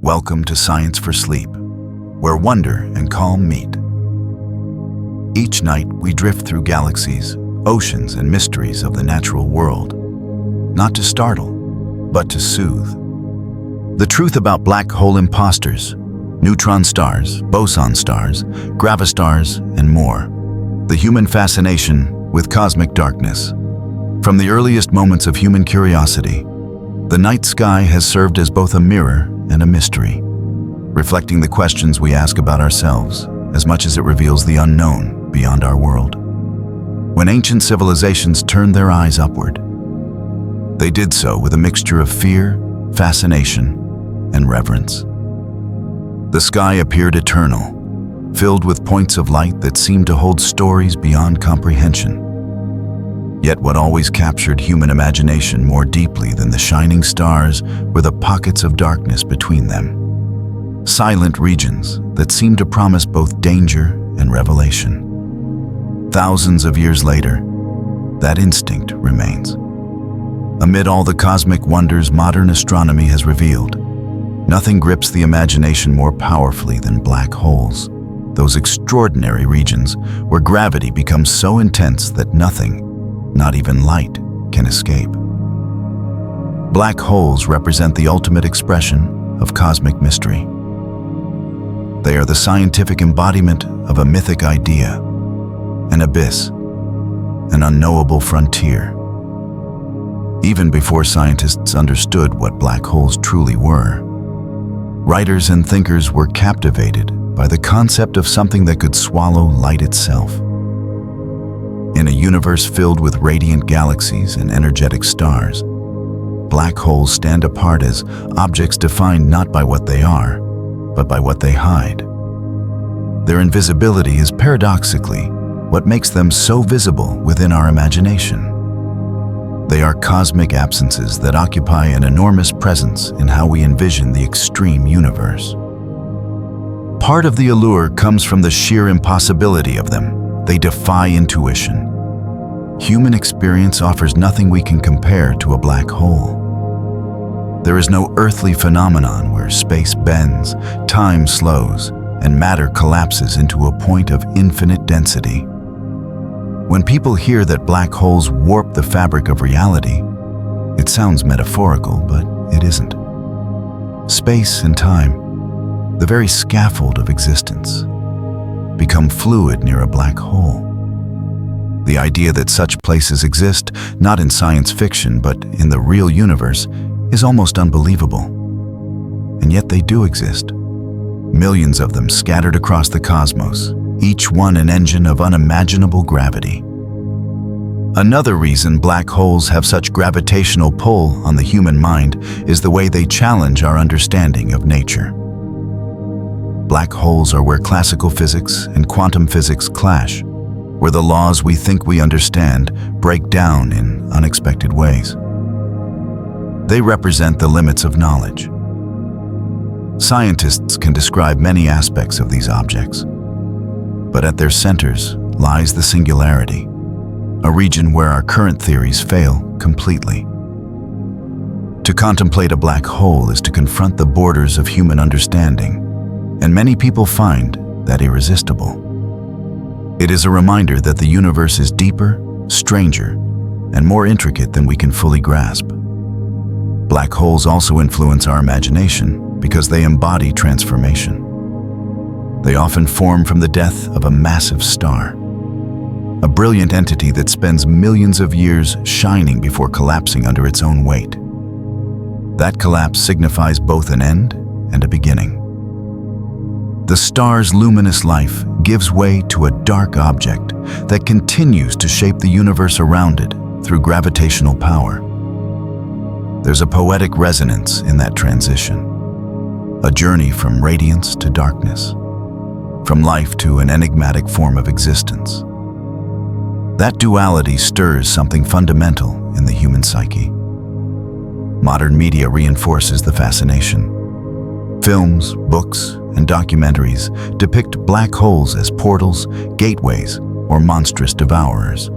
Welcome to Science for Sleep, where wonder and calm meet. Each night we drift through galaxies, oceans, and mysteries of the natural world, not to startle, but to soothe. The truth about black hole impostors, neutron stars, boson stars, gravastars, and more. The human fascination with cosmic darkness. From the earliest moments of human curiosity, the night sky has served as both a mirror and a mystery, reflecting the questions we ask about ourselves as much as it reveals the unknown beyond our world. When ancient civilizations turned their eyes upward, they did so with a mixture of fear, fascination, and reverence. The sky appeared eternal, filled with points of light that seemed to hold stories beyond comprehension. Yet what always captured human imagination more deeply than the shining stars were the pockets of darkness between them. Silent regions that seemed to promise both danger and revelation. Thousands of years later, that instinct remains. Amid all the cosmic wonders modern astronomy has revealed, nothing grips the imagination more powerfully than black holes. Those extraordinary regions where gravity becomes so intense that nothing, not even light, can escape. Black holes represent the ultimate expression of cosmic mystery. They are the scientific embodiment of a mythic idea, an abyss, an unknowable frontier. Even before scientists understood what black holes truly were, writers and thinkers were captivated by the concept of something that could swallow light itself. In a universe filled with radiant galaxies and energetic stars, black holes stand apart as objects defined not by what they are, but by what they hide. Their invisibility is paradoxically what makes them so visible within our imagination. They are cosmic absences that occupy an enormous presence in how we envision the extreme universe. Part of the allure comes from the sheer impossibility of them. They defy intuition. Human experience offers nothing we can compare to a black hole. There is no earthly phenomenon where space bends, time slows, and matter collapses into a point of infinite density. When people hear that black holes warp the fabric of reality, it sounds metaphorical, but it isn't. Space and time, the very scaffold of existence, become fluid near a black hole. The idea that such places exist, not in science fiction, but in the real universe, is almost unbelievable. And yet they do exist. Millions of them scattered across the cosmos, each one an engine of unimaginable gravity. Another reason black holes have such gravitational pull on the human mind is the way they challenge our understanding of nature. Black holes are where classical physics and quantum physics clash, where the laws we think we understand break down in unexpected ways. They represent the limits of knowledge. Scientists can describe many aspects of these objects, but at their centers lies the singularity, a region where our current theories fail completely. To contemplate a black hole is to confront the borders of human understanding, and many people find that irresistible. It is a reminder that the universe is deeper, stranger, and more intricate than we can fully grasp. Black holes also influence our imagination because they embody transformation. They often form from the death of a massive star, a brilliant entity that spends millions of years shining before collapsing under its own weight. That collapse signifies both an end and a beginning. The star's luminous life gives way to a dark object that continues to shape the universe around it through gravitational power. There's a poetic resonance in that transition, a journey from radiance to darkness, from life to an enigmatic form of existence. That duality stirs something fundamental in the human psyche. Modern media reinforces the fascination. Films, books, and documentaries depict black holes as portals, gateways, or monstrous devourers.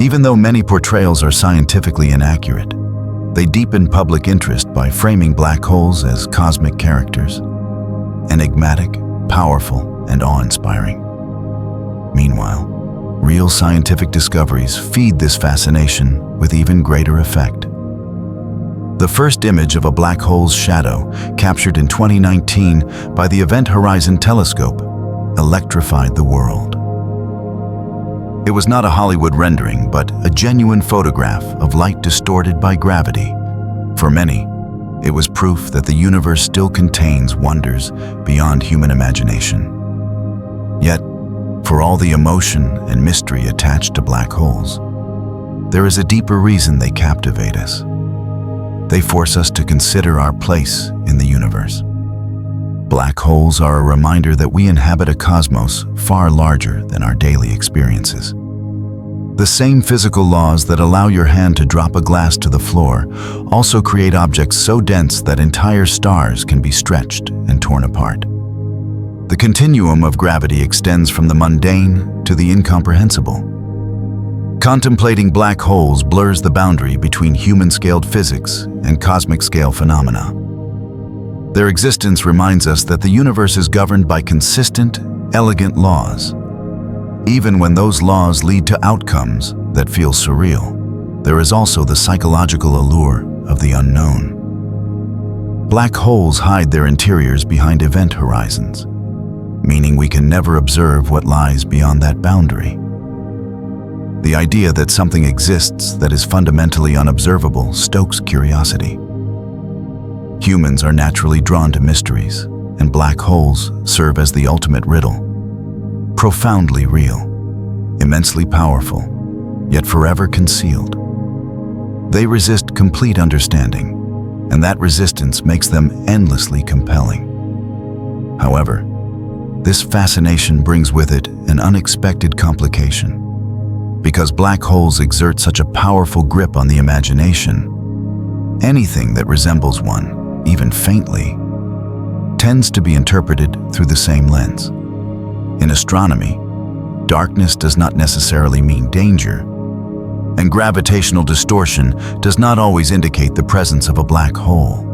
Even though many portrayals are scientifically inaccurate, They deepen public interest by framing black holes as cosmic characters, enigmatic, powerful, and awe-inspiring. Meanwhile, real scientific discoveries feed this fascination with even greater effect. The first image of a black hole's shadow, captured in 2019 by the Event Horizon Telescope, electrified the world. It was not a Hollywood rendering, but a genuine photograph of light distorted by gravity. For many, it was proof that the universe still contains wonders beyond human imagination. Yet, for all the emotion and mystery attached to black holes, there is a deeper reason they captivate us. They force us to consider our place in the universe. Black holes are a reminder that we inhabit a cosmos far larger than our daily experiences. The same physical laws that allow your hand to drop a glass to the floor also create objects so dense that entire stars can be stretched and torn apart. The continuum of gravity extends from the mundane to the incomprehensible. Contemplating black holes blurs the boundary between human-scaled physics and cosmic-scale phenomena. Their existence reminds us that the universe is governed by consistent, elegant laws. Even when those laws lead to outcomes that feel surreal, there is also the psychological allure of the unknown. Black holes hide their interiors behind event horizons, meaning we can never observe what lies beyond that boundary. The idea that something exists that is fundamentally unobservable stokes curiosity. Humans are naturally drawn to mysteries, and black holes serve as the ultimate riddle. Profoundly real, immensely powerful, yet forever concealed. They resist complete understanding, and that resistance makes them endlessly compelling. However, this fascination brings with it an unexpected complication. Because black holes exert such a powerful grip on the imagination, anything that resembles one, even faintly, tends to be interpreted through the same lens. In astronomy, darkness does not necessarily mean danger, and gravitational distortion does not always indicate the presence of a black hole.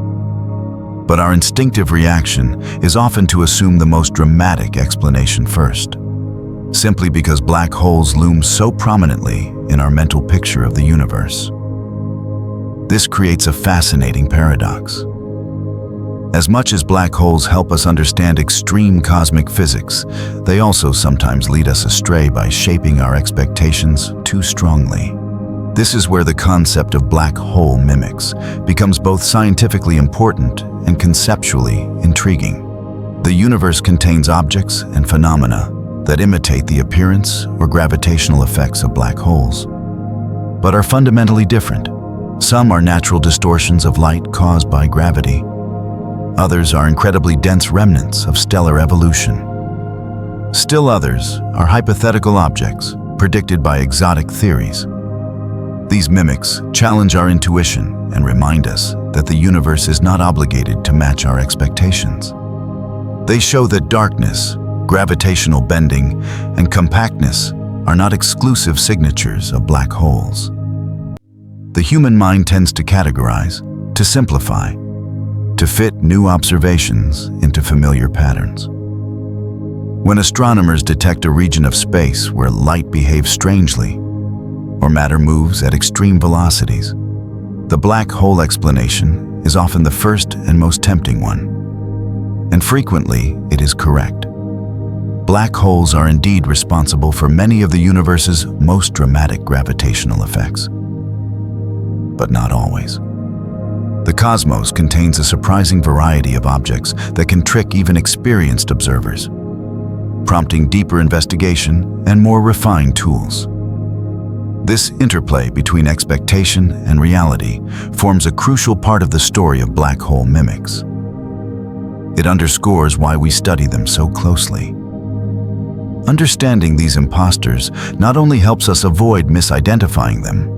But our instinctive reaction is often to assume the most dramatic explanation first, simply because black holes loom so prominently in our mental picture of the universe. This creates a fascinating paradox. As much as black holes help us understand extreme cosmic physics, they also sometimes lead us astray by shaping our expectations too strongly. This is where the concept of black hole mimics becomes both scientifically important and conceptually intriguing. The universe contains objects and phenomena that imitate the appearance or gravitational effects of black holes, but are fundamentally different. Some are natural distortions of light caused by gravity. Others are incredibly dense remnants of stellar evolution. Still others are hypothetical objects predicted by exotic theories. These mimics challenge our intuition and remind us that the universe is not obligated to match our expectations. They show that darkness, gravitational bending, and compactness are not exclusive signatures of black holes. The human mind tends to categorize, to simplify, to fit new observations into familiar patterns. When astronomers detect a region of space where light behaves strangely, or matter moves at extreme velocities, the black hole explanation is often the first and most tempting one. And frequently, it is correct. Black holes are indeed responsible for many of the universe's most dramatic gravitational effects. But not always. The cosmos contains a surprising variety of objects that can trick even experienced observers, prompting deeper investigation and more refined tools. This interplay between expectation and reality forms a crucial part of the story of black hole mimics. It underscores why we study them so closely. Understanding these impostors not only helps us avoid misidentifying them,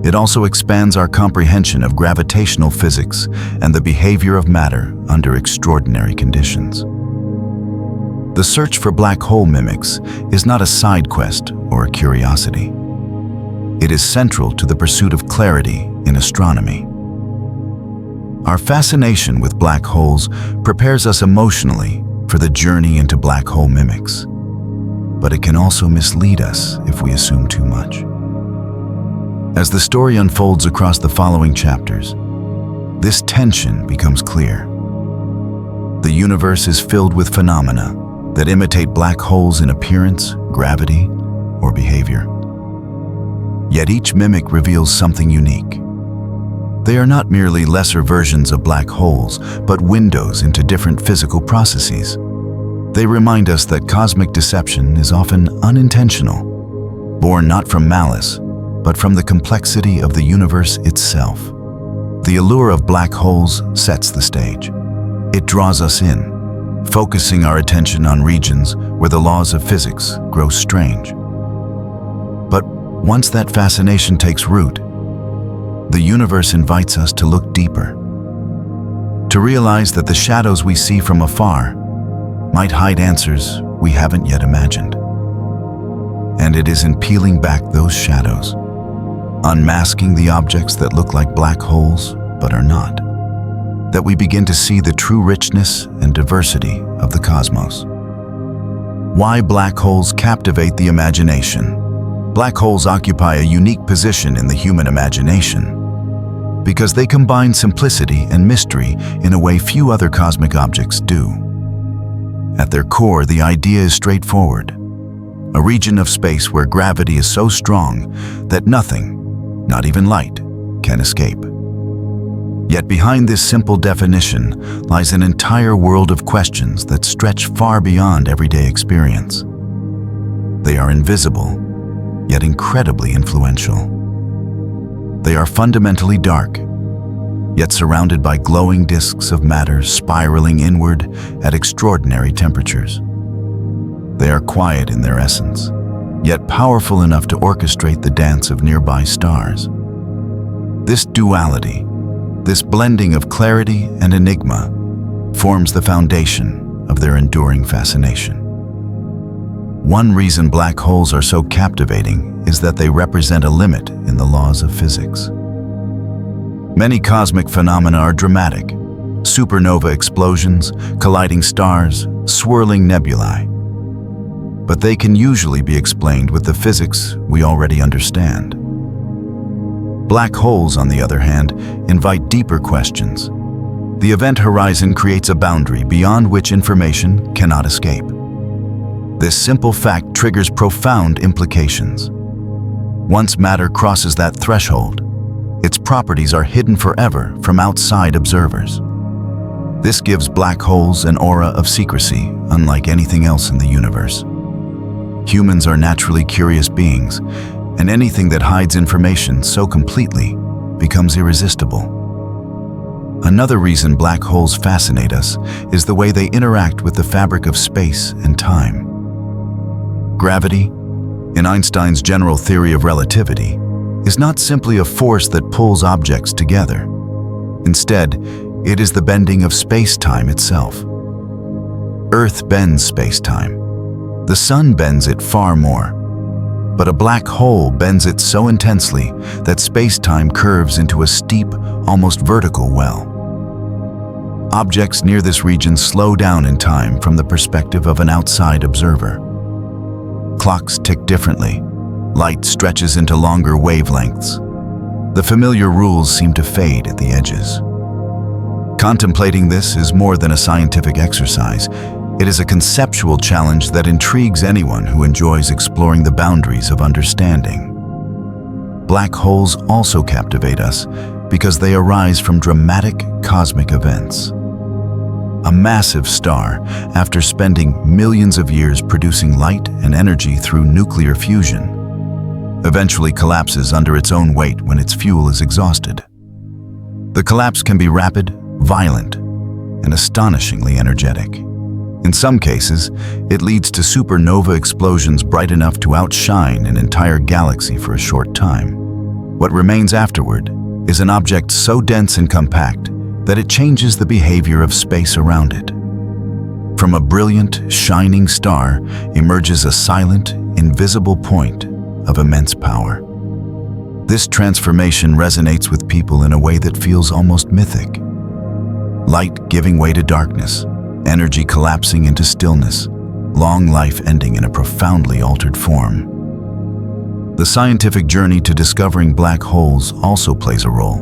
it also expands our comprehension of gravitational physics and the behavior of matter under extraordinary conditions. The search for black hole mimics is not a side quest or a curiosity. It is central to the pursuit of clarity in astronomy. Our fascination with black holes prepares us emotionally for the journey into black hole mimics. But it can also mislead us if we assume too much. As the story unfolds across the following chapters, this tension becomes clear. The universe is filled with phenomena that imitate black holes in appearance, gravity, or behavior. Yet each mimic reveals something unique. They are not merely lesser versions of black holes, but windows into different physical processes. They remind us that cosmic deception is often unintentional, born not from malice, but from the complexity of the universe itself. The allure of black holes sets the stage. It draws us in, focusing our attention on regions where the laws of physics grow strange. But once that fascination takes root, the universe invites us to look deeper, to realize that the shadows we see from afar might hide answers we haven't yet imagined. And it is in peeling back those shadows, unmasking the objects that look like black holes but are not, that we begin to see the true richness and diversity of the cosmos. Why black holes captivate the imagination? Black holes occupy a unique position in the human imagination because they combine simplicity and mystery in a way few other cosmic objects do. At their core, the idea is straightforward: a region of space where gravity is so strong that nothing, not even light, can escape. Yet behind this simple definition lies an entire world of questions that stretch far beyond everyday experience. They are invisible, yet incredibly influential. They are fundamentally dark, yet surrounded by glowing disks of matter spiraling inward at extraordinary temperatures. They are quiet in their essence, yet powerful enough to orchestrate the dance of nearby stars. This duality, this blending of clarity and enigma, forms the foundation of their enduring fascination. One reason black holes are so captivating is that they represent a limit in the laws of physics. Many cosmic phenomena are dramatic: supernova explosions, colliding stars, swirling nebulae. But they can usually be explained with the physics we already understand. Black holes, on the other hand, invite deeper questions. The event horizon creates a boundary beyond which information cannot escape. This simple fact triggers profound implications. Once matter crosses that threshold, its properties are hidden forever from outside observers. This gives black holes an aura of secrecy unlike anything else in the universe. Humans are naturally curious beings, and anything that hides information so completely becomes irresistible. Another reason black holes fascinate us is the way they interact with the fabric of space and time. Gravity, in Einstein's general theory of relativity, is not simply a force that pulls objects together. Instead, it is the bending of space-time itself. Earth bends space-time. The sun bends it far more. But a black hole bends it so intensely that space-time curves into a steep, almost vertical well. Objects near this region slow down in time from the perspective of an outside observer. Clocks tick differently. Light stretches into longer wavelengths. The familiar rules seem to fade at the edges. Contemplating this is more than a scientific exercise. It is a conceptual challenge that intrigues anyone who enjoys exploring the boundaries of understanding. Black holes also captivate us because they arise from dramatic cosmic events. A massive star, after spending millions of years producing light and energy through nuclear fusion, eventually collapses under its own weight when its fuel is exhausted. The collapse can be rapid, violent, and astonishingly energetic. In some cases, it leads to supernova explosions bright enough to outshine an entire galaxy for a short time. What remains afterward is an object so dense and compact that it changes the behavior of space around it. From a brilliant, shining star emerges a silent, invisible point of immense power. This transformation resonates with people in a way that feels almost mythic. Light giving way to darkness, energy collapsing into stillness, long life ending in a profoundly altered form. The scientific journey to discovering black holes also plays a role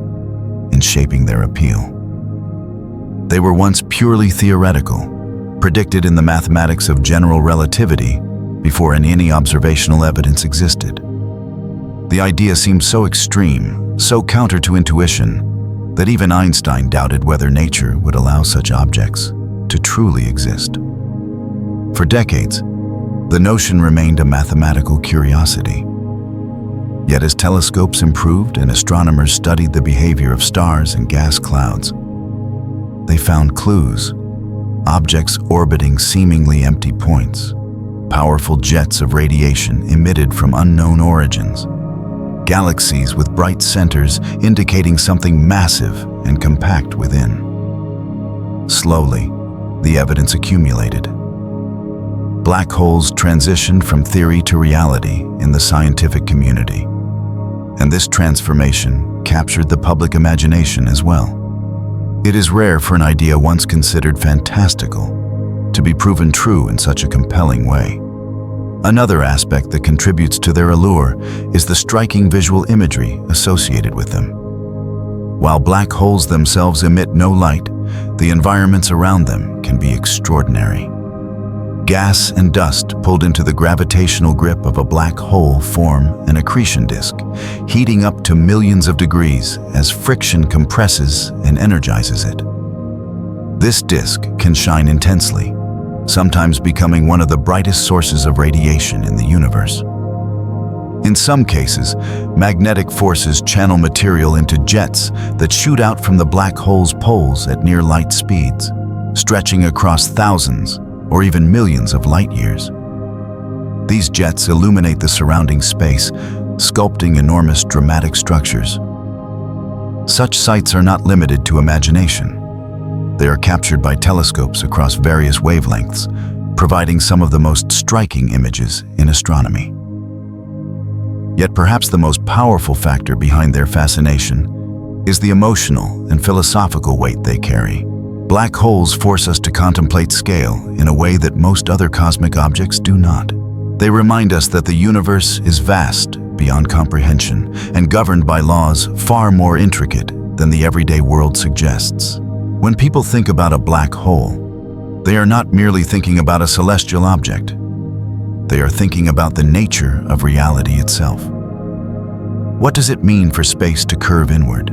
in shaping their appeal. They were once purely theoretical, predicted in the mathematics of general relativity before any observational evidence existed. The idea seemed so extreme, so counter to intuition, that even Einstein doubted whether nature would allow such objects to truly exist. For decades, the notion remained a mathematical curiosity. Yet as telescopes improved and astronomers studied the behavior of stars and gas clouds, they found clues, objects orbiting seemingly empty points, powerful jets of radiation emitted from unknown origins, galaxies with bright centers indicating something massive and compact within. Slowly, the evidence accumulated. Black holes transitioned from theory to reality in the scientific community, and this transformation captured the public imagination as well. It is rare for an idea once considered fantastical to be proven true in such a compelling way. Another aspect that contributes to their allure is the striking visual imagery associated with them. While black holes themselves emit no light, the environments around them can be extraordinary. Gas and dust pulled into the gravitational grip of a black hole form an accretion disk, heating up to millions of degrees as friction compresses and energizes it. This disk can shine intensely, sometimes becoming one of the brightest sources of radiation in the universe. In some cases, magnetic forces channel material into jets that shoot out from the black hole's poles at near light speeds, stretching across thousands or even millions of light years. These jets illuminate the surrounding space, sculpting enormous dramatic structures. Such sights are not limited to imagination. They are captured by telescopes across various wavelengths, providing some of the most striking images in astronomy. Yet perhaps the most powerful factor behind their fascination is the emotional and philosophical weight they carry. Black holes force us to contemplate scale in a way that most other cosmic objects do not. They remind us that the universe is vast beyond comprehension and governed by laws far more intricate than the everyday world suggests. When people think about a black hole, they are not merely thinking about a celestial object. They are thinking about the nature of reality itself. What does it mean for space to curve inward?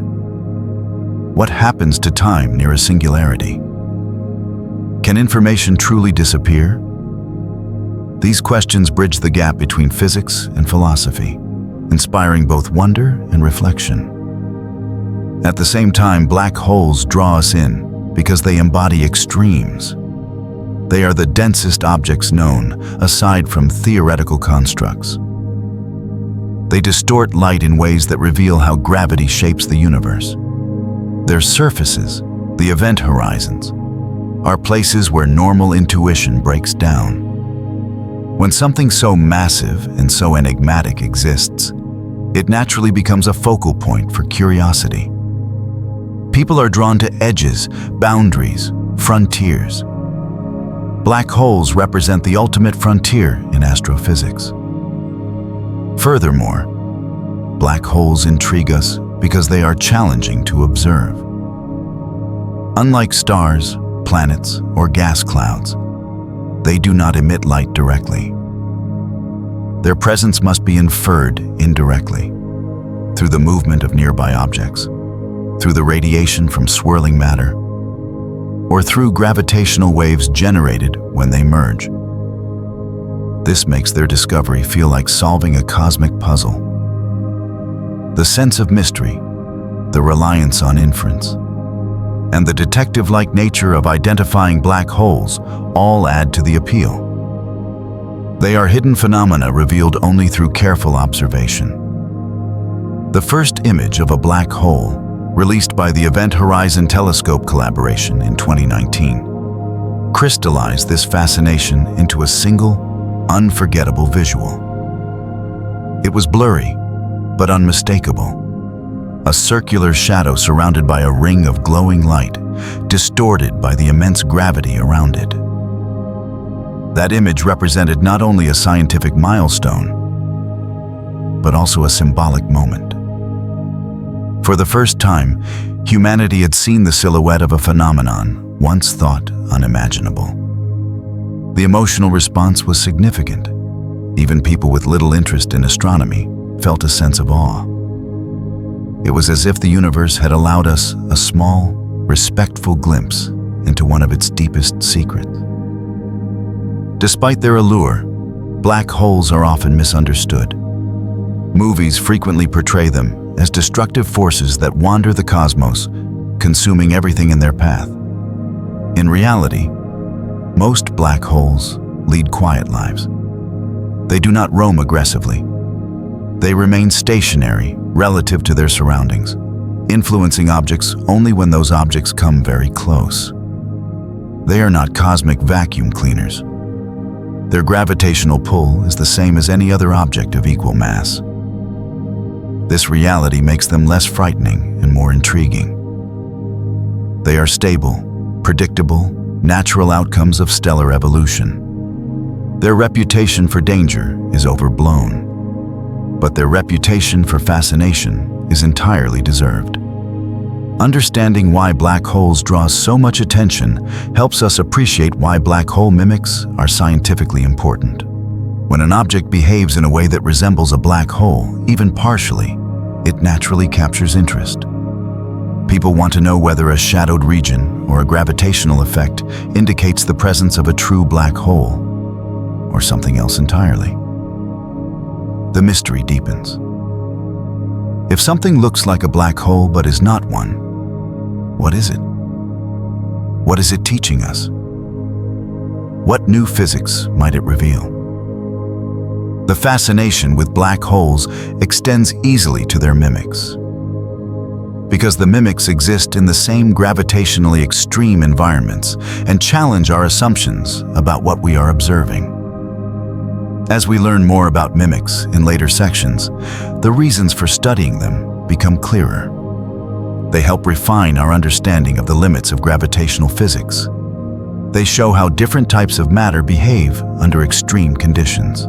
What happens to time near a singularity? Can information truly disappear? These questions bridge the gap between physics and philosophy, inspiring both wonder and reflection. At the same time, black holes draw us in because they embody extremes. They are the densest objects known, aside from theoretical constructs. They distort light in ways that reveal how gravity shapes the universe. Their surfaces, the event horizons, are places where normal intuition breaks down. When something so massive and so enigmatic exists, it naturally becomes a focal point for curiosity. People are drawn to edges, boundaries, frontiers. Black holes represent the ultimate frontier in astrophysics. Furthermore, black holes intrigue us because they are challenging to observe. Unlike stars, planets, or gas clouds, they do not emit light directly. Their presence must be inferred indirectly, through the movement of nearby objects, through the radiation from swirling matter, or through gravitational waves generated when they merge. This makes their discovery feel like solving a cosmic puzzle. The sense of mystery, the reliance on inference, and the detective-like nature of identifying black holes all add to the appeal. They are hidden phenomena revealed only through careful observation. The first image of a black hole, released by the Event Horizon Telescope collaboration in 2019, crystallized this fascination into a single, unforgettable visual. It was blurry, but unmistakable. A circular shadow surrounded by a ring of glowing light, distorted by the immense gravity around it. That image represented not only a scientific milestone, but also a symbolic moment. For the first time, humanity had seen the silhouette of a phenomenon once thought unimaginable. The emotional response was significant. Even people with little interest in astronomy felt a sense of awe. It was as if the universe had allowed us a small, respectful glimpse into one of its deepest secrets. Despite their allure, black holes are often misunderstood. Movies frequently portray them as destructive forces that wander the cosmos, consuming everything in their path. In reality, most black holes lead quiet lives. They do not roam aggressively. They remain stationary relative to their surroundings, influencing objects only when those objects come very close. They are not cosmic vacuum cleaners. Their gravitational pull is the same as any other object of equal mass. This reality makes them less frightening and more intriguing. They are stable, predictable, natural outcomes of stellar evolution. Their reputation for danger is overblown, but their reputation for fascination is entirely deserved. Understanding why black holes draw so much attention helps us appreciate why black hole mimics are scientifically important. When an object behaves in a way that resembles a black hole, even partially, it naturally captures interest. People want to know whether a shadowed region or a gravitational effect indicates the presence of a true black hole, or something else entirely. The mystery deepens. If something looks like a black hole but is not one, what is it? What is it teaching us? What new physics might it reveal? The fascination with black holes extends easily to their mimics. Because the mimics exist in the same gravitationally extreme environments and challenge our assumptions about what we are observing. As we learn more about mimics in later sections, the reasons for studying them become clearer. They help refine our understanding of the limits of gravitational physics. They show how different types of matter behave under extreme conditions.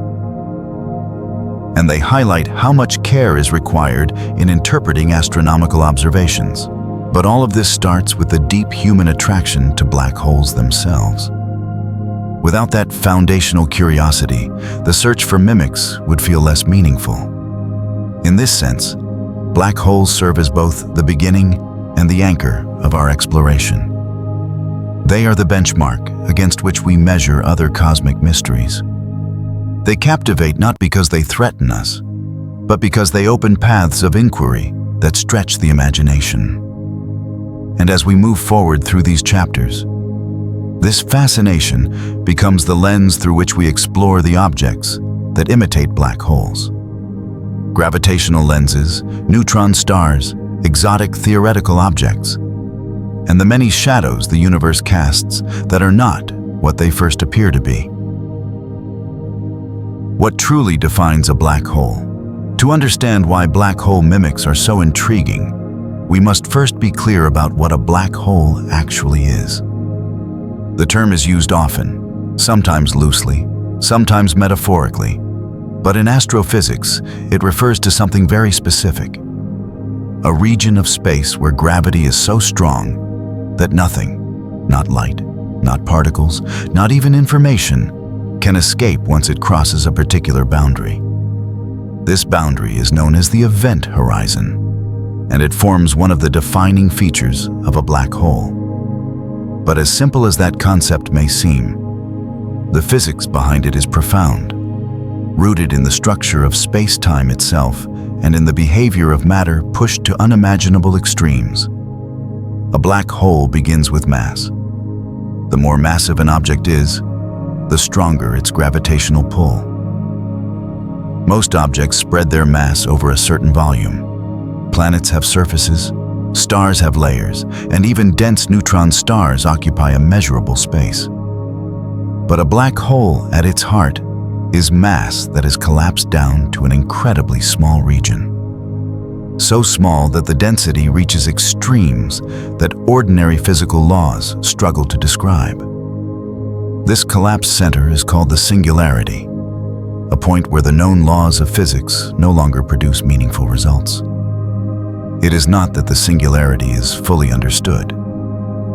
And they highlight how much care is required in interpreting astronomical observations. But all of this starts with the deep human attraction to black holes themselves. Without that foundational curiosity, the search for mimics would feel less meaningful. In this sense, black holes serve as both the beginning and the anchor of our exploration. They are the benchmark against which we measure other cosmic mysteries. They captivate not because they threaten us, but because they open paths of inquiry that stretch the imagination. And as we move forward through these chapters, this fascination becomes the lens through which we explore the objects that imitate black holes. Gravitational lenses, neutron stars, exotic theoretical objects, and the many shadows the universe casts that are not what they first appear to be. What truly defines a black hole? To understand why black hole mimics are so intriguing, we must first be clear about what a black hole actually is. The term is used often, sometimes loosely, sometimes metaphorically, but in astrophysics, it refers to something very specific. A region of space where gravity is so strong that nothing, not light, not particles, not even information, can escape once it crosses a particular boundary. This boundary is known as the event horizon, and it forms one of the defining features of a black hole. But as simple as that concept may seem, the physics behind it is profound, rooted in the structure of space-time itself and in the behavior of matter pushed to unimaginable extremes. A black hole begins with mass. The more massive an object is, the stronger its gravitational pull. Most objects spread their mass over a certain volume. Planets have surfaces, stars have layers, and even dense neutron stars occupy a measurable space. But a black hole at its heart is mass that is collapsed down to an incredibly small region. so small that the density reaches extremes that ordinary physical laws struggle to describe. This collapsed center is called the singularity, a point where the known laws of physics no longer produce meaningful results. It is not that the singularity is fully understood.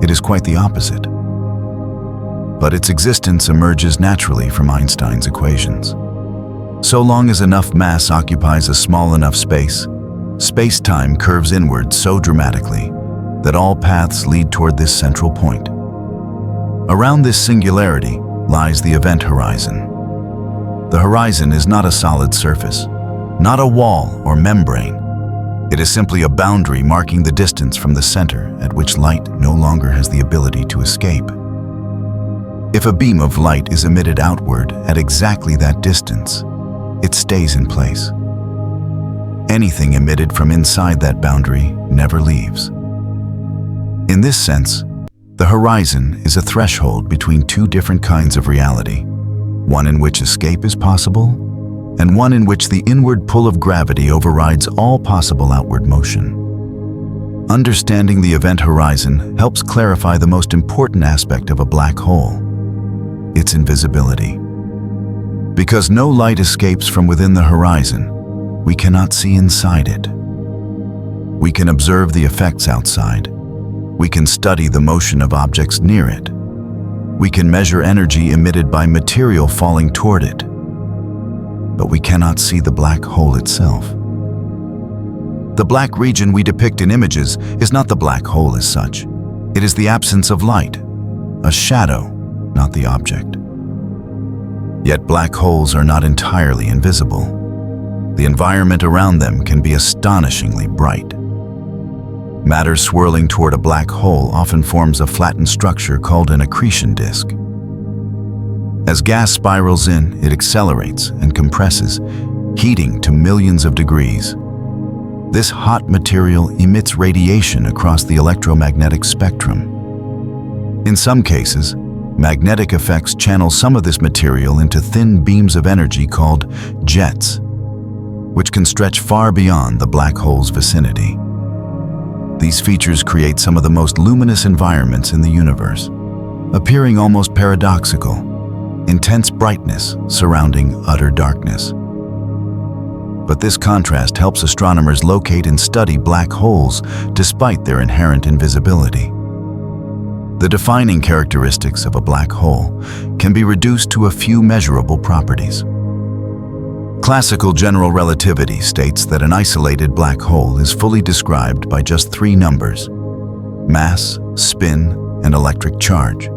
It is quite the opposite. But its existence emerges naturally from Einstein's equations. So long as enough mass occupies a small enough space, space-time curves inward so dramatically that all paths lead toward this central point. Around this singularity lies the event horizon. The horizon is not a solid surface, not a wall or membrane. It is simply a boundary marking the distance from the center at which light no longer has the ability to escape. If a beam of light is emitted outward at exactly that distance, it stays in place. Anything emitted from inside that boundary never leaves. In this sense, the horizon is a threshold between two different kinds of reality, one in which escape is possible, and one in which the inward pull of gravity overrides all possible outward motion. Understanding the event horizon helps clarify the most important aspect of a black hole: its invisibility. Because no light escapes from within the horizon, we cannot see inside it. We can observe the effects outside. We can study the motion of objects near it. We can measure energy emitted by material falling toward it. But we cannot see the black hole itself. The black region we depict in images is not the black hole as such. It is the absence of light, a shadow, not the object. Yet black holes are not entirely invisible. The environment around them can be astonishingly bright. Matter swirling toward a black hole often forms a flattened structure called an accretion disk. As gas spirals in, it accelerates and compresses, heating to millions of degrees. This hot material emits radiation across the electromagnetic spectrum. In some cases, magnetic effects channel some of this material into thin beams of energy called jets, which can stretch far beyond the black hole's vicinity. These features create some of the most luminous environments in the universe, appearing almost paradoxical: intense brightness surrounding utter darkness. But this contrast helps astronomers locate and study black holes despite their inherent invisibility. The defining characteristics of a black hole can be reduced to a few measurable properties. Classical general relativity states that an isolated black hole is fully described by just three numbers: mass, spin, and electric charge.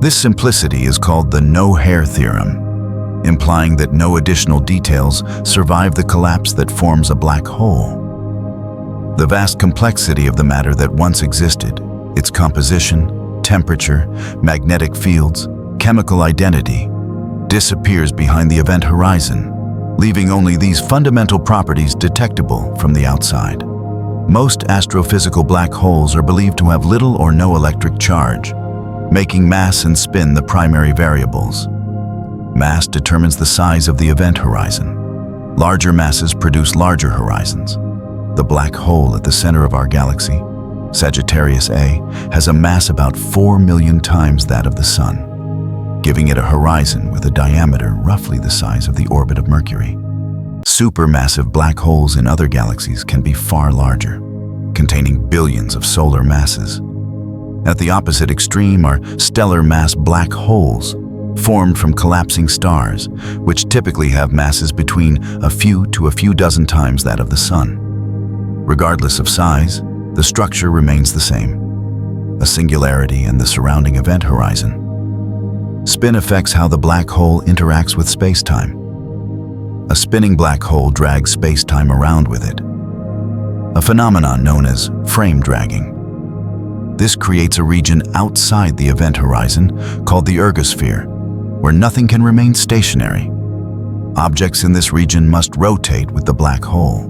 This simplicity is called the no-hair theorem, implying that no additional details survive the collapse that forms a black hole. The vast complexity of the matter that once existed, its composition, temperature, magnetic fields, chemical identity, disappears behind the event horizon, leaving only these fundamental properties detectable from the outside. Most astrophysical black holes are believed to have little or no electric charge, making mass and spin the primary variables. Mass determines the size of the event horizon. Larger masses produce larger horizons. The black hole at the center of our galaxy, Sagittarius A, has a mass about 4 million times that of the Sun, giving it a horizon with a diameter roughly the size of the orbit of Mercury. Supermassive black holes in other galaxies can be far larger, containing billions of solar masses. At the opposite extreme are stellar mass black holes, formed from collapsing stars, which typically have masses between a few to a few dozen times that of the Sun. Regardless of size, the structure remains the same: a singularity and the surrounding event horizon. Spin affects how the black hole interacts with space-time. A spinning black hole drags space-time around with it, a phenomenon known as frame dragging. This creates a region outside the event horizon called the ergosphere, where nothing can remain stationary. Objects in this region must rotate with the black hole,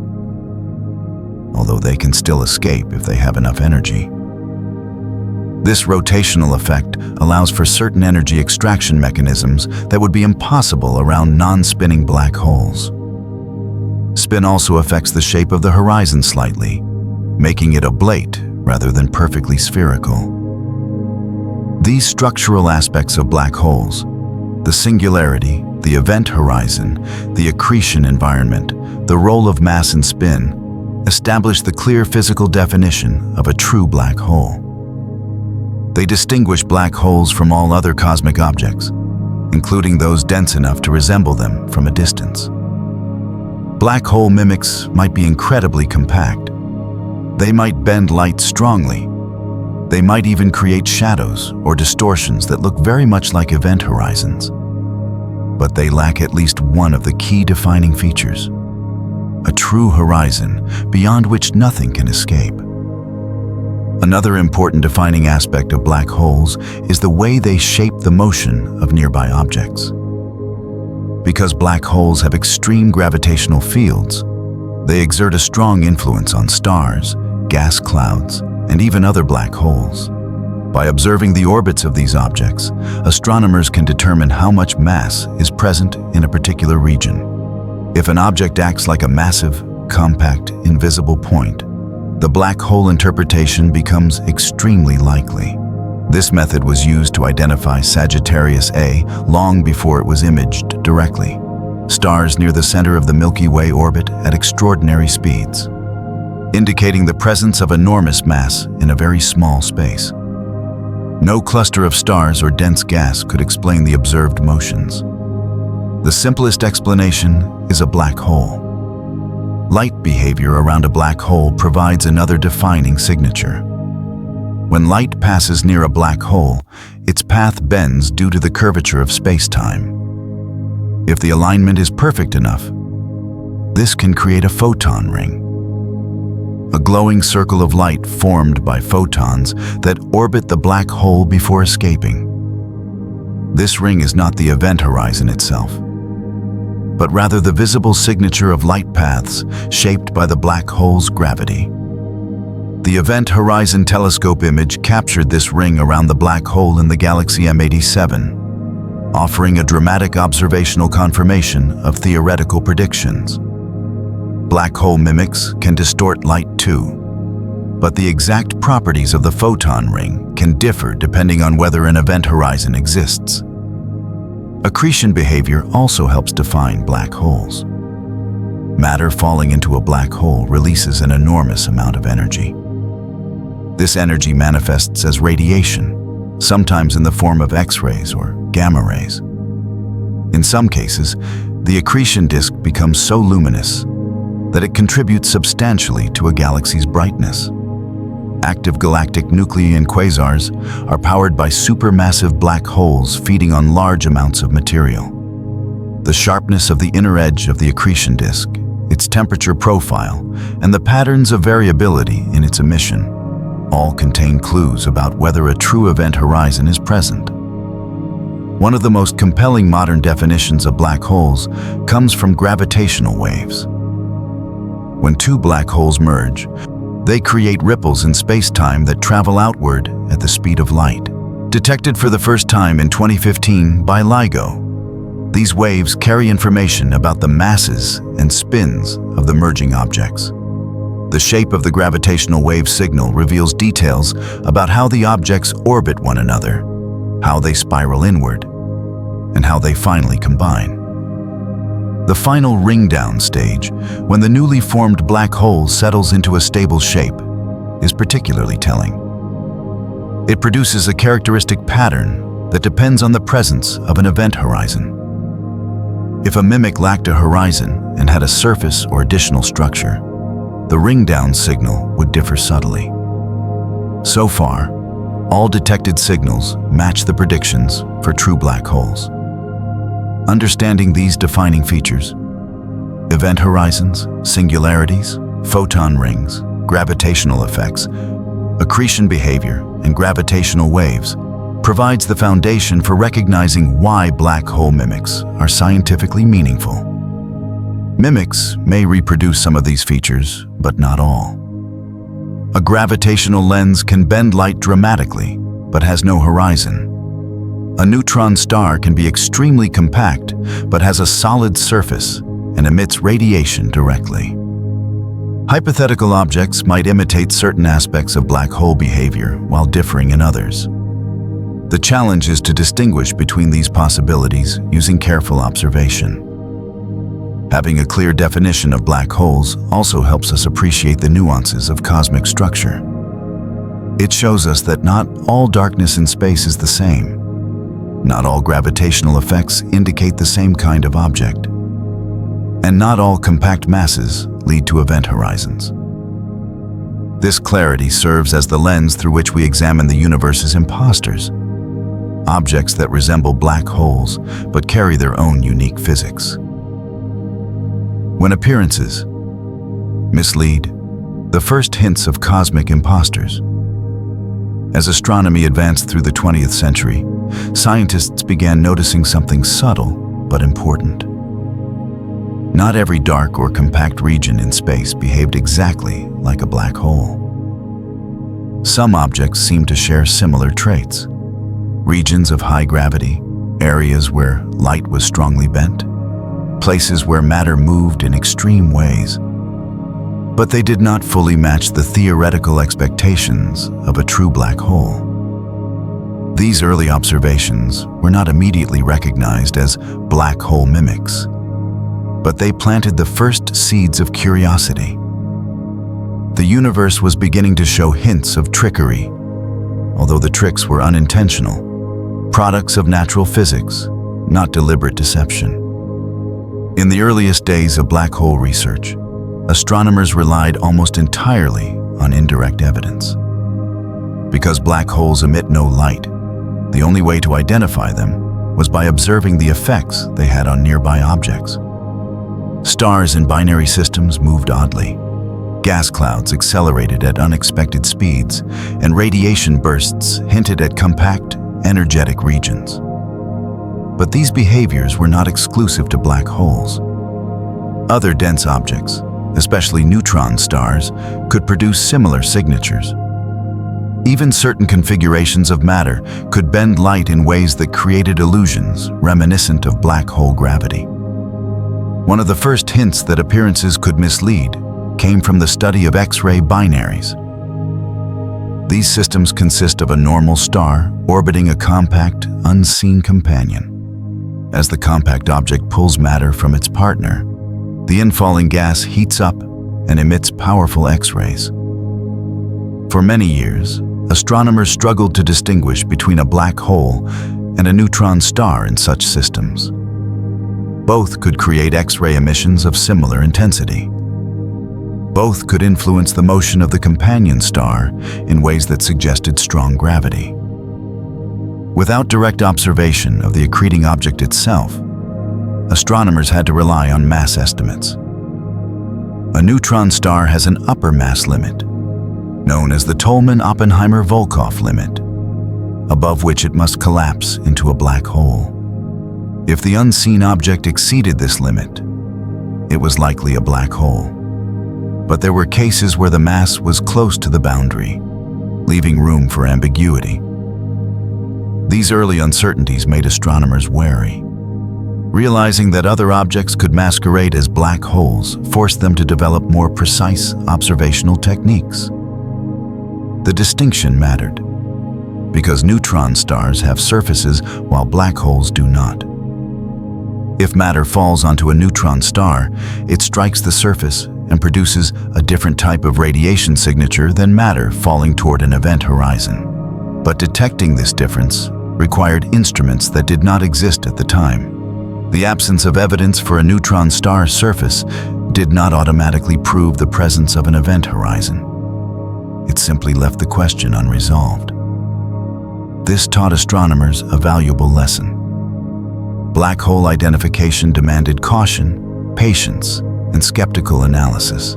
although they can still escape if they have enough energy. This rotational effect allows for certain energy extraction mechanisms that would be impossible around non-spinning black holes. Spin also affects the shape of the horizon slightly, making it oblate rather than perfectly spherical. These structural aspects of black holes, the singularity, the event horizon, the accretion environment, the role of mass and spin, establish the clear physical definition of a true black hole. They distinguish black holes from all other cosmic objects, including those dense enough to resemble them from a distance. Black hole mimics might be incredibly compact. They might bend light strongly. They might even create shadows or distortions that look very much like event horizons. But they lack at least one of the key defining features: a true horizon beyond which nothing can escape. Another important defining aspect of black holes is the way they shape the motion of nearby objects. Because black holes have extreme gravitational fields, they exert a strong influence on stars, gas clouds, and even other black holes. By observing the orbits of these objects, astronomers can determine how much mass is present in a particular region. If an object acts like a massive, compact, invisible point, the black hole interpretation becomes extremely likely. This method was used to identify Sagittarius A long before it was imaged directly, stars near the center of the Milky Way orbit at extraordinary speeds, indicating the presence of enormous mass in a very small space. No cluster of stars or dense gas could explain the observed motions. The simplest explanation is a black hole. Light behavior around a black hole provides another defining signature. When light passes near a black hole, its path bends due to the curvature of space-time. If the alignment is perfect enough, this can create a photon ring, a glowing circle of light formed by photons that orbit the black hole before escaping. This ring is not the event horizon itself, but rather the visible signature of light paths shaped by the black hole's gravity. The Event Horizon Telescope image captured this ring around the black hole in the galaxy M87, offering a dramatic observational confirmation of theoretical predictions. Black hole mimics can distort light too, but the exact properties of the photon ring can differ depending on whether an event horizon exists. Accretion behavior also helps define black holes. Matter falling into a black hole releases an enormous amount of energy. This energy manifests as radiation, sometimes in the form of X-rays or gamma rays. In some cases, the accretion disk becomes so luminous that it contributes substantially to a galaxy's brightness. Active galactic nuclei and quasars are powered by supermassive black holes feeding on large amounts of material. The sharpness of the inner edge of the accretion disk, its temperature profile, and the patterns of variability in its emission all contain clues about whether a true event horizon is present. One of the most compelling modern definitions of black holes comes from gravitational waves. When two black holes merge, they create ripples in space-time that travel outward at the speed of light. Detected for the first time in 2015 by LIGO, these waves carry information about the masses and spins of the merging objects. The shape of the gravitational wave signal reveals details about how the objects orbit one another, how they spiral inward, and how they finally combine. The final ring-down stage, when the newly formed black hole settles into a stable shape, is particularly telling. It produces a characteristic pattern that depends on the presence of an event horizon. If a mimic lacked a horizon and had a surface or additional structure, the ring-down signal would differ subtly. So far, all detected signals match the predictions for true black holes. Understanding these defining features, event horizons, singularities, photon rings, gravitational effects, accretion behavior, and gravitational waves, provides the foundation for recognizing why black hole mimics are scientifically meaningful. Mimics may reproduce some of these features, but not all. A gravitational lens can bend light dramatically, but has no horizon. A neutron star can be extremely compact, but has a solid surface and emits radiation directly. Hypothetical objects might imitate certain aspects of black hole behavior while differing in others. The challenge is to distinguish between these possibilities using careful observation. Having a clear definition of black holes also helps us appreciate the nuances of cosmic structure. It shows us that not all darkness in space is the same. Not all gravitational effects indicate the same kind of object. And not all compact masses lead to event horizons. This clarity serves as the lens through which we examine the universe's impostors, objects that resemble black holes but carry their own unique physics. When appearances mislead, the first hints of cosmic impostors. As astronomy advanced through the 20th century, scientists began noticing something subtle but important. Not every dark or compact region in space behaved exactly like a black hole. Some objects seemed to share similar traits. Regions of high gravity, areas where light was strongly bent, places where matter moved in extreme ways. But they did not fully match the theoretical expectations of a true black hole. These early observations were not immediately recognized as black hole mimics, but they planted the first seeds of curiosity. The universe was beginning to show hints of trickery, although the tricks were unintentional, products of natural physics, not deliberate deception. In the earliest days of black hole research, astronomers relied almost entirely on indirect evidence. Because black holes emit no light, the only way to identify them was by observing the effects they had on nearby objects. Stars in binary systems moved oddly. Gas clouds accelerated at unexpected speeds, and radiation bursts hinted at compact, energetic regions. But these behaviors were not exclusive to black holes. Other dense objects, especially neutron stars, could produce similar signatures. Even certain configurations of matter could bend light in ways that created illusions reminiscent of black hole gravity. One of the first hints that appearances could mislead came from the study of X-ray binaries. These systems consist of a normal star orbiting a compact, unseen companion. As the compact object pulls matter from its partner, the infalling gas heats up and emits powerful X-rays. For many years, astronomers struggled to distinguish between a black hole and a neutron star in such systems. Both could create X-ray emissions of similar intensity. Both could influence the motion of the companion star in ways that suggested strong gravity. Without direct observation of the accreting object itself, astronomers had to rely on mass estimates. A neutron star has an upper mass limit, known as the Tolman-Oppenheimer-Volkoff limit, above which it must collapse into a black hole. If the unseen object exceeded this limit, it was likely a black hole. But there were cases where the mass was close to the boundary, leaving room for ambiguity. These early uncertainties made astronomers wary. Realizing that other objects could masquerade as black holes forced them to develop more precise observational techniques. The distinction mattered, because neutron stars have surfaces while black holes do not. If matter falls onto a neutron star, it strikes the surface and produces a different type of radiation signature than matter falling toward an event horizon. But detecting this difference required instruments that did not exist at the time. The absence of evidence for a neutron star surface did not automatically prove the presence of an event horizon. It simply left the question unresolved. This taught astronomers a valuable lesson. Black hole identification demanded caution, patience, and skeptical analysis.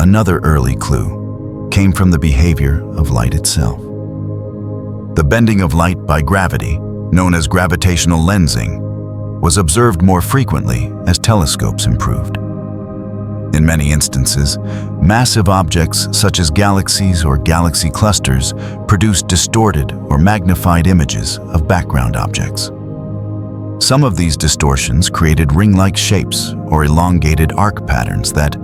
Another early clue came from the behavior of light itself. The bending of light by gravity, known as gravitational lensing, was observed more frequently as telescopes improved. In many instances, massive objects such as galaxies or galaxy clusters produced distorted or magnified images of background objects. Some of these distortions created ring-like shapes or elongated arc patterns that,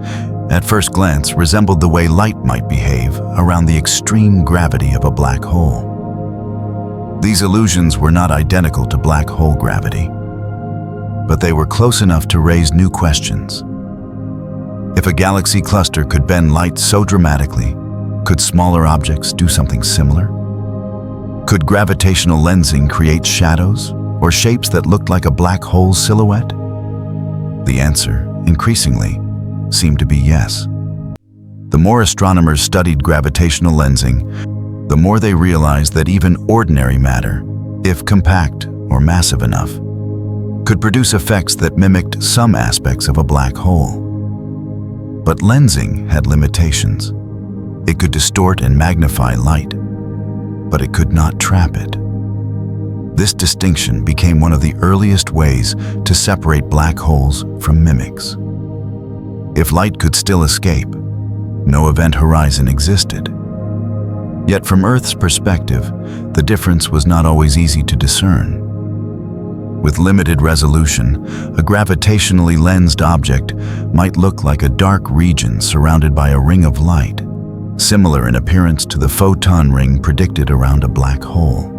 at first glance, resembled the way light might behave around the extreme gravity of a black hole. These illusions were not identical to black hole gravity, but they were close enough to raise new questions. If a galaxy cluster could bend light so dramatically, could smaller objects do something similar? Could gravitational lensing create shadows or shapes that looked like a black hole's silhouette? The answer, increasingly, seemed to be yes. The more astronomers studied gravitational lensing, the more they realized that even ordinary matter, if compact or massive enough, could produce effects that mimicked some aspects of a black hole. But lensing had limitations. It could distort and magnify light, but it could not trap it. This distinction became one of the earliest ways to separate black holes from mimics. If light could still escape, no event horizon existed. Yet from Earth's perspective, the difference was not always easy to discern. With limited resolution, a gravitationally lensed object might look like a dark region surrounded by a ring of light, similar in appearance to the photon ring predicted around a black hole.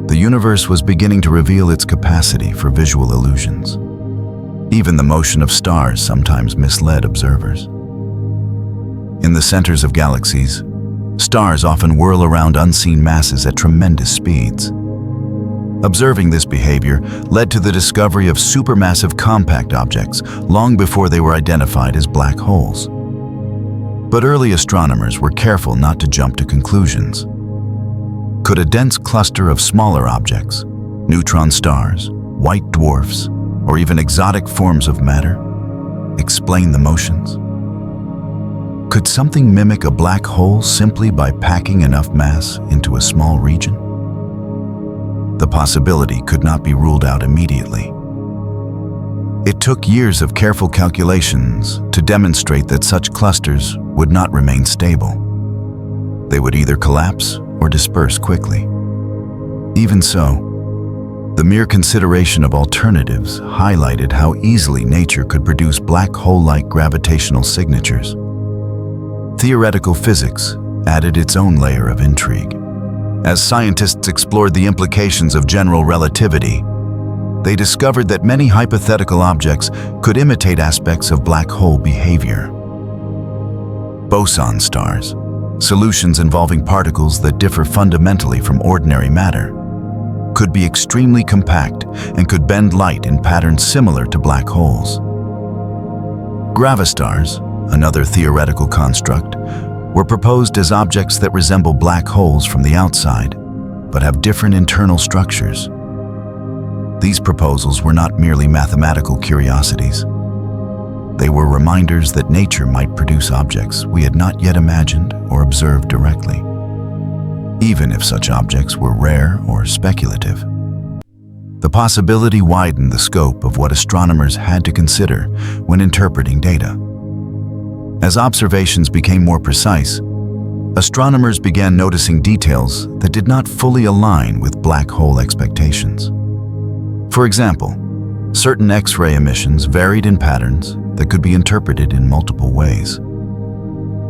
The universe was beginning to reveal its capacity for visual illusions. Even the motion of stars sometimes misled observers. In the centers of galaxies, stars often whirl around unseen masses at tremendous speeds. Observing this behavior led to the discovery of supermassive compact objects long before they were identified as black holes. But early astronomers were careful not to jump to conclusions. Could a dense cluster of smaller objects, neutron stars, white dwarfs, or even exotic forms of matter, explain the motions? Could something mimic a black hole simply by packing enough mass into a small region? The possibility could not be ruled out immediately. It took years of careful calculations to demonstrate that such clusters would not remain stable. They would either collapse or disperse quickly. Even so, the mere consideration of alternatives highlighted how easily nature could produce black hole-like gravitational signatures. Theoretical physics added its own layer of intrigue. As scientists explored the implications of general relativity, they discovered that many hypothetical objects could imitate aspects of black hole behavior. Boson stars, solutions involving particles that differ fundamentally from ordinary matter, could be extremely compact and could bend light in patterns similar to black holes. Gravastars, another theoretical construct, were proposed as objects that resemble black holes from the outside, but have different internal structures. These proposals were not merely mathematical curiosities. They were reminders that nature might produce objects we had not yet imagined or observed directly, even if such objects were rare or speculative. The possibility widened the scope of what astronomers had to consider when interpreting data. As observations became more precise, astronomers began noticing details that did not fully align with black hole expectations. For example, certain X-ray emissions varied in patterns that could be interpreted in multiple ways.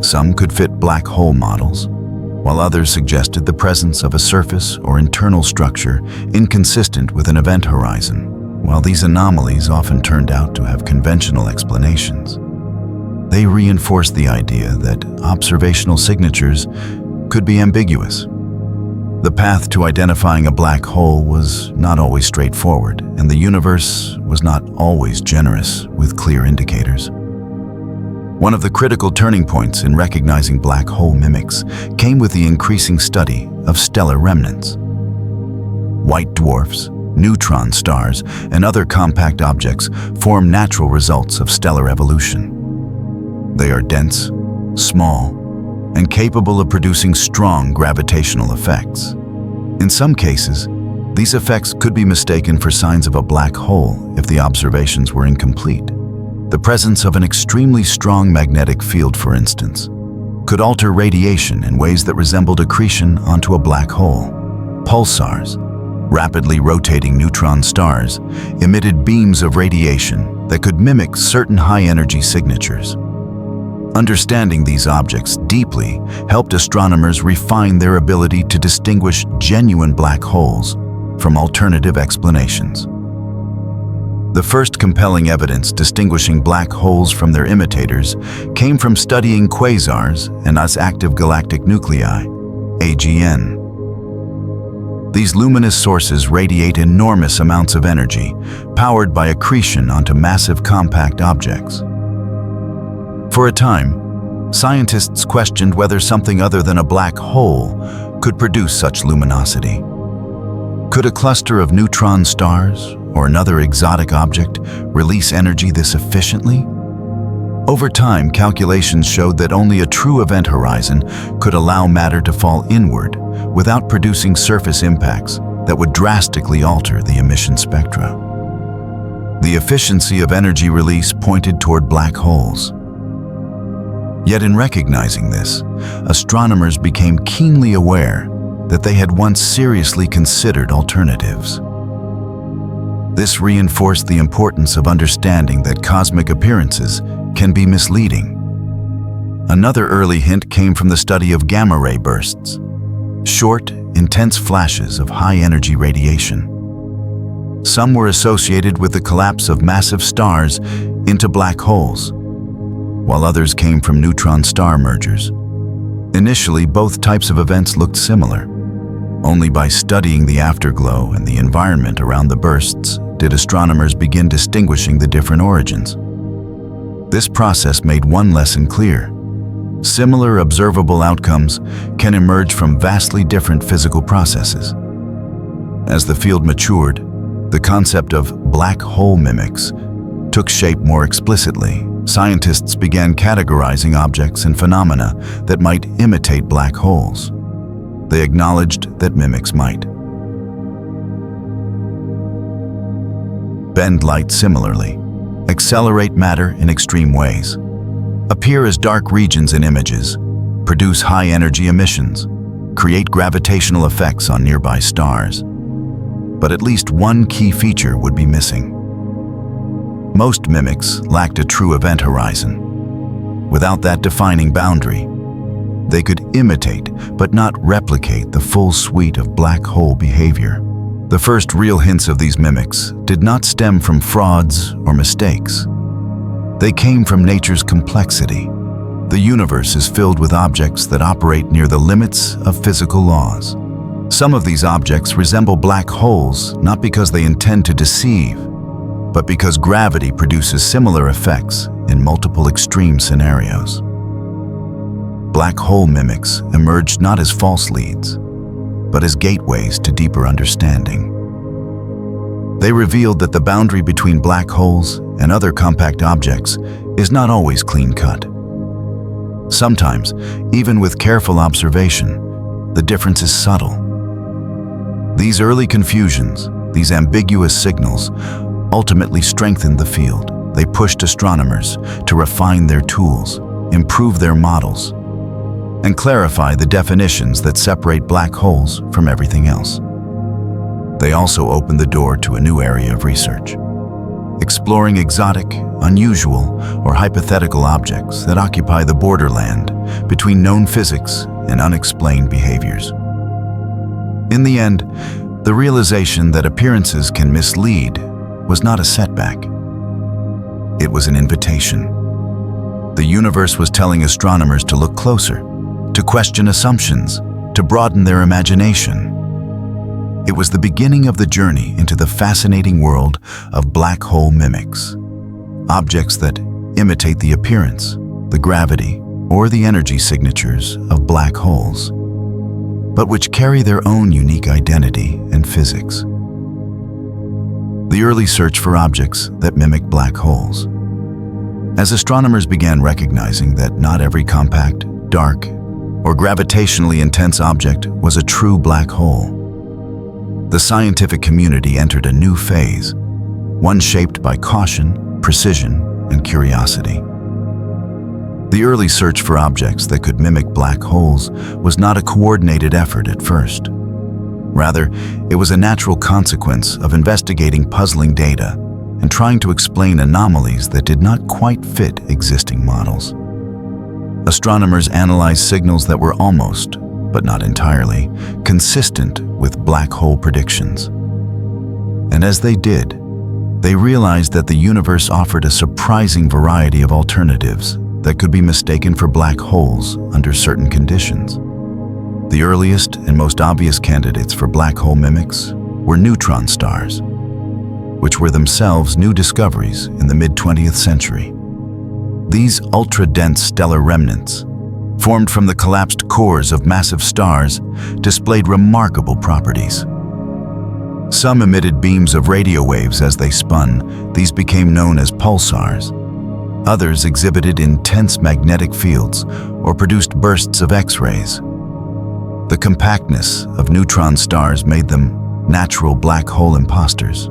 Some could fit black hole models, while others suggested the presence of a surface or internal structure inconsistent with an event horizon. While these anomalies often turned out to have conventional explanations, they reinforced the idea that observational signatures could be ambiguous. The path to identifying a black hole was not always straightforward, and the universe was not always generous with clear indicators. One of the critical turning points in recognizing black hole mimics came with the increasing study of stellar remnants. White dwarfs, neutron stars, and other compact objects form natural results of stellar evolution. They are dense, small, and capable of producing strong gravitational effects. In some cases, these effects could be mistaken for signs of a black hole if the observations were incomplete. The presence of an extremely strong magnetic field, for instance, could alter radiation in ways that resembled accretion onto a black hole. Pulsars, Rapidly rotating neutron stars emitted beams of radiation that could mimic certain high-energy signatures. Understanding these objects deeply helped astronomers refine their ability to distinguish genuine black holes from alternative explanations. The first compelling evidence distinguishing black holes from their imitators came from studying quasars and active galactic nuclei, AGN. These luminous sources radiate enormous amounts of energy, powered by accretion onto massive compact objects. For a time, scientists questioned whether something other than a black hole could produce such luminosity. Could a cluster of neutron stars or another exotic object release energy this efficiently? Over time, calculations showed that only a true event horizon could allow matter to fall inward without producing surface impacts that would drastically alter the emission spectra. The efficiency of energy release pointed toward black holes. Yet in recognizing this, astronomers became keenly aware that they had once seriously considered alternatives. This reinforced the importance of understanding that cosmic appearances can be misleading. Another early hint came from the study of gamma-ray bursts, short, intense flashes of high-energy radiation. Some were associated with the collapse of massive stars into black holes, while others came from neutron star mergers. Initially, both types of events looked similar. Only by studying the afterglow and the environment around the bursts did astronomers begin distinguishing the different origins. This process made one lesson clear. Similar observable outcomes can emerge from vastly different physical processes. As the field matured, the concept of black hole mimics took shape more explicitly. Scientists began categorizing objects and phenomena that might imitate black holes. They acknowledged that mimics might bend light similarly, accelerate matter in extreme ways, appear as dark regions in images, produce high-energy emissions, create gravitational effects on nearby stars. But at least one key feature would be missing. Most mimics lacked a true event horizon. Without that defining boundary, they could imitate but not replicate the full suite of black hole behavior. The first real hints of these mimics did not stem from frauds or mistakes. They came from nature's complexity. The universe is filled with objects that operate near the limits of physical laws. Some of these objects resemble black holes not because they intend to deceive, but because gravity produces similar effects in multiple extreme scenarios. Black hole mimics emerged not as false leads, but as gateways to deeper understanding. They revealed that the boundary between black holes and other compact objects is not always clean-cut. Sometimes, even with careful observation, the difference is subtle. These early confusions, these ambiguous signals, ultimately strengthened the field. They pushed astronomers to refine their tools, improve their models, and clarify the definitions that separate black holes from everything else. They also opened the door to a new area of research, exploring exotic, unusual, or hypothetical objects that occupy the borderland between known physics and unexplained behaviors. In the end, the realization that appearances can mislead was not a setback. It was an invitation. The universe was telling astronomers to look closer, to question assumptions, to broaden their imagination. It was the beginning of the journey into the fascinating world of black hole mimics, objects that imitate the appearance, the gravity, or the energy signatures of black holes, but which carry their own unique identity and physics. The early search for objects that mimic black holes. As astronomers began recognizing that not every compact, dark, or gravitationally intense object was a true black hole, the scientific community entered a new phase, one shaped by caution, precision, and curiosity. The early search for objects that could mimic black holes was not a coordinated effort at first. Rather, it was a natural consequence of investigating puzzling data and trying to explain anomalies that did not quite fit existing models. Astronomers analyzed signals that were almost, but not entirely, consistent with black hole predictions. And as they did, they realized that the universe offered a surprising variety of alternatives that could be mistaken for black holes under certain conditions. The earliest and most obvious candidates for black hole mimics were neutron stars, which were themselves new discoveries in the mid-20th century. These ultra-dense stellar remnants, formed from the collapsed cores of massive stars, displayed remarkable properties. Some emitted beams of radio waves as they spun. These became known as pulsars. Others exhibited intense magnetic fields or produced bursts of X-rays. The compactness of neutron stars made them natural black hole impostors.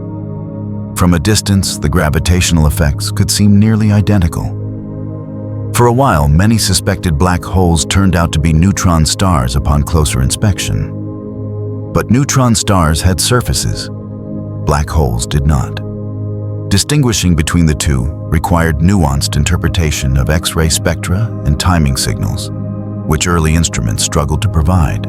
From a distance, the gravitational effects could seem nearly identical. For a while, many suspected black holes turned out to be neutron stars upon closer inspection. But neutron stars had surfaces. Black holes did not. Distinguishing between the two required nuanced interpretation of X-ray spectra and timing signals, which early instruments struggled to provide.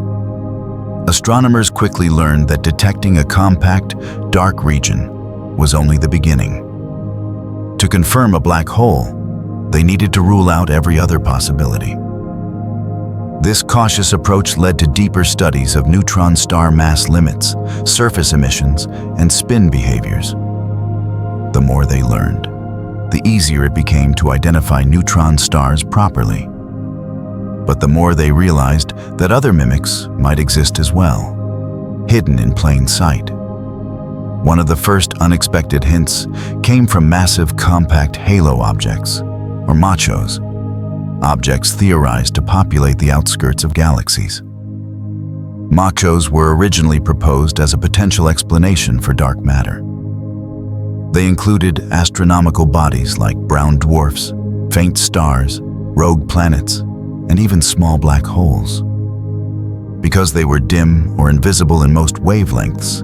Astronomers quickly learned that detecting a compact, dark region was only the beginning. To confirm a black hole, they needed to rule out every other possibility. This cautious approach led to deeper studies of neutron star mass limits, surface emissions, and spin behaviors. The more they learned, the easier it became to identify neutron stars properly. But the more they realized that other mimics might exist as well, hidden in plain sight. One of the first unexpected hints came from massive compact halo objects, or machos, objects theorized to populate the outskirts of galaxies. Machos were originally proposed as a potential explanation for dark matter. They included astronomical bodies like brown dwarfs, faint stars, rogue planets, and even small black holes. Because they were dim or invisible in most wavelengths,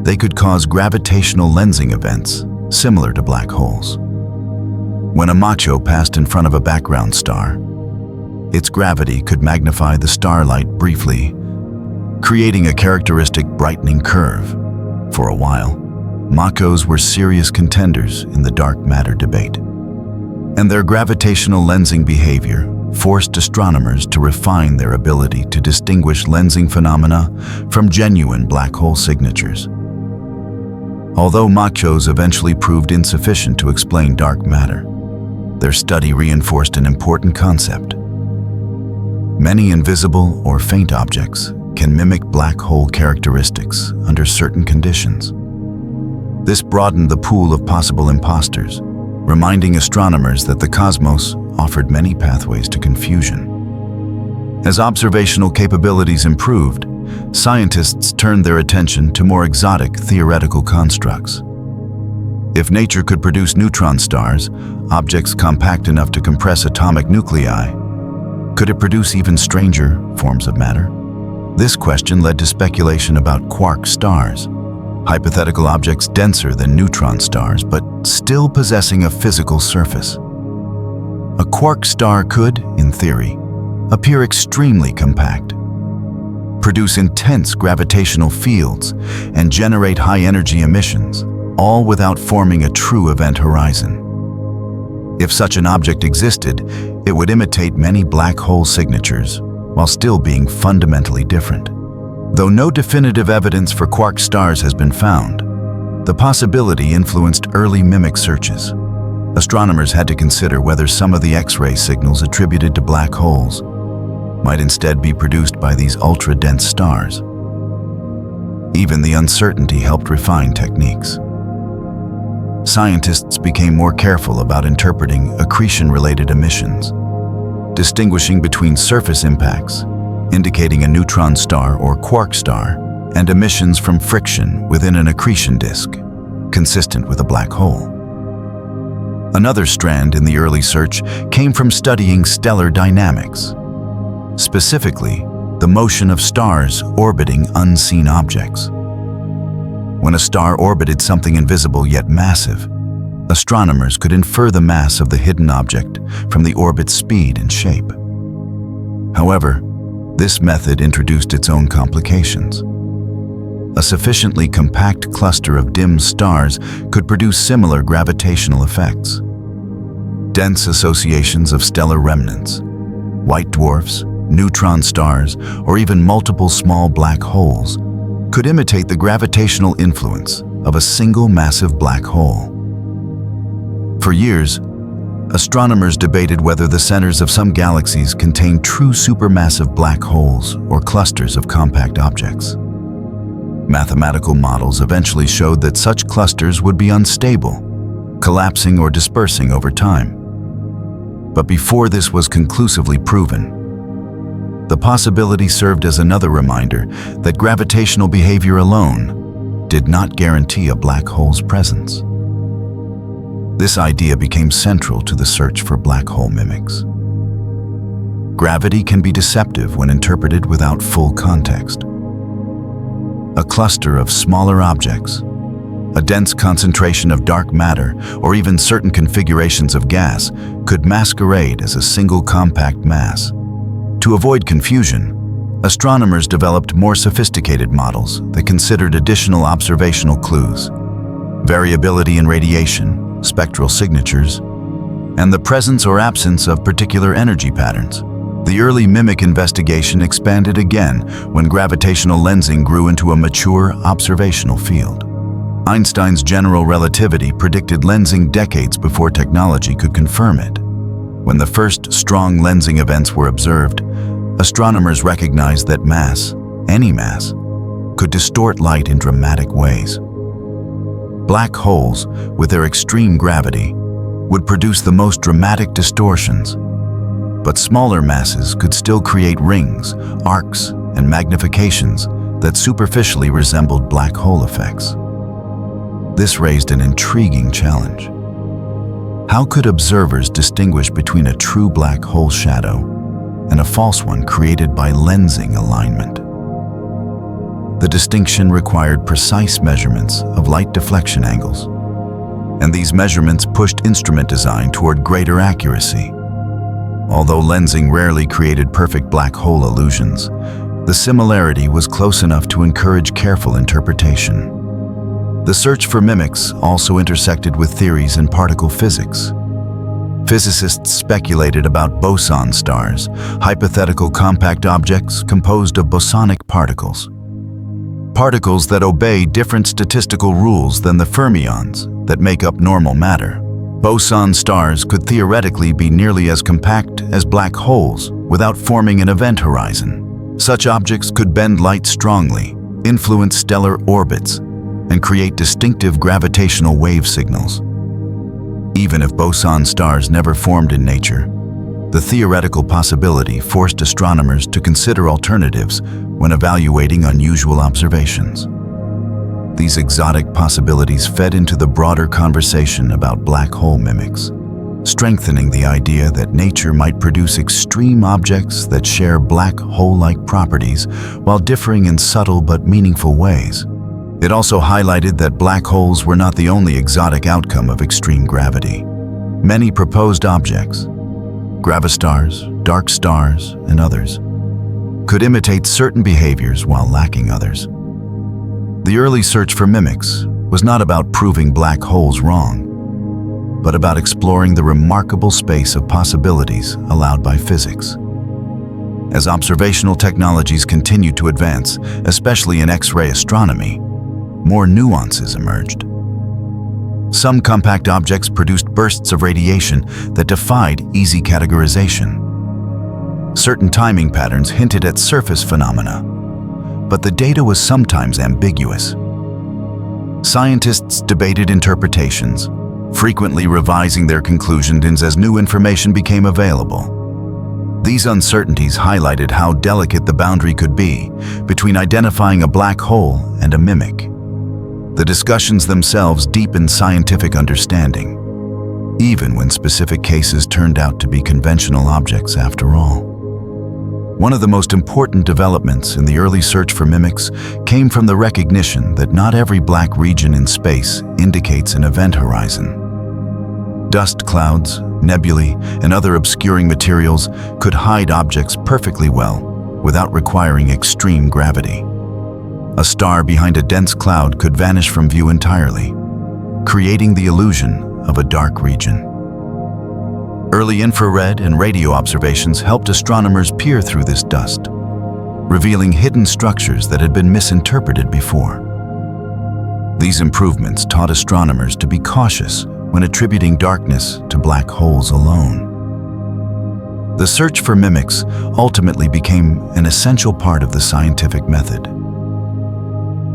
they could cause gravitational lensing events similar to black holes. When a macho passed in front of a background star, its gravity could magnify the starlight briefly, creating a characteristic brightening curve. For a while, machos were serious contenders in the dark matter debate, and their gravitational lensing behavior forced astronomers to refine their ability to distinguish lensing phenomena from genuine black hole signatures. Although machos eventually proved insufficient to explain dark matter, their study reinforced an important concept. Many invisible or faint objects can mimic black hole characteristics under certain conditions. This broadened the pool of possible impostors, reminding astronomers that the cosmos offered many pathways to confusion. As observational capabilities improved, scientists turned their attention to more exotic theoretical constructs. If nature could produce neutron stars, objects compact enough to compress atomic nuclei, could it produce even stranger forms of matter? This question led to speculation about quark stars, hypothetical objects denser than neutron stars but still possessing a physical surface. A quark star could, in theory, appear extremely compact, produce intense gravitational fields, and generate high-energy emissions, all without forming a true event horizon. If such an object existed, it would imitate many black hole signatures while still being fundamentally different. Though no definitive evidence for quark stars has been found, the possibility influenced early mimic searches. Astronomers had to consider whether some of the X-ray signals attributed to black holes might instead be produced by these ultra-dense stars. Even the uncertainty helped refine techniques. Scientists became more careful about interpreting accretion-related emissions, distinguishing between surface impacts, indicating a neutron star or quark star, and emissions from friction within an accretion disk, consistent with a black hole. Another strand in the early search came from studying stellar dynamics. Specifically, the motion of stars orbiting unseen objects. When a star orbited something invisible yet massive, astronomers could infer the mass of the hidden object from the orbit's speed and shape. However, this method introduced its own complications. A sufficiently compact cluster of dim stars could produce similar gravitational effects. Dense associations of stellar remnants, white dwarfs, neutron stars, or even multiple small black holes could imitate the gravitational influence of a single massive black hole. For years, astronomers debated whether the centers of some galaxies contained true supermassive black holes or clusters of compact objects. Mathematical models eventually showed that such clusters would be unstable, collapsing or dispersing over time. But before this was conclusively proven, the possibility served as another reminder that gravitational behavior alone did not guarantee a black hole's presence. This idea became central to the search for black hole mimics. Gravity can be deceptive when interpreted without full context. A cluster of smaller objects, a dense concentration of dark matter, or even certain configurations of gas could masquerade as a single compact mass. To avoid confusion, astronomers developed more sophisticated models that considered additional observational clues, variability in radiation, spectral signatures, and the presence or absence of particular energy patterns. The early mimic investigation expanded again when gravitational lensing grew into a mature observational field. Einstein's general relativity predicted lensing decades before technology could confirm it. When the first strong lensing events were observed, astronomers recognized that mass, any mass, could distort light in dramatic ways. Black holes, with their extreme gravity, would produce the most dramatic distortions, but smaller masses could still create rings, arcs, and magnifications that superficially resembled black hole effects. This raised an intriguing challenge. How could observers distinguish between a true black hole shadow and a false one created by lensing alignment? The distinction required precise measurements of light deflection angles, and these measurements pushed instrument design toward greater accuracy. Although lensing rarely created perfect black hole illusions, the similarity was close enough to encourage careful interpretation. The search for mimics also intersected with theories in particle physics. Physicists speculated about boson stars, hypothetical compact objects composed of bosonic particles. Particles that obey different statistical rules than the fermions that make up normal matter. Boson stars could theoretically be nearly as compact as black holes without forming an event horizon. Such objects could bend light strongly, influence stellar orbits, and create distinctive gravitational wave signals. Even if boson stars never formed in nature, the theoretical possibility forced astronomers to consider alternatives when evaluating unusual observations. These exotic possibilities fed into the broader conversation about black hole mimics, strengthening the idea that nature might produce extreme objects that share black hole-like properties while differing in subtle but meaningful ways. It also highlighted that black holes were not the only exotic outcome of extreme gravity. Many proposed objects, gravastars, dark stars, and others, could imitate certain behaviors while lacking others. The early search for mimics was not about proving black holes wrong, but about exploring the remarkable space of possibilities allowed by physics. As observational technologies continued to advance, especially in X-ray astronomy, more nuances emerged. Some compact objects produced bursts of radiation that defied easy categorization. Certain timing patterns hinted at surface phenomena, but the data was sometimes ambiguous. Scientists debated interpretations, frequently revising their conclusions as new information became available. These uncertainties highlighted how delicate the boundary could be between identifying a black hole and a mimic. The discussions themselves deepened scientific understanding, even when specific cases turned out to be conventional objects after all. One of the most important developments in the early search for mimics came from the recognition that not every black region in space indicates an event horizon. Dust clouds, nebulae, and other obscuring materials could hide objects perfectly well without requiring extreme gravity. A star behind a dense cloud could vanish from view entirely, creating the illusion of a dark region. Early infrared and radio observations helped astronomers peer through this dust, revealing hidden structures that had been misinterpreted before. These improvements taught astronomers to be cautious when attributing darkness to black holes alone. The search for mimics ultimately became an essential part of the scientific method.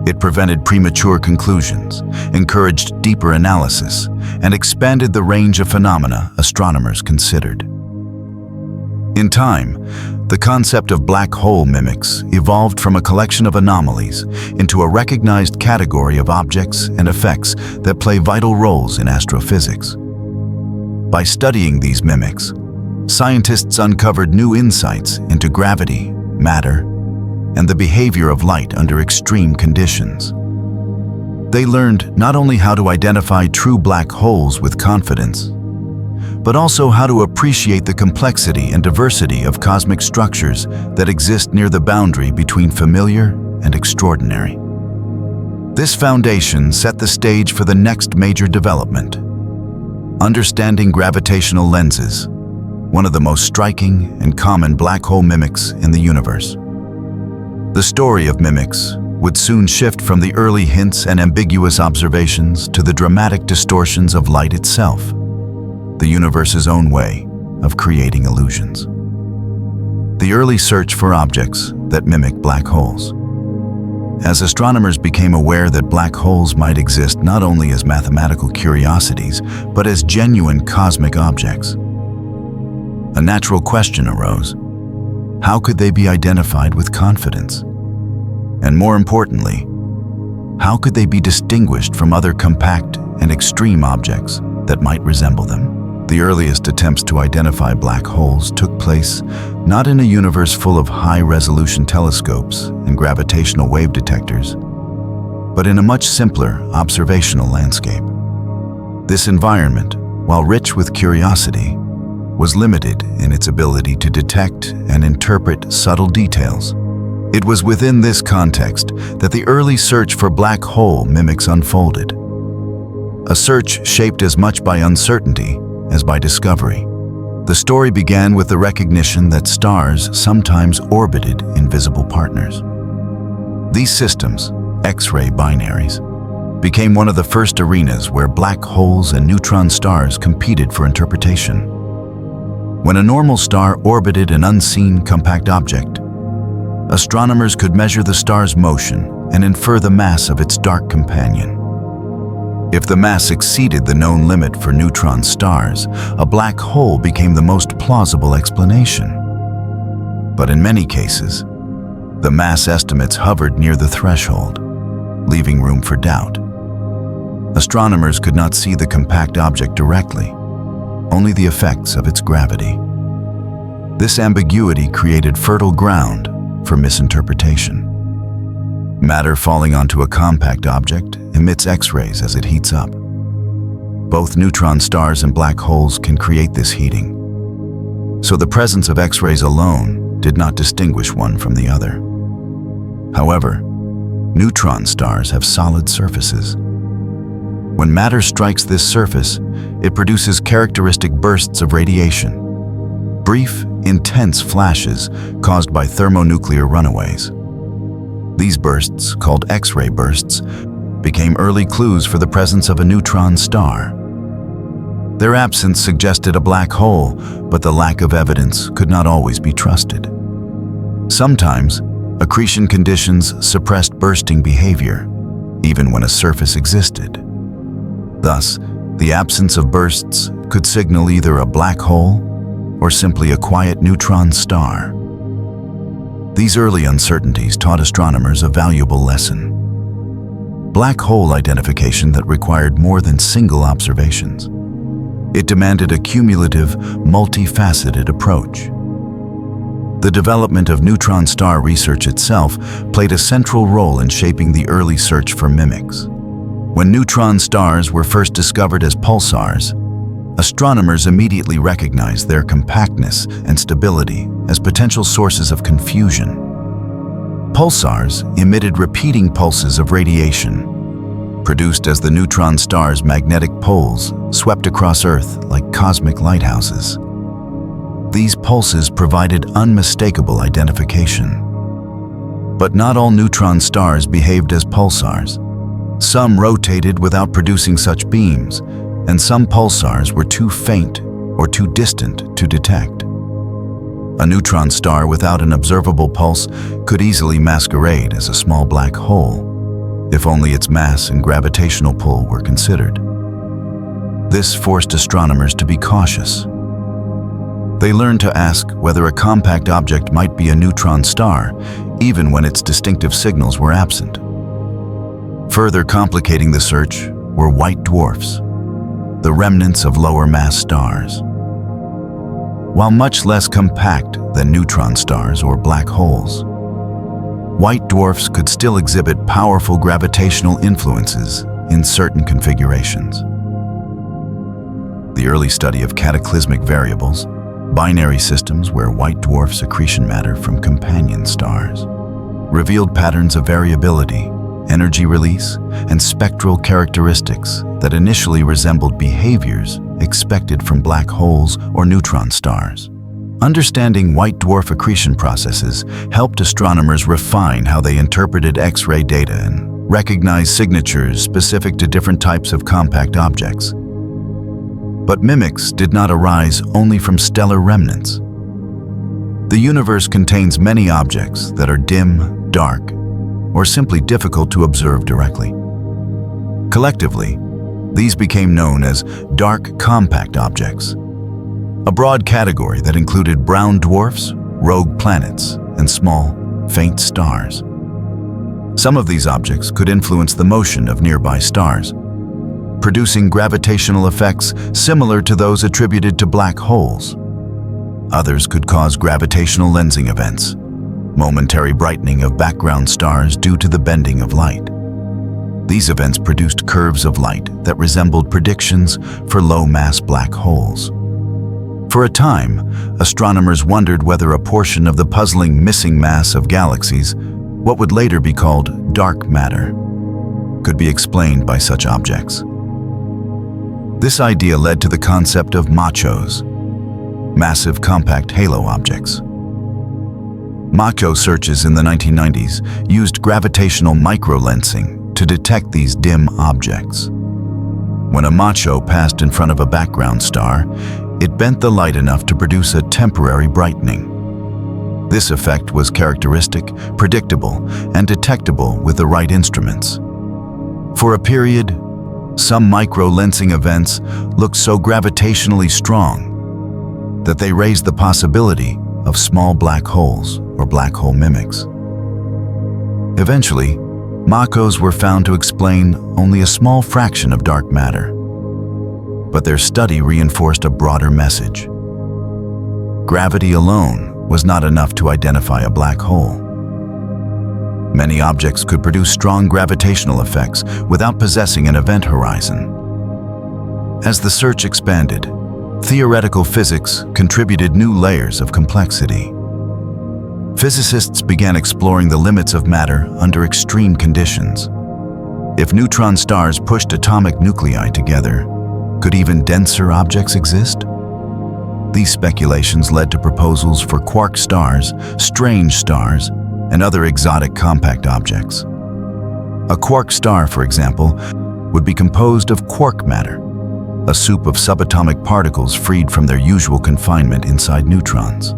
It prevented premature conclusions, encouraged deeper analysis, and expanded the range of phenomena astronomers considered. In time, the concept of black hole mimics evolved from a collection of anomalies into a recognized category of objects and effects that play vital roles in astrophysics. By studying these mimics, scientists uncovered new insights into gravity, matter, and the behavior of light under extreme conditions. They learned not only how to identify true black holes with confidence, but also how to appreciate the complexity and diversity of cosmic structures that exist near the boundary between familiar and extraordinary. This foundation set the stage for the next major development: understanding gravitational lenses, one of the most striking and common black hole mimics in the universe. The story of mimics would soon shift from the early hints and ambiguous observations to the dramatic distortions of light itself, the universe's own way of creating illusions. The early search for objects that mimic black holes. As astronomers became aware that black holes might exist not only as mathematical curiosities, but as genuine cosmic objects, a natural question arose: how could they be identified with confidence? And more importantly, how could they be distinguished from other compact and extreme objects that might resemble them? The earliest attempts to identify black holes took place not in a universe full of high-resolution telescopes and gravitational wave detectors, but in a much simpler observational landscape. This environment, while rich with curiosity, was limited in its ability to detect and interpret subtle details. It was within this context that the early search for black hole mimics unfolded. A search shaped as much by uncertainty as by discovery. The story began with the recognition that stars sometimes orbited invisible partners. These systems, X-ray binaries, became one of the first arenas where black holes and neutron stars competed for interpretation. When a normal star orbited an unseen compact object, astronomers could measure the star's motion and infer the mass of its dark companion. If the mass exceeded the known limit for neutron stars, a black hole became the most plausible explanation. But in many cases, the mass estimates hovered near the threshold, leaving room for doubt. Astronomers could not see the compact object directly, only the effects of its gravity. This ambiguity created fertile ground for misinterpretation. Matter falling onto a compact object emits X-rays as it heats up. Both neutron stars and black holes can create this heating, so the presence of X-rays alone did not distinguish one from the other. However, neutron stars have solid surfaces. When matter strikes this surface, it produces characteristic bursts of radiation, brief, intense flashes caused by thermonuclear runaways. These bursts, called X-ray bursts, became early clues for the presence of a neutron star. Their absence suggested a black hole, but the lack of evidence could not always be trusted. Sometimes, accretion conditions suppressed bursting behavior, even when a surface existed. Thus, the absence of bursts could signal either a black hole or simply a quiet neutron star. These early uncertainties taught astronomers a valuable lesson: black hole identification that required more than single observations. It demanded a cumulative, multifaceted approach. The development of neutron star research itself played a central role in shaping the early search for mimics. When neutron stars were first discovered as pulsars, astronomers immediately recognized their compactness and stability as potential sources of confusion. Pulsars emitted repeating pulses of radiation, produced as the neutron star's magnetic poles swept across Earth like cosmic lighthouses. These pulses provided unmistakable identification. But not all neutron stars behaved as pulsars. Some rotated without producing such beams, and some pulsars were too faint or too distant to detect. A neutron star without an observable pulse could easily masquerade as a small black hole, if only its mass and gravitational pull were considered. This forced astronomers to be cautious. They learned to ask whether a compact object might be a neutron star, even when its distinctive signals were absent. Further complicating the search were white dwarfs, the remnants of lower mass stars. While much less compact than neutron stars or black holes, white dwarfs could still exhibit powerful gravitational influences in certain configurations. The early study of cataclysmic variables, binary systems where white dwarfs accretion matter from companion stars, revealed patterns of variability, energy release, and spectral characteristics that initially resembled behaviors expected from black holes or neutron stars. Understanding white dwarf accretion processes helped astronomers refine how they interpreted X-ray data and recognize signatures specific to different types of compact objects. But mimics did not arise only from stellar remnants. The universe contains many objects that are dim, dark, or simply difficult to observe directly. Collectively, these became known as dark compact objects, a broad category that included brown dwarfs, rogue planets, and small, faint stars. Some of these objects could influence the motion of nearby stars, producing gravitational effects similar to those attributed to black holes. Others could cause gravitational lensing events, momentary brightening of background stars due to the bending of light. These events produced curves of light that resembled predictions for low-mass black holes. For a time, astronomers wondered whether a portion of the puzzling missing mass of galaxies, what would later be called dark matter, could be explained by such objects. This idea led to the concept of machos, massive compact halo objects. Macho searches in the 1990s used gravitational microlensing to detect these dim objects. When a macho passed in front of a background star, it bent the light enough to produce a temporary brightening. This effect was characteristic, predictable, and detectable with the right instruments. For a period, some micro-lensing events looked so gravitationally strong that they raised the possibility of small black holes or black hole mimics. Eventually, machos were found to explain only a small fraction of dark matter, but their study reinforced a broader message. Gravity alone was not enough to identify a black hole. Many objects could produce strong gravitational effects without possessing an event horizon. As the search expanded, theoretical physics contributed new layers of complexity. Physicists began exploring the limits of matter under extreme conditions. If neutron stars pushed atomic nuclei together, could even denser objects exist? These speculations led to proposals for quark stars, strange stars, and other exotic compact objects. A quark star, for example, would be composed of quark matter, a soup of subatomic particles freed from their usual confinement inside neutrons.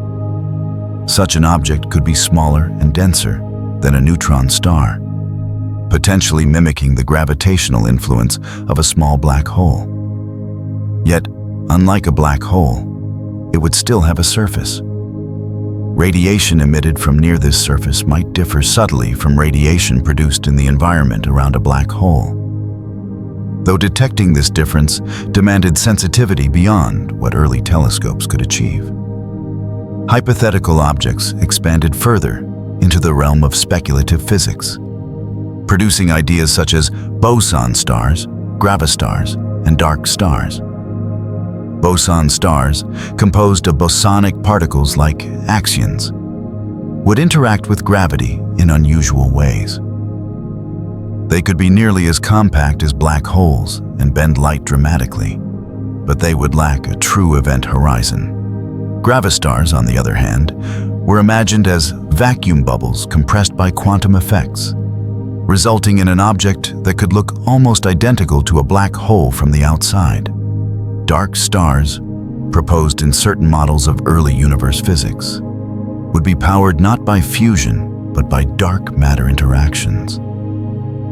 Such an object could be smaller and denser than a neutron star, potentially mimicking the gravitational influence of a small black hole. Yet, unlike a black hole, it would still have a surface. Radiation emitted from near this surface might differ subtly from radiation produced in the environment around a black hole, though detecting this difference demanded sensitivity beyond what early telescopes could achieve. hypothetical objects expanded further into the realm of speculative physics, producing ideas such as boson stars, gravastars, and dark stars. Boson stars, composed of bosonic particles like axions, would interact with gravity in unusual ways. They could be nearly as compact as black holes and bend light dramatically, but they would lack a true event horizon. Gravastars, on the other hand, were imagined as vacuum bubbles compressed by quantum effects, resulting in an object that could look almost identical to a black hole from the outside. Dark stars, proposed in certain models of early universe physics, would be powered not by fusion, but by dark matter interactions,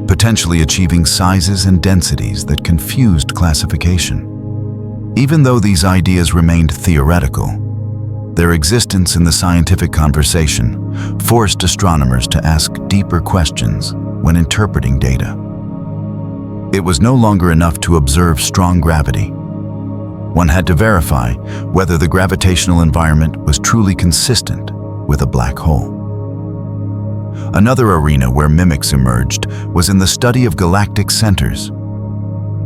potentially achieving sizes and densities that confused classification. Even though these ideas remained theoretical, their existence in the scientific conversation forced astronomers to ask deeper questions when interpreting data. It was no longer enough to observe strong gravity. One had to verify whether the gravitational environment was truly consistent with a black hole. Another arena where mimics emerged was in the study of galactic centers.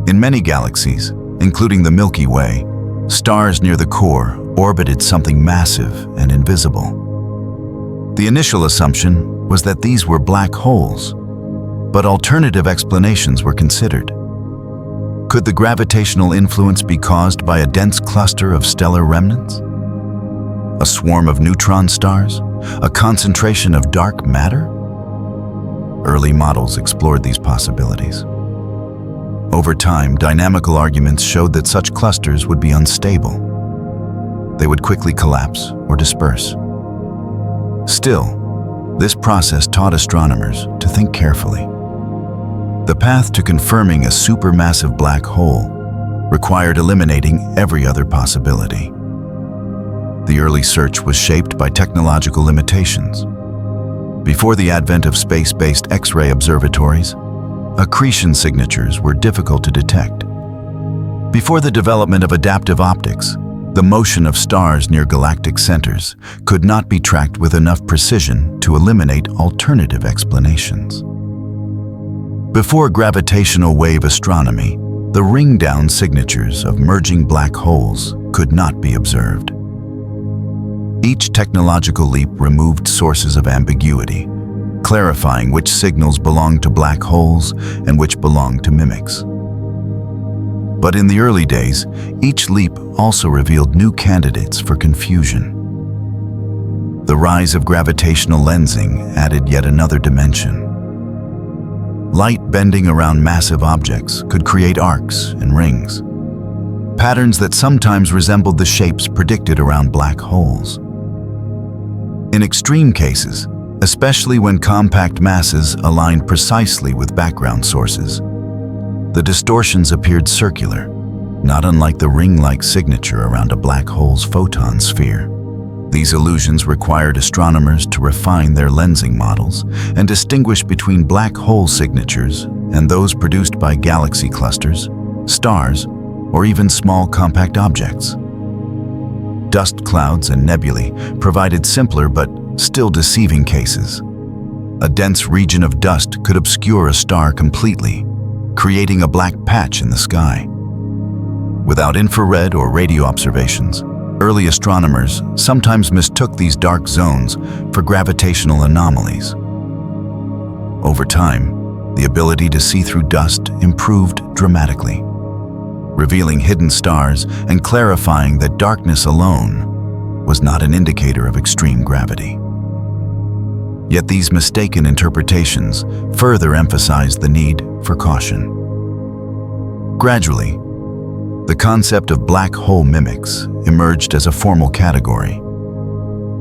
In many galaxies, including the Milky Way, stars near the core orbited something massive and invisible. The initial assumption was that these were black holes, but alternative explanations were considered. Could the gravitational influence be caused by a dense cluster of stellar remnants? A swarm of neutron stars? A concentration of dark matter? Early models explored these possibilities. Over time, dynamical arguments showed that such clusters would be unstable. They would quickly collapse or disperse. Still, this process taught astronomers to think carefully. The path to confirming a supermassive black hole required eliminating every other possibility. The early search was shaped by technological limitations. Before the advent of space-based X-ray observatories, accretion signatures were difficult to detect. Before the development of adaptive optics, the motion of stars near galactic centers could not be tracked with enough precision to eliminate alternative explanations. Before gravitational wave astronomy, the ring-down signatures of merging black holes could not be observed. Each technological leap removed sources of ambiguity, clarifying which signals belonged to black holes and which belonged to mimics. But in the early days, each leap also revealed new candidates for confusion. The rise of gravitational lensing added yet another dimension. Light bending around massive objects could create arcs and rings, patterns that sometimes resembled the shapes predicted around black holes. In extreme cases, especially when compact masses aligned precisely with background sources, the distortions appeared circular, not unlike the ring-like signature around a black hole's photon sphere. These illusions required astronomers to refine their lensing models and distinguish between black hole signatures and those produced by galaxy clusters, stars, or even small compact objects. Dust clouds and nebulae provided simpler but still deceiving cases. A dense region of dust could obscure a star completely, creating a black patch in the sky. Without infrared or radio observations, early astronomers sometimes mistook these dark zones for gravitational anomalies. Over time, the ability to see through dust improved dramatically, revealing hidden stars and clarifying that darkness alone was not an indicator of extreme gravity. Yet these mistaken interpretations further emphasized the need for caution. Gradually, the concept of black hole mimics emerged as a formal category.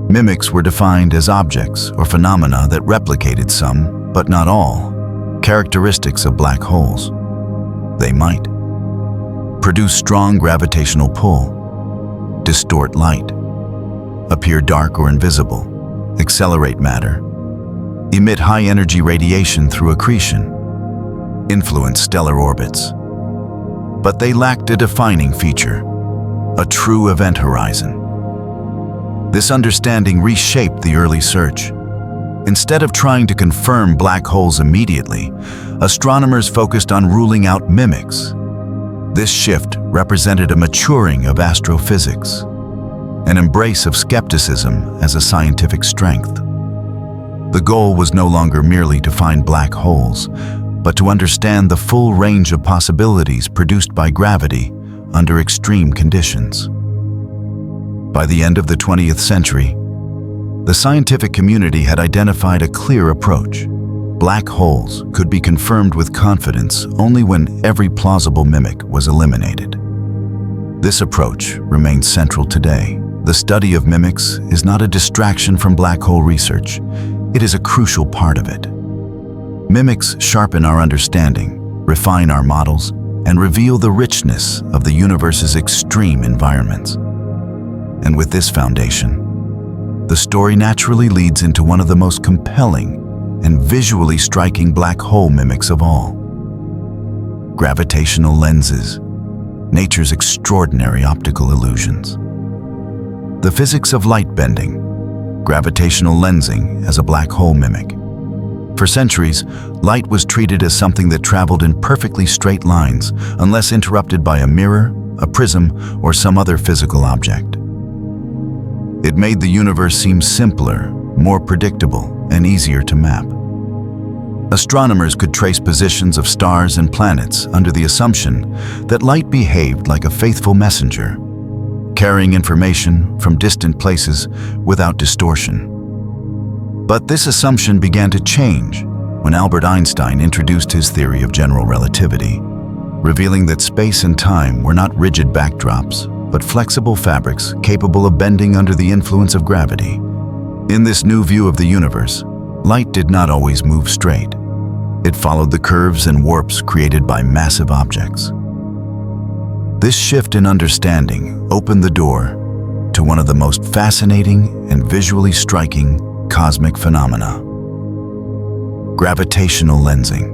Mimics were defined as objects or phenomena that replicated some, but not all, characteristics of black holes. They might produce strong gravitational pull, distort light, appear dark or invisible, accelerate matter, emit high-energy radiation through accretion, influence stellar orbits. But they lacked a defining feature, a true event horizon. This understanding reshaped the early search. Instead of trying to confirm black holes immediately, astronomers focused on ruling out mimics. This shift represented a maturing of astrophysics, an embrace of skepticism as a scientific strength. The goal was no longer merely to find black holes, but to understand the full range of possibilities produced by gravity under extreme conditions. By the end of the 20th century, the scientific community had identified a clear approach. Black holes could be confirmed with confidence only when every plausible mimic was eliminated. This approach remains central today. The study of mimics is not a distraction from black hole research. It is a crucial part of it. Mimics sharpen our understanding, refine our models, and reveal the richness of the universe's extreme environments. And with this foundation, the story naturally leads into one of the most compelling and visually striking black hole mimics of all. Gravitational lenses, nature's extraordinary optical illusions. The physics of light bending, gravitational lensing as a black hole mimic. For centuries, light was treated as something that traveled in perfectly straight lines unless interrupted by a mirror, a prism, or some other physical object. It made the universe seem simpler, more predictable, and easier to map. Astronomers could trace positions of stars and planets under the assumption that light behaved like a faithful messenger, carrying information from distant places without distortion. But this assumption began to change when Albert Einstein introduced his theory of general relativity, revealing that space and time were not rigid backdrops, but flexible fabrics capable of bending under the influence of gravity. In this new view of the universe, light did not always move straight. It followed the curves and warps created by massive objects. This shift in understanding opened the door to one of the most fascinating and visually striking cosmic phenomena: gravitational lensing.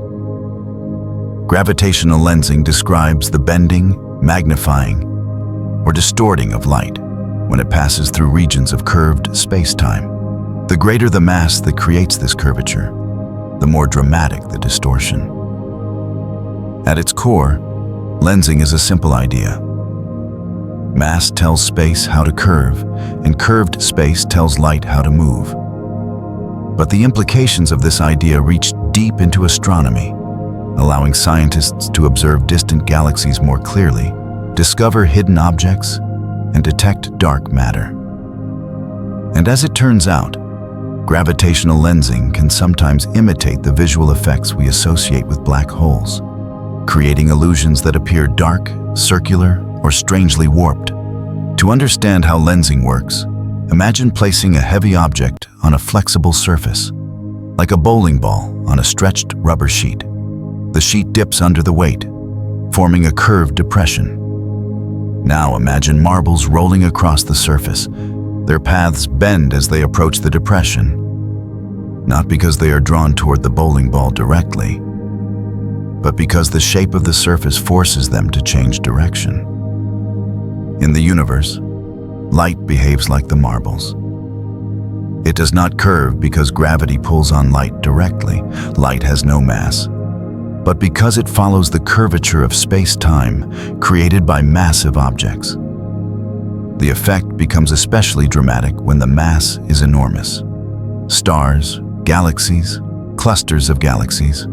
Gravitational lensing describes the bending, magnifying, or distorting of light when it passes through regions of curved space-time. The greater the mass that creates this curvature, the more dramatic the distortion. At its core, lensing is a simple idea. Mass tells space how to curve, and curved space tells light how to move. But the implications of this idea reach deep into astronomy, allowing scientists to observe distant galaxies more clearly, discover hidden objects, and detect dark matter. And as it turns out, gravitational lensing can sometimes imitate the visual effects we associate with black holes, creating illusions that appear dark, circular, or strangely warped. To understand how lensing works, imagine placing a heavy object on a flexible surface, like a bowling ball on a stretched rubber sheet. The sheet dips under the weight, forming a curved depression. Now imagine marbles rolling across the surface. Their paths bend as they approach the depression, not because they are drawn toward the bowling ball directly, but because the shape of the surface forces them to change direction. In the universe, light behaves like the marbles. It does not curve because gravity pulls on light directly. Light has no mass, but because it follows the curvature of space-time created by massive objects. The effect becomes especially dramatic when the mass is enormous. Stars, galaxies, clusters of galaxies,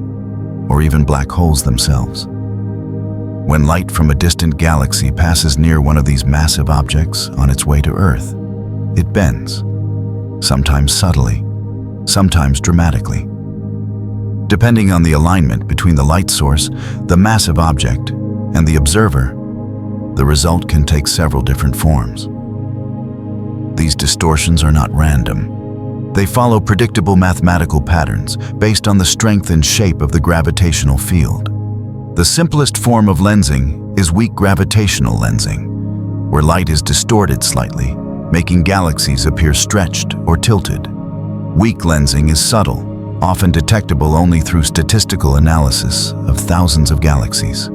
or even black holes themselves. When light from a distant galaxy passes near one of these massive objects on its way to Earth, it bends, sometimes subtly, sometimes dramatically. Depending on the alignment between the light source, the massive object, and the observer, the result can take several different forms. These distortions are not random. They follow predictable mathematical patterns based on the strength and shape of the gravitational field. The simplest form of lensing is weak gravitational lensing, where light is distorted slightly, making galaxies appear stretched or tilted. Weak lensing is subtle, often detectable only through statistical analysis of thousands of galaxies.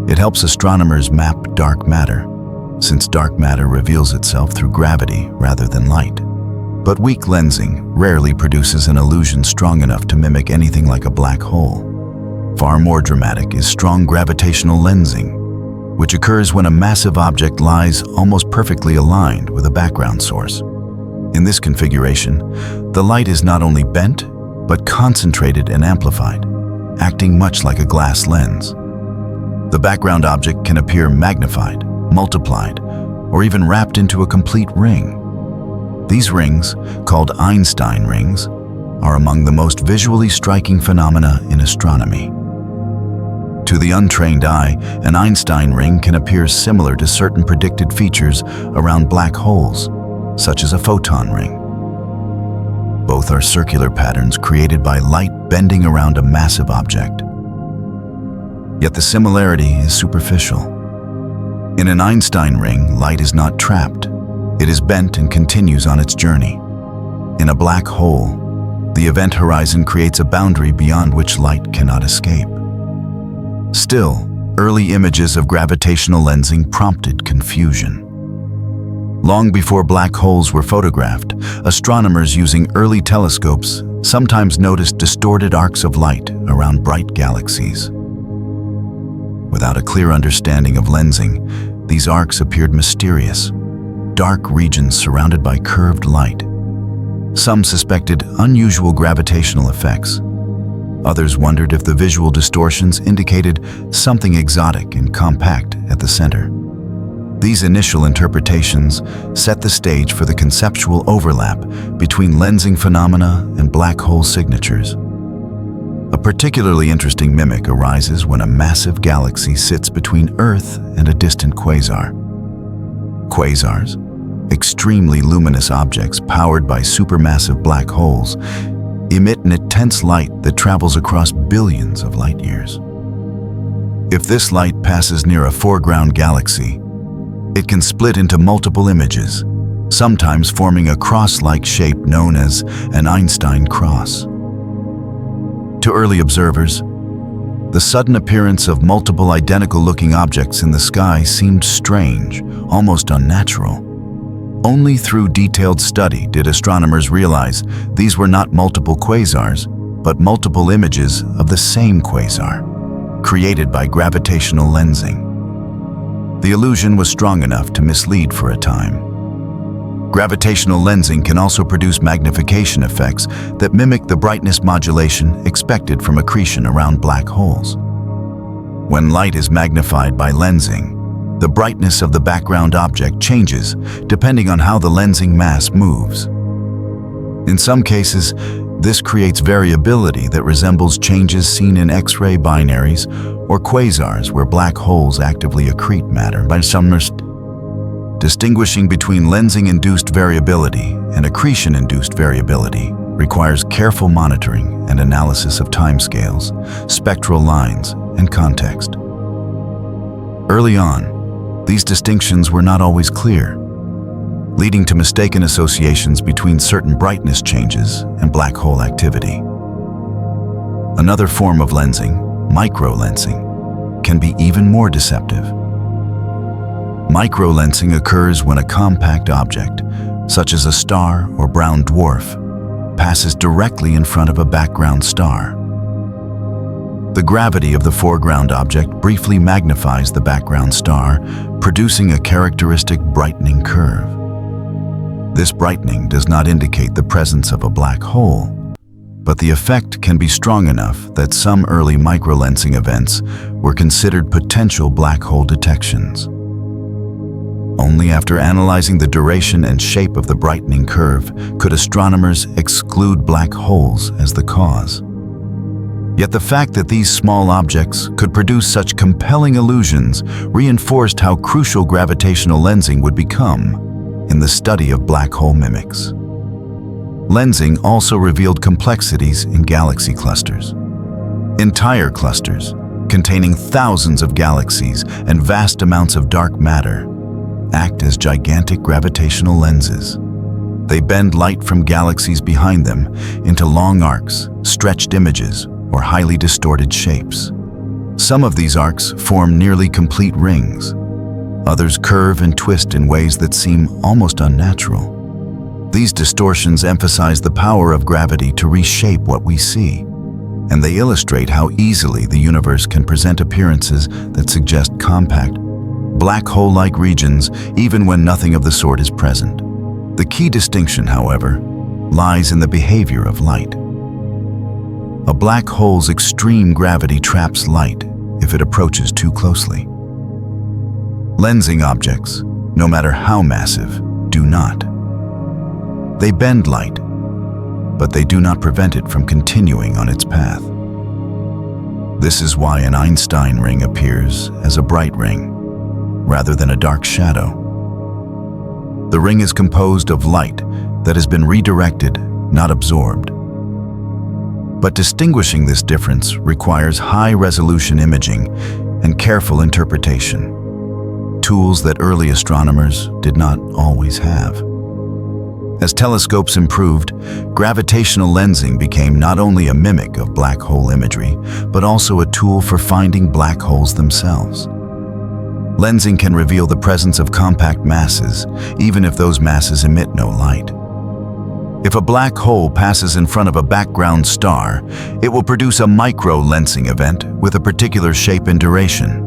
It helps astronomers map dark matter, since dark matter reveals itself through gravity rather than light. But weak lensing rarely produces an illusion strong enough to mimic anything like a black hole. Far more dramatic is strong gravitational lensing, which occurs when a massive object lies almost perfectly aligned with a background source. In this configuration, the light is not only bent, but concentrated and amplified, acting much like a glass lens. The background object can appear magnified, multiplied, or even wrapped into a complete ring. These rings, called Einstein rings, are among the most visually striking phenomena in astronomy. To the untrained eye, an Einstein ring can appear similar to certain predicted features around black holes, such as a photon ring. Both are circular patterns created by light bending around a massive object. Yet the similarity is superficial. In an Einstein ring, light is not trapped. It is bent and continues on its journey. In a black hole, the event horizon creates a boundary beyond which light cannot escape. Still, early images of gravitational lensing prompted confusion. Long before black holes were photographed, astronomers using early telescopes sometimes noticed distorted arcs of light around bright galaxies. Without a clear understanding of lensing, these arcs appeared mysterious, dark regions surrounded by curved light. Some suspected unusual gravitational effects. Others wondered if the visual distortions indicated something exotic and compact at the center. These initial interpretations set the stage for the conceptual overlap between lensing phenomena and black hole signatures. A particularly interesting mimic arises when a massive galaxy sits between Earth and a distant quasar. Quasars, extremely luminous objects powered by supermassive black holes, emit an intense light that travels across billions of light years. If this light passes near a foreground galaxy, it can split into multiple images, sometimes forming a cross-like shape known as an Einstein cross. To early observers, the sudden appearance of multiple identical-looking objects in the sky seemed strange, almost unnatural. Only through detailed study did astronomers realize these were not multiple quasars, but multiple images of the same quasar, created by gravitational lensing. The illusion was strong enough to mislead for a time. Gravitational lensing can also produce magnification effects that mimic the brightness modulation expected from accretion around black holes. When light is magnified by lensing, the brightness of the background object changes depending on how the lensing mass moves. In some cases, this creates variability that resembles changes seen in X-ray binaries or quasars where black holes actively accrete matter. By astronomers, distinguishing between lensing-induced variability and accretion-induced variability requires careful monitoring and analysis of timescales, spectral lines, and context. Early on, these distinctions were not always clear, leading to mistaken associations between certain brightness changes and black hole activity. Another form of lensing, microlensing, can be even more deceptive. Microlensing occurs when a compact object, such as a star or brown dwarf, passes directly in front of a background star. The gravity of the foreground object briefly magnifies the background star, producing a characteristic brightening curve. This brightening does not indicate the presence of a black hole, but the effect can be strong enough that some early microlensing events were considered potential black hole detections. Only after analyzing the duration and shape of the brightening curve could astronomers exclude black holes as the cause. Yet the fact that these small objects could produce such compelling illusions reinforced how crucial gravitational lensing would become in the study of black hole mimics. Lensing also revealed complexities in galaxy clusters. Entire clusters, containing thousands of galaxies and vast amounts of dark matter, act as gigantic gravitational lenses. They bend light from galaxies behind them into long arcs, stretched images, or highly distorted shapes. Some of these arcs form nearly complete rings. Others curve and twist in ways that seem almost unnatural. These distortions emphasize the power of gravity to reshape what we see, and they illustrate how easily the universe can present appearances that suggest compact, black hole-like regions even when nothing of the sort is present. The key distinction, however, lies in the behavior of light. A black hole's extreme gravity traps light if it approaches too closely. Lensing objects, no matter how massive, do not. They bend light, but they do not prevent it from continuing on its path. This is why an Einstein ring appears as a bright ring, rather than a dark shadow. The ring is composed of light that has been redirected, not absorbed. But distinguishing this difference requires high-resolution imaging and careful interpretation, tools that early astronomers did not always have. As telescopes improved, gravitational lensing became not only a mimic of black hole imagery, but also a tool for finding black holes themselves. Lensing can reveal the presence of compact masses, even if those masses emit no light. If a black hole passes in front of a background star, it will produce a micro-lensing event with a particular shape and duration.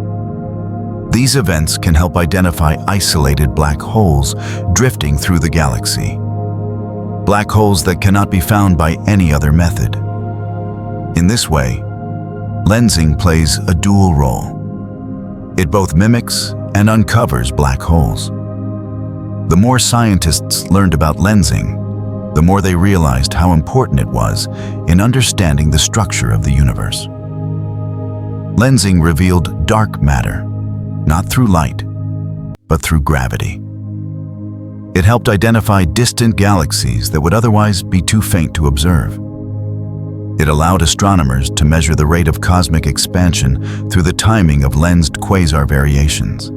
These events can help identify isolated black holes drifting through the galaxy. Black holes that cannot be found by any other method. In this way, lensing plays a dual role. It both mimics and uncovers black holes. The more scientists learned about lensing, the more they realized how important it was in understanding the structure of the universe. Lensing revealed dark matter, not through light, but through gravity. It helped identify distant galaxies that would otherwise be too faint to observe. It allowed astronomers to measure the rate of cosmic expansion through the timing of lensed quasar variations.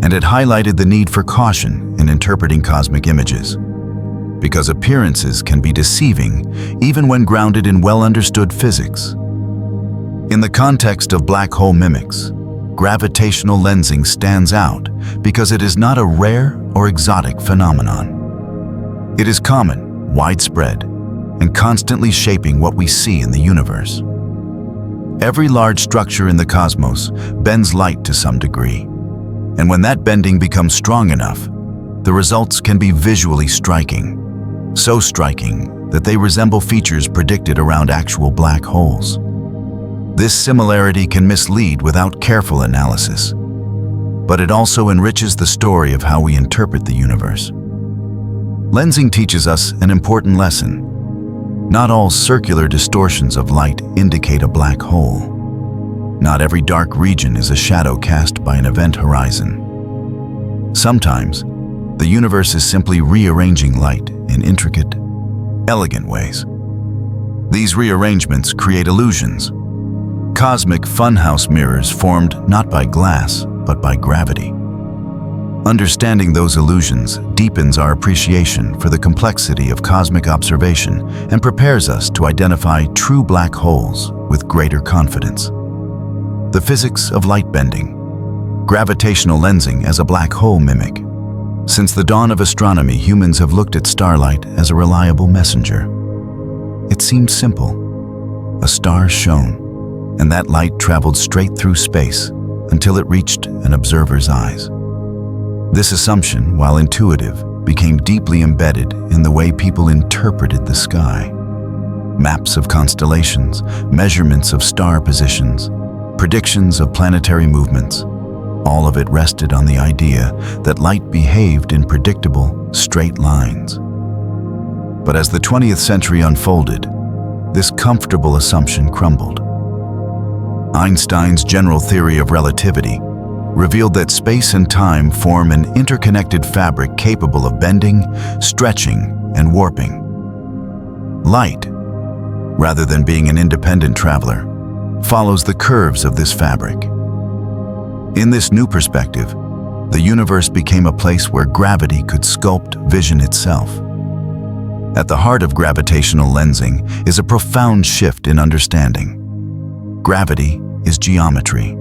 And it highlighted the need for caution in interpreting cosmic images, because appearances can be deceiving even when grounded in well-understood physics. In the context of black hole mimics, gravitational lensing stands out because it is not a rare or exotic phenomenon. It is common, widespread, and constantly shaping what we see in the universe. Every large structure in the cosmos bends light to some degree, and when that bending becomes strong enough, the results can be visually striking. So striking that they resemble features predicted around actual black holes. This similarity can mislead without careful analysis, but it also enriches the story of how we interpret the universe. Lensing teaches us an important lesson. Not all circular distortions of light indicate a black hole. Not every dark region is a shadow cast by an event horizon. Sometimes, the universe is simply rearranging light in intricate, elegant ways. These rearrangements create illusions, cosmic funhouse mirrors formed not by glass, but by gravity. Understanding those illusions deepens our appreciation for the complexity of cosmic observation and prepares us to identify true black holes with greater confidence. The physics of light bending, gravitational lensing as a black hole mimic. Since the dawn of astronomy, humans have looked at starlight as a reliable messenger. It seemed simple. A star shone, and that light traveled straight through space until it reached an observer's eyes. This assumption, while intuitive, became deeply embedded in the way people interpreted the sky. Maps of constellations, measurements of star positions, predictions of planetary movements, all of it rested on the idea that light behaved in predictable, straight lines. But as the 20th century unfolded, this comfortable assumption crumbled. Einstein's general theory of relativity revealed that space and time form an interconnected fabric capable of bending, stretching, and warping. Light, rather than being an independent traveler, follows the curves of this fabric. In this new perspective, the universe became a place where gravity could sculpt vision itself. At the heart of gravitational lensing is a profound shift in understanding. Gravity is geometry.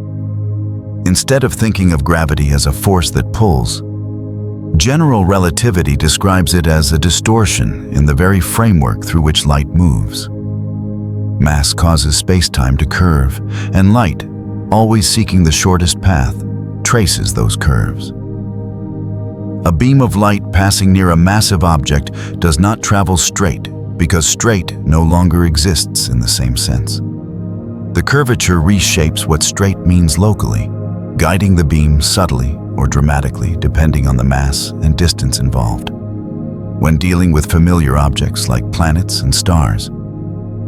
Instead of thinking of gravity as a force that pulls, general relativity describes it as a distortion in the very framework through which light moves. Mass causes space-time to curve, and light, always seeking the shortest path, traces those curves. A beam of light passing near a massive object does not travel straight because straight no longer exists in the same sense. The curvature reshapes what straight means locally, guiding the beam subtly or dramatically depending on the mass and distance involved. When dealing with familiar objects like planets and stars,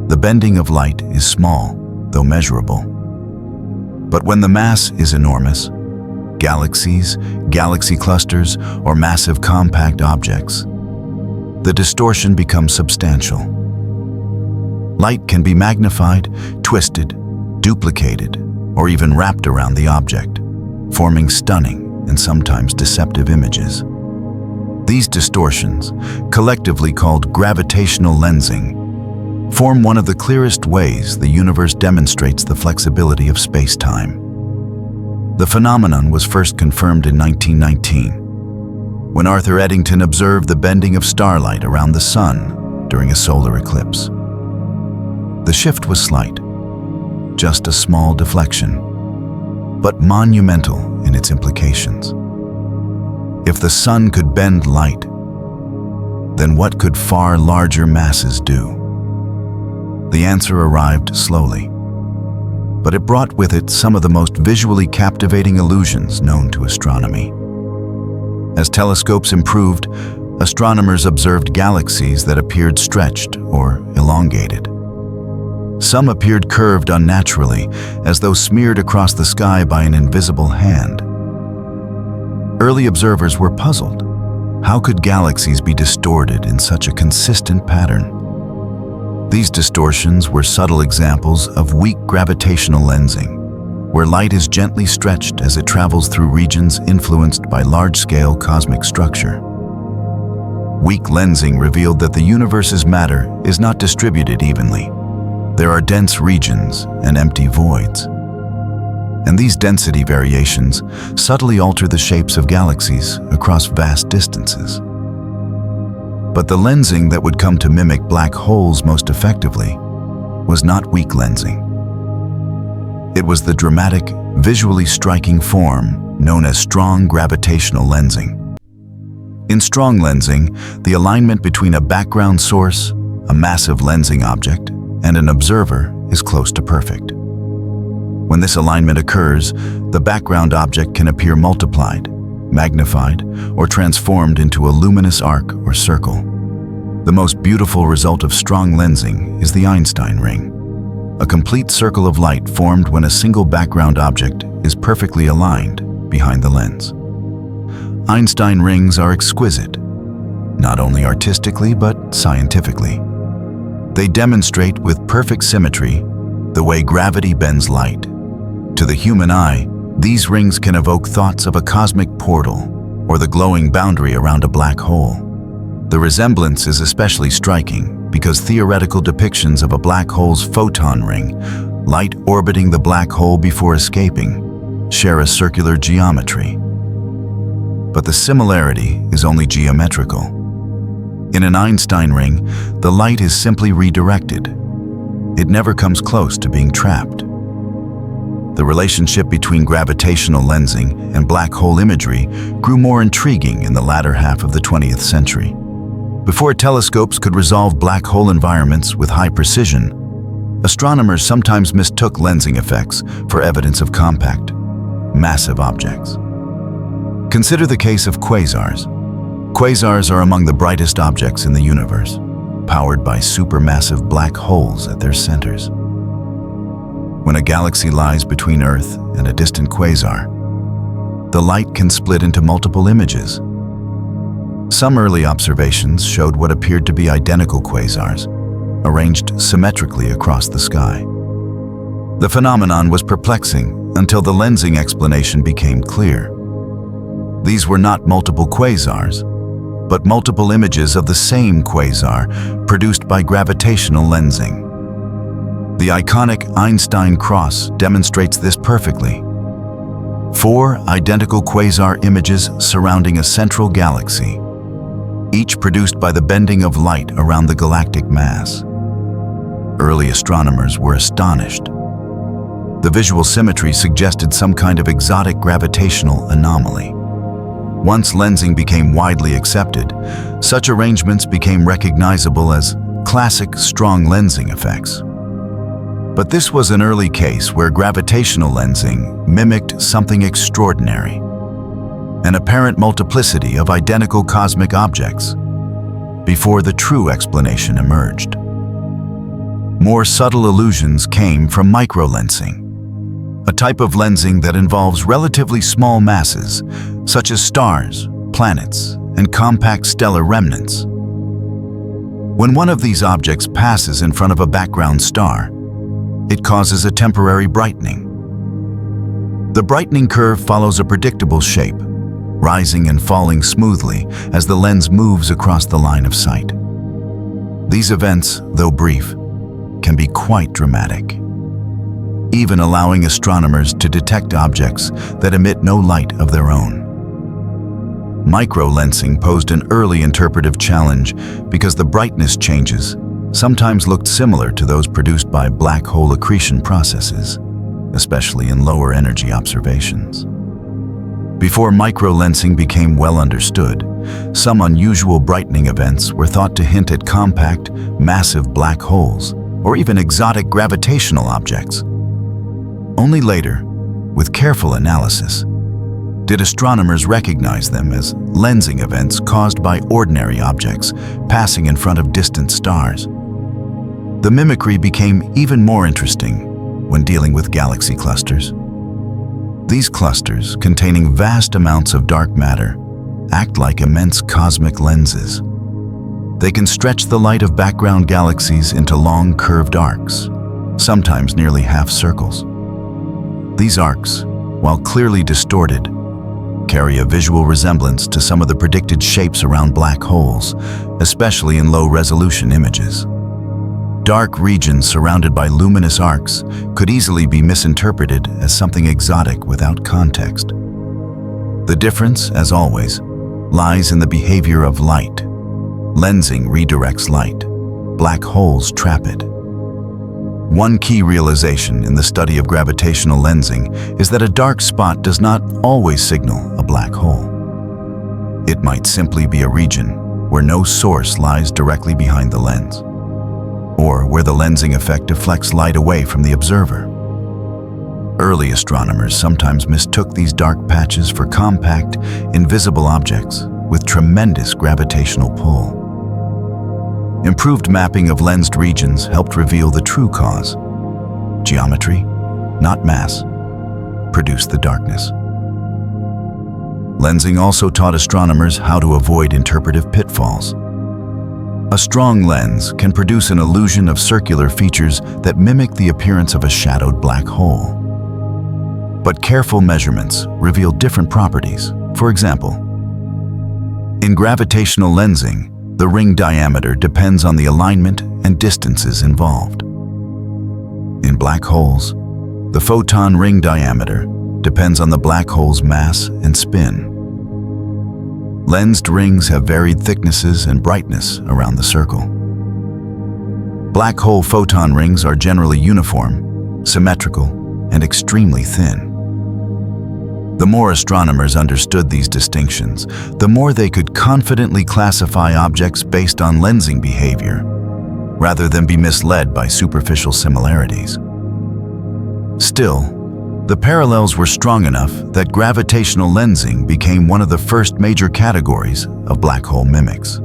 the bending of light is small, though measurable. But when the mass is enormous, galaxies, galaxy clusters, or massive compact objects, the distortion becomes substantial. Light can be magnified, twisted, duplicated, or even wrapped around the object, forming stunning and sometimes deceptive images. These distortions, collectively called gravitational lensing, form one of the clearest ways the universe demonstrates the flexibility of space-time. The phenomenon was first confirmed in 1919, when Arthur Eddington observed the bending of starlight around the sun during a solar eclipse. The shift was slight, just a small deflection, but monumental in its implications. If the sun could bend light, then what could far larger masses do? The answer arrived slowly, but it brought with it some of the most visually captivating illusions known to astronomy. As telescopes improved, astronomers observed galaxies that appeared stretched or elongated. Some appeared curved unnaturally, as though smeared across the sky by an invisible hand. Early observers were puzzled. How could galaxies be distorted in such a consistent pattern? These distortions were subtle examples of weak gravitational lensing, where light is gently stretched as it travels through regions influenced by large-scale cosmic structure. Weak lensing revealed that the universe's matter is not distributed evenly. There are dense regions and empty voids. And these density variations subtly alter the shapes of galaxies across vast distances. But the lensing that would come to mimic black holes most effectively was not weak lensing. It was the dramatic, visually striking form known as strong gravitational lensing. In strong lensing, the alignment between a background source, a massive lensing object, and an observer is close to perfect. When this alignment occurs, the background object can appear multiplied, magnified, or transformed into a luminous arc or circle. The most beautiful result of strong lensing is the Einstein ring, a complete circle of light formed when a single background object is perfectly aligned behind the lens. Einstein rings are exquisite, not only artistically but scientifically. They demonstrate with perfect symmetry the way gravity bends light. To the human eye, these rings can evoke thoughts of a cosmic portal or the glowing boundary around a black hole. The resemblance is especially striking because theoretical depictions of a black hole's photon ring, light orbiting the black hole before escaping, share a circular geometry. But the similarity is only geometrical. In an Einstein ring, the light is simply redirected. It never comes close to being trapped. The relationship between gravitational lensing and black hole imagery grew more intriguing in the latter half of the 20th century. Before telescopes could resolve black hole environments with high precision, astronomers sometimes mistook lensing effects for evidence of compact, massive objects. Consider the case of quasars. Quasars are among the brightest objects in the universe, powered by supermassive black holes at their centers. When a galaxy lies between Earth and a distant quasar, the light can split into multiple images. Some early observations showed what appeared to be identical quasars, arranged symmetrically across the sky. The phenomenon was perplexing until the lensing explanation became clear. These were not multiple quasars, but multiple images of the same quasar produced by gravitational lensing. The iconic Einstein cross demonstrates this perfectly. 4 identical quasar images surrounding a central galaxy, each produced by the bending of light around the galactic mass. Early astronomers were astonished. The visual symmetry suggested some kind of exotic gravitational anomaly. Once lensing became widely accepted, such arrangements became recognizable as classic strong lensing effects. But this was an early case where gravitational lensing mimicked something extraordinary, an apparent multiplicity of identical cosmic objects, before the true explanation emerged. More subtle illusions came from microlensing, a type of lensing that involves relatively small masses, such as stars, planets, and compact stellar remnants. When one of these objects passes in front of a background star, it causes a temporary brightening. The brightening curve follows a predictable shape, rising and falling smoothly as the lens moves across the line of sight. These events, though brief, can be quite dramatic, even allowing astronomers to detect objects that emit no light of their own. Microlensing posed an early interpretive challenge because the brightness changes sometimes looked similar to those produced by black hole accretion processes, especially in lower energy observations. Before microlensing became well understood, some unusual brightening events were thought to hint at compact, massive black holes, or even exotic gravitational objects. Only later, with careful analysis, did astronomers recognize them as lensing events caused by ordinary objects passing in front of distant stars. The mimicry became even more interesting when dealing with galaxy clusters. These clusters, containing vast amounts of dark matter, act like immense cosmic lenses. They can stretch the light of background galaxies into long curved arcs, sometimes nearly half circles. These arcs, while clearly distorted, carry a visual resemblance to some of the predicted shapes around black holes, especially in low-resolution images. Dark regions surrounded by luminous arcs could easily be misinterpreted as something exotic without context. The difference, as always, lies in the behavior of light. Lensing redirects light. Black holes trap it. One key realization in the study of gravitational lensing is that a dark spot does not always signal a black hole. It might simply be a region where no source lies directly behind the lens, or where the lensing effect deflects light away from the observer. Early astronomers sometimes mistook these dark patches for compact, invisible objects with tremendous gravitational pull. Improved mapping of lensed regions helped reveal the true cause. Geometry, not mass, produced the darkness. Lensing also taught astronomers how to avoid interpretive pitfalls. A strong lens can produce an illusion of circular features that mimic the appearance of a shadowed black hole. But careful measurements reveal different properties. For example, in gravitational lensing, the ring diameter depends on the alignment and distances involved. In black holes, the photon ring diameter depends on the black hole's mass and spin. Lensed rings have varied thicknesses and brightness around the circle. Black hole photon rings are generally uniform, symmetrical, and extremely thin. The more astronomers understood these distinctions, the more they could confidently classify objects based on lensing behavior, rather than be misled by superficial similarities. Still, the parallels were strong enough that gravitational lensing became one of the first major categories of black hole mimics.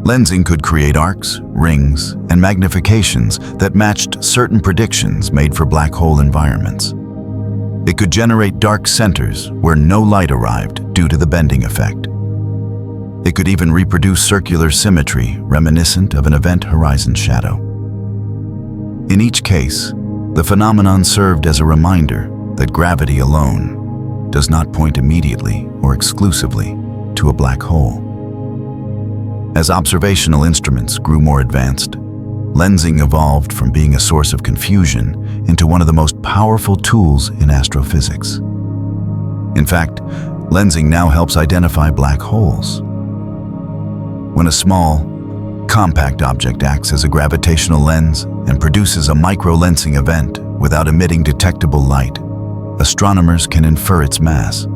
Lensing could create arcs, rings, and magnifications that matched certain predictions made for black hole environments. It could generate dark centers where no light arrived due to the bending effect. It could even reproduce circular symmetry reminiscent of an event horizon shadow. In each case, the phenomenon served as a reminder that gravity alone does not point immediately or exclusively to a black hole. As observational instruments grew more advanced, lensing evolved from being a source of confusion into one of the most powerful tools in astrophysics. In fact, lensing now helps identify black holes. When a small, compact object acts as a gravitational lens and produces a microlensing event without emitting detectable light, astronomers can infer its mass.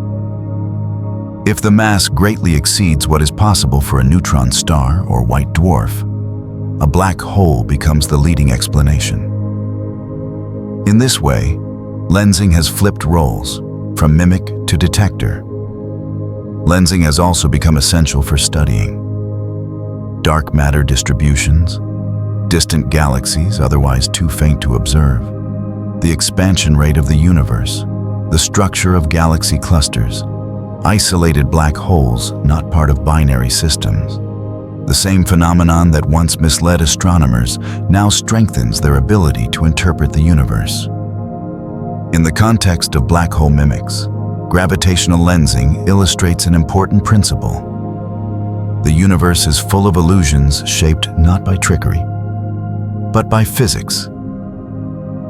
If the mass greatly exceeds what is possible for a neutron star or white dwarf, a black hole becomes the leading explanation. In this way, lensing has flipped roles, from mimic to detector. Lensing has also become essential for studying dark matter distributions, distant galaxies otherwise too faint to observe, the expansion rate of the universe, the structure of galaxy clusters, isolated black holes not part of binary systems. The same phenomenon that once misled astronomers now strengthens their ability to interpret the universe. In the context of black hole mimics, gravitational lensing illustrates an important principle. The universe is full of illusions shaped not by trickery, but by physics.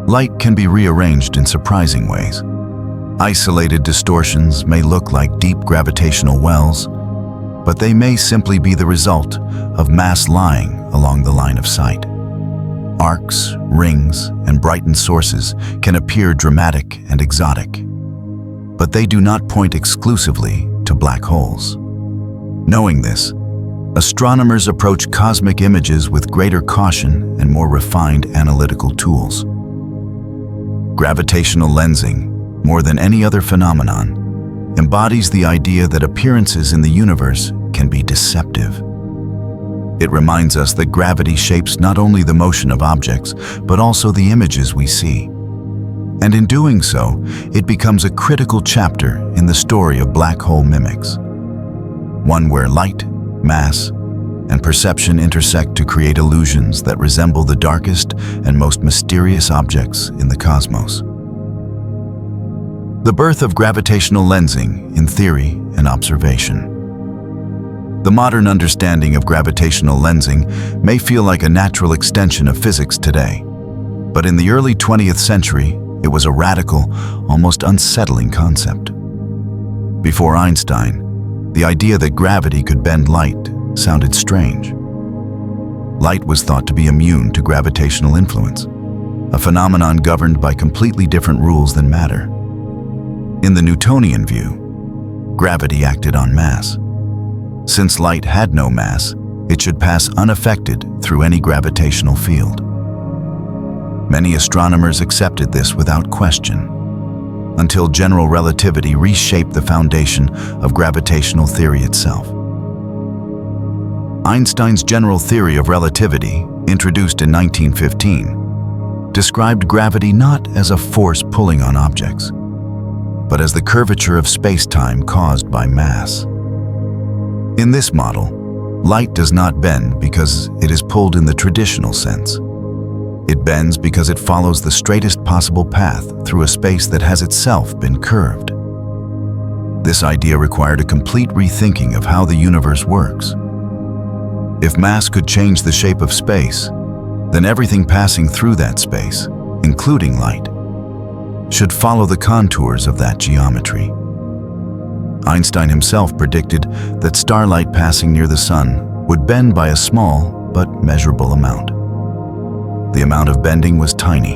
Light can be rearranged in surprising ways. Isolated distortions may look like deep gravitational wells, but they may simply be the result of mass lying along the line of sight. Arcs, rings, and brightened sources can appear dramatic and exotic, but they do not point exclusively to black holes. Knowing this, astronomers approach cosmic images with greater caution and more refined analytical tools. Gravitational lensing, more than any other phenomenon, embodies the idea that appearances in the universe can be deceptive. It reminds us that gravity shapes not only the motion of objects, but also the images we see. And in doing so, it becomes a critical chapter in the story of black hole mimics. One where light, mass, and perception intersect to create illusions that resemble the darkest and most mysterious objects in the cosmos. The birth of gravitational lensing in theory and observation. The modern understanding of gravitational lensing may feel like a natural extension of physics today, but in the early 20th century, it was a radical, almost unsettling concept. Before Einstein, the idea that gravity could bend light sounded strange. Light was thought to be immune to gravitational influence, a phenomenon governed by completely different rules than matter. In the Newtonian view, gravity acted on mass. Since light had no mass, it should pass unaffected through any gravitational field. Many astronomers accepted this without question, until general relativity reshaped the foundation of gravitational theory itself. Einstein's general theory of relativity, introduced in 1915, described gravity not as a force pulling on objects, but as the curvature of space-time caused by mass. In this model, light does not bend because it is pulled in the traditional sense. It bends because it follows the straightest possible path through a space that has itself been curved. This idea required a complete rethinking of how the universe works. If mass could change the shape of space, then everything passing through that space, including light, should follow the contours of that geometry. Einstein himself predicted that starlight passing near the sun would bend by a small but measurable amount. The amount of bending was tiny,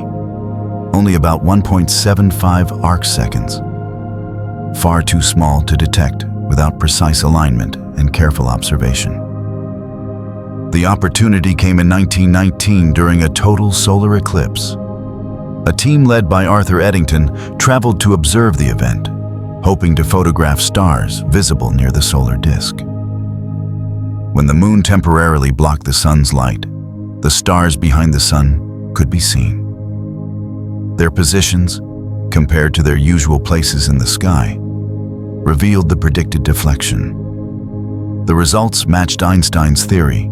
only about 1.75 arc seconds, far too small to detect without precise alignment and careful observation. The opportunity came in 1919 during a total solar eclipse. A team led by Arthur Eddington traveled to observe the event, hoping to photograph stars visible near the solar disk. When the moon temporarily blocked the sun's light, the stars behind the sun could be seen. Their positions, compared to their usual places in the sky, revealed the predicted deflection. The results matched Einstein's theory,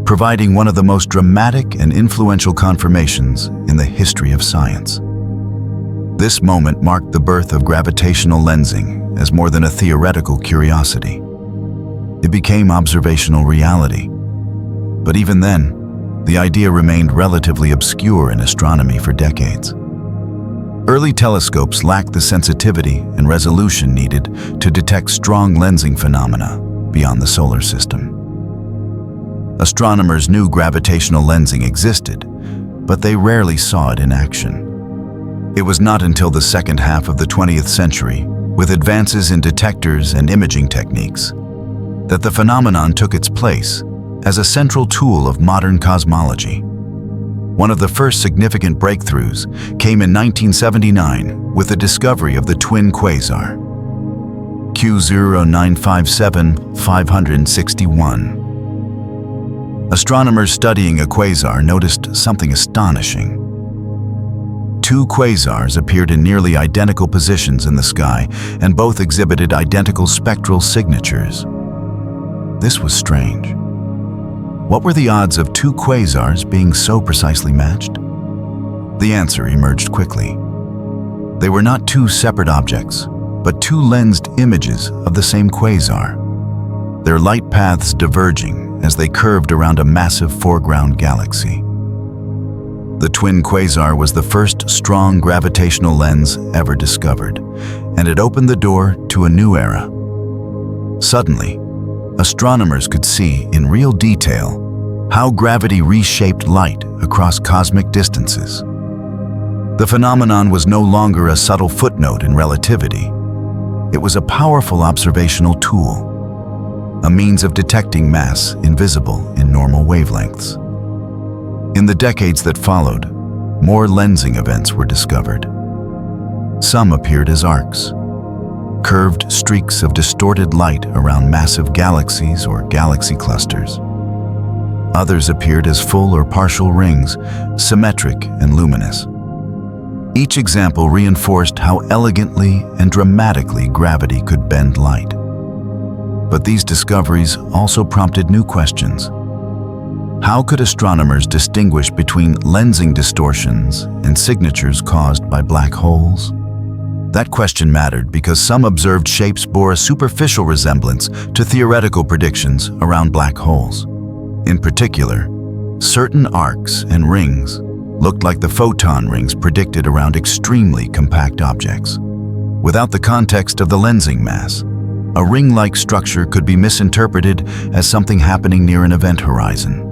providing one of the most dramatic and influential confirmations in the history of science. This moment marked the birth of gravitational lensing as more than a theoretical curiosity. It became observational reality. But even then, the idea remained relatively obscure in astronomy for decades. Early telescopes lacked the sensitivity and resolution needed to detect strong lensing phenomena beyond the solar system. Astronomers knew gravitational lensing existed, but they rarely saw it in action. It was not until the second half of the 20th century, with advances in detectors and imaging techniques, that the phenomenon took its place as a central tool of modern cosmology. One of the first significant breakthroughs came in 1979 with the discovery of the twin quasar, Q0957-561. Astronomers studying a quasar noticed something astonishing. Two quasars appeared in nearly identical positions in the sky, and both exhibited identical spectral signatures. This was strange. What were the odds of two quasars being so precisely matched? The answer emerged quickly. They were not two separate objects, but two lensed images of the same quasar, their light paths diverging as they curved around a massive foreground galaxy. The twin quasar was the first strong gravitational lens ever discovered, and it opened the door to a new era. Suddenly, astronomers could see in real detail how gravity reshaped light across cosmic distances. The phenomenon was no longer a subtle footnote in relativity. It was a powerful observational tool, a means of detecting mass invisible in normal wavelengths. In the decades that followed, more lensing events were discovered. Some appeared as arcs, curved streaks of distorted light around massive galaxies or galaxy clusters. Others appeared as full or partial rings, symmetric and luminous. Each example reinforced how elegantly and dramatically gravity could bend light. But these discoveries also prompted new questions. How could astronomers distinguish between lensing distortions and signatures caused by black holes? That question mattered because some observed shapes bore a superficial resemblance to theoretical predictions around black holes. In particular, certain arcs and rings looked like the photon rings predicted around extremely compact objects. Without the context of the lensing mass, a ring-like structure could be misinterpreted as something happening near an event horizon.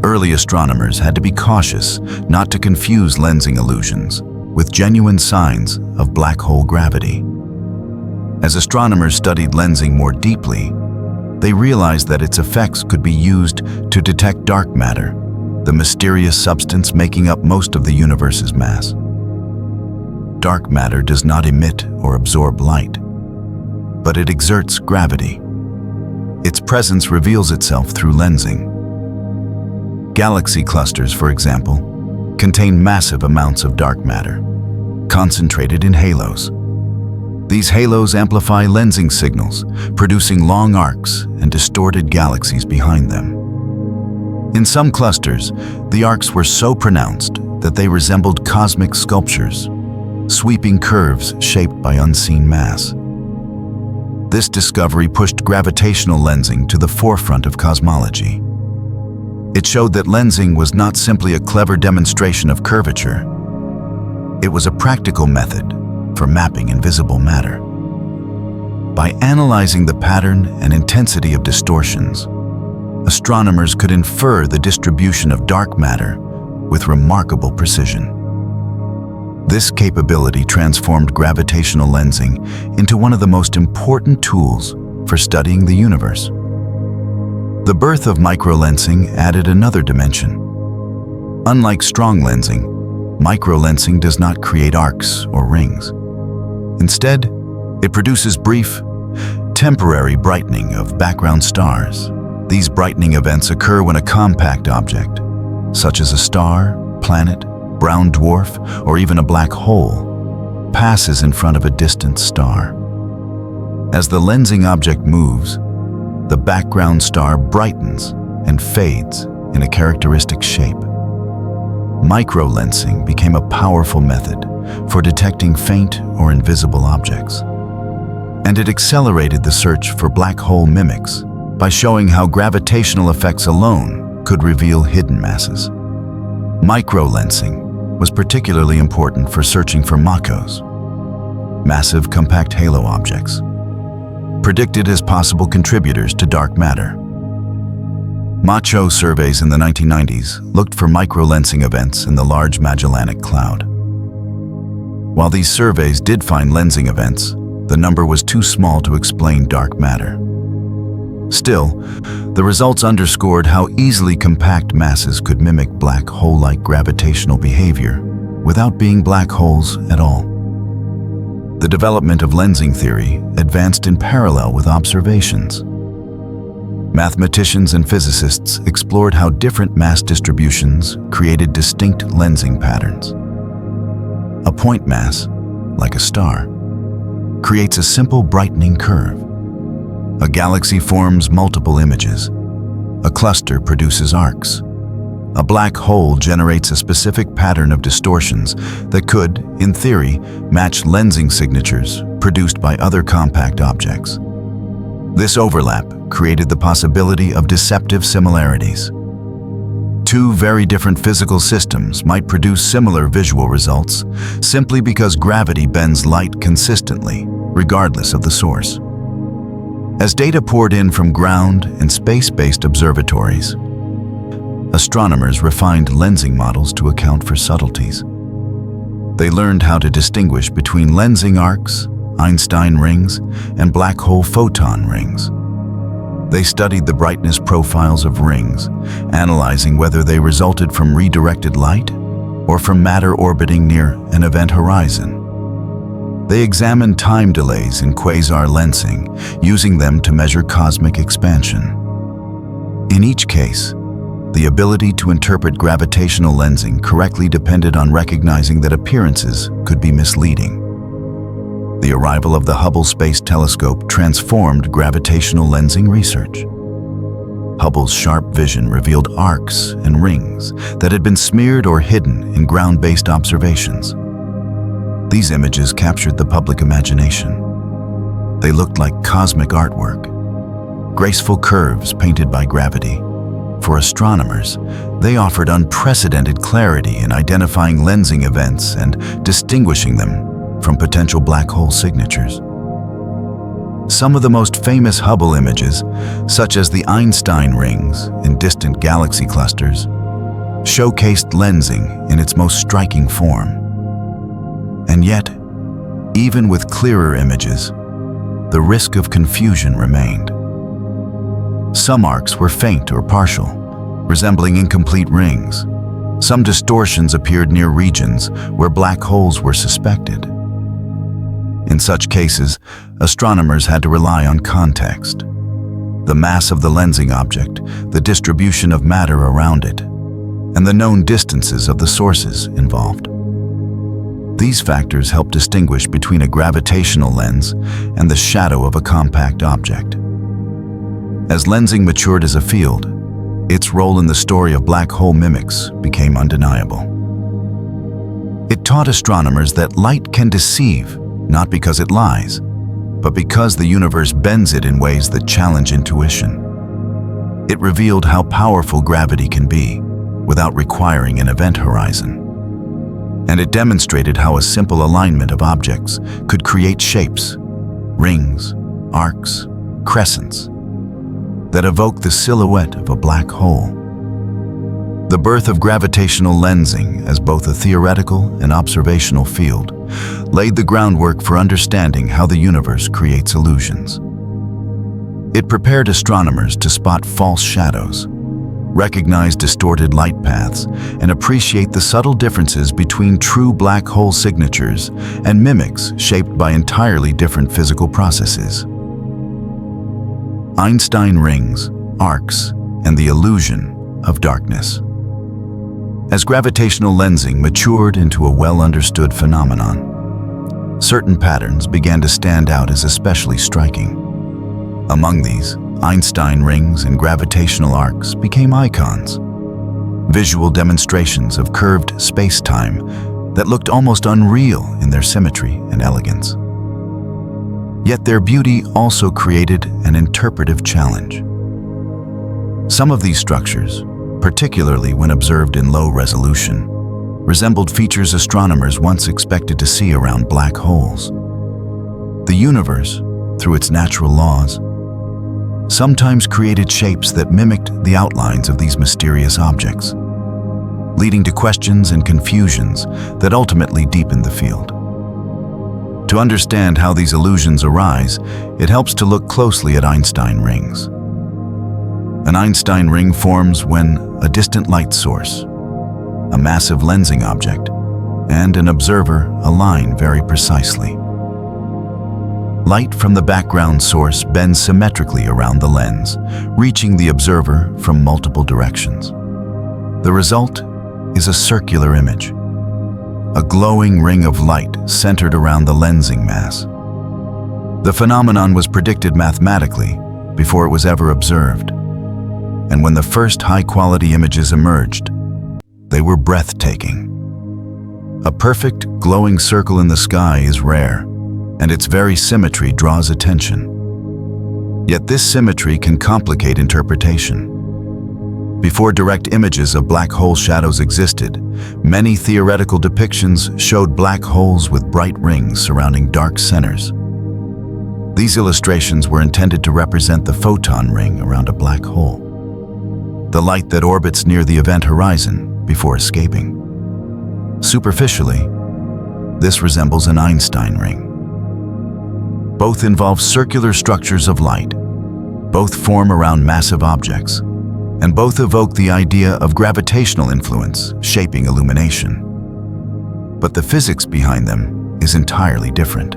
Early astronomers had to be cautious not to confuse lensing illusions with genuine signs of black hole gravity. As astronomers studied lensing more deeply, they realized that its effects could be used to detect dark matter, the mysterious substance making up most of the universe's mass. Dark matter does not emit or absorb light, but it exerts gravity. Its presence reveals itself through lensing. Galaxy clusters, for example, contain massive amounts of dark matter, concentrated in halos. These halos amplify lensing signals, producing long arcs and distorted galaxies behind them. In some clusters, the arcs were so pronounced that they resembled cosmic sculptures, sweeping curves shaped by unseen mass. This discovery pushed gravitational lensing to the forefront of cosmology. It showed that lensing was not simply a clever demonstration of curvature. It was a practical method for mapping invisible matter. By analyzing the pattern and intensity of distortions, astronomers could infer the distribution of dark matter with remarkable precision. This capability transformed gravitational lensing into one of the most important tools for studying the universe. The birth of microlensing added another dimension. Unlike strong lensing, microlensing does not create arcs or rings. Instead, it produces brief, temporary brightening of background stars. These brightening events occur when a compact object, such as a star, planet, brown dwarf, or even a black hole, passes in front of a distant star. As the lensing object moves, the background star brightens and fades in a characteristic shape. Microlensing became a powerful method for detecting faint or invisible objects. And it accelerated the search for black hole mimics by showing how gravitational effects alone could reveal hidden masses. Microlensing was particularly important for searching for MACOs, massive compact halo objects, predicted as possible contributors to dark matter. MACO surveys in the 1990s looked for microlensing events in the Large Magellanic Cloud. While these surveys did find lensing events, the number was too small to explain dark matter. Still, the results underscored how easily compact masses could mimic black hole-like gravitational behavior without being black holes at all. The development of lensing theory advanced in parallel with observations. Mathematicians and physicists explored how different mass distributions created distinct lensing patterns. A point mass, like a star, creates a simple brightening curve. A galaxy forms multiple images. A cluster produces arcs. A black hole generates a specific pattern of distortions that could, in theory, match lensing signatures produced by other compact objects. This overlap created the possibility of deceptive similarities. Two very different physical systems might produce similar visual results simply because gravity bends light consistently, regardless of the source. As data poured in from ground and space-based observatories, astronomers refined lensing models to account for subtleties. They learned how to distinguish between lensing arcs, Einstein rings, and black hole photon rings. They studied the brightness profiles of rings, analyzing whether they resulted from redirected light or from matter orbiting near an event horizon. They examined time delays in quasar lensing, using them to measure cosmic expansion. In each case, the ability to interpret gravitational lensing correctly depended on recognizing that appearances could be misleading. The arrival of the Hubble Space Telescope transformed gravitational lensing research. Hubble's sharp vision revealed arcs and rings that had been smeared or hidden in ground-based observations. These images captured the public imagination. They looked like cosmic artwork, graceful curves painted by gravity. For astronomers, they offered unprecedented clarity in identifying lensing events and distinguishing them from potential black hole signatures. Some of the most famous Hubble images, such as the Einstein rings in distant galaxy clusters, showcased lensing in its most striking form. And yet, even with clearer images, the risk of confusion remained. Some arcs were faint or partial, resembling incomplete rings. Some distortions appeared near regions where black holes were suspected. In such cases, astronomers had to rely on context. The mass of the lensing object, the distribution of matter around it, and the known distances of the sources involved. These factors help distinguish between a gravitational lens and the shadow of a compact object. As lensing matured as a field, its role in the story of black hole mimics became undeniable. It taught astronomers that light can deceive, not because it lies, but because the universe bends it in ways that challenge intuition. It revealed how powerful gravity can be without requiring an event horizon. And it demonstrated how a simple alignment of objects could create shapes, rings, arcs, crescents, that evoke the silhouette of a black hole. The birth of gravitational lensing as both a theoretical and observational field laid the groundwork for understanding how the universe creates illusions. It prepared astronomers to spot false shadows, recognize distorted light paths, and appreciate the subtle differences between true black hole signatures and mimics shaped by entirely different physical processes. Einstein rings, arcs, and the illusion of darkness. As gravitational lensing matured into a well-understood phenomenon, certain patterns began to stand out as especially striking. Among these, Einstein rings and gravitational arcs became icons, visual demonstrations of curved space-time that looked almost unreal in their symmetry and elegance. Yet their beauty also created an interpretive challenge. Some of these structures, particularly when observed in low resolution, resembled features astronomers once expected to see around black holes. The universe, through its natural laws, sometimes created shapes that mimicked the outlines of these mysterious objects, leading to questions and confusions that ultimately deepened the field. To understand how these illusions arise, it helps to look closely at Einstein rings. An Einstein ring forms when a distant light source, a massive lensing object, and an observer align very precisely. Light from the background source bends symmetrically around the lens, reaching the observer from multiple directions. The result is a circular image, a glowing ring of light centered around the lensing mass. The phenomenon was predicted mathematically before it was ever observed, and when the first high-quality images emerged, they were breathtaking. A perfect, glowing circle in the sky is rare, and its very symmetry draws attention. Yet this symmetry can complicate interpretation. Before direct images of black hole shadows existed, many theoretical depictions showed black holes with bright rings surrounding dark centers. These illustrations were intended to represent the photon ring around a black hole, the light that orbits near the event horizon before escaping. Superficially, this resembles an Einstein ring. Both involve circular structures of light, both form around massive objects, and both evoke the idea of gravitational influence shaping illumination. But the physics behind them is entirely different.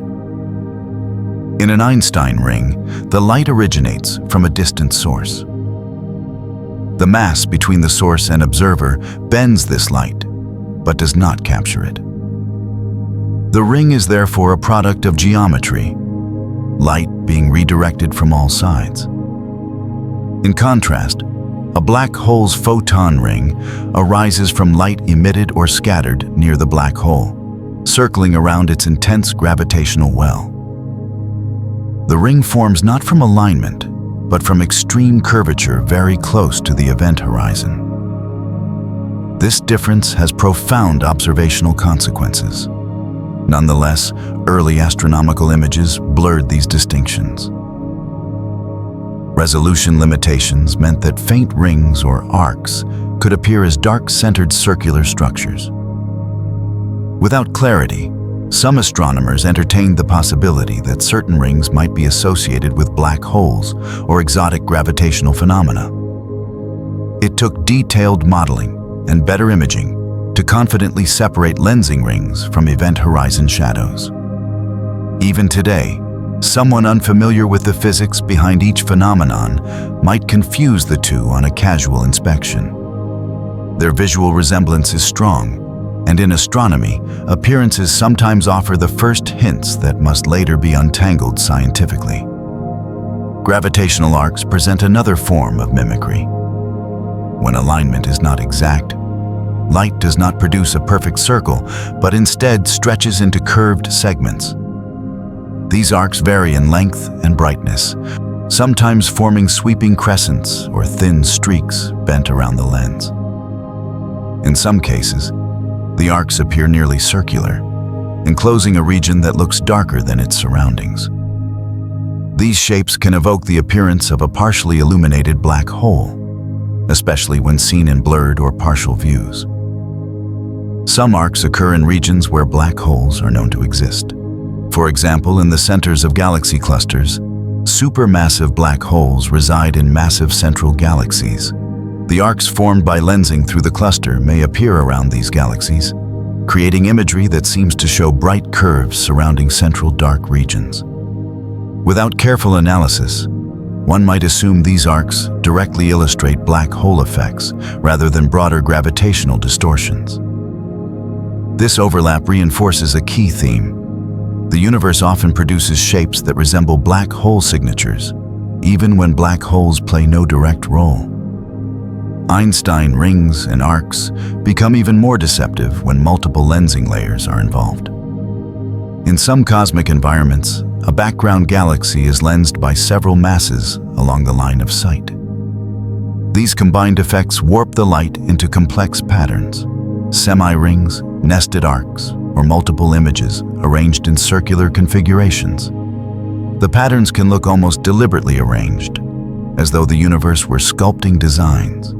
In an Einstein ring, the light originates from a distant source. The mass between the source and observer bends this light, but does not capture it. The ring is therefore a product of geometry, light being redirected from all sides. In contrast, a black hole's photon ring arises from light emitted or scattered near the black hole, circling around its intense gravitational well. The ring forms not from alignment, but from extreme curvature very close to the event horizon. This difference has profound observational consequences. Nonetheless, early astronomical images blurred these distinctions. Resolution limitations meant that faint rings or arcs could appear as dark-centered circular structures. Without clarity, some astronomers entertained the possibility that certain rings might be associated with black holes or exotic gravitational phenomena. It took detailed modeling and better imaging to confidently separate lensing rings from event horizon shadows. Even today, someone unfamiliar with the physics behind each phenomenon might confuse the two on a casual inspection. Their visual resemblance is strong, and in astronomy, appearances sometimes offer the first hints that must later be untangled scientifically. Gravitational arcs present another form of mimicry. When alignment is not exact, light does not produce a perfect circle, but instead stretches into curved segments. These arcs vary in length and brightness, sometimes forming sweeping crescents or thin streaks bent around the lens. In some cases, the arcs appear nearly circular, enclosing a region that looks darker than its surroundings. These shapes can evoke the appearance of a partially illuminated black hole, especially when seen in blurred or partial views. Some arcs occur in regions where black holes are known to exist. For example, in the centers of galaxy clusters, supermassive black holes reside in massive central galaxies. The arcs formed by lensing through the cluster may appear around these galaxies, creating imagery that seems to show bright curves surrounding central dark regions. Without careful analysis, one might assume these arcs directly illustrate black hole effects rather than broader gravitational distortions. This overlap reinforces a key theme. The universe often produces shapes that resemble black hole signatures, even when black holes play no direct role. Einstein rings and arcs become even more deceptive when multiple lensing layers are involved. In some cosmic environments, a background galaxy is lensed by several masses along the line of sight. These combined effects warp the light into complex patterns, semi-rings, nested arcs, or multiple images arranged in circular configurations. The patterns can look almost deliberately arranged, as though the universe were sculpting designs.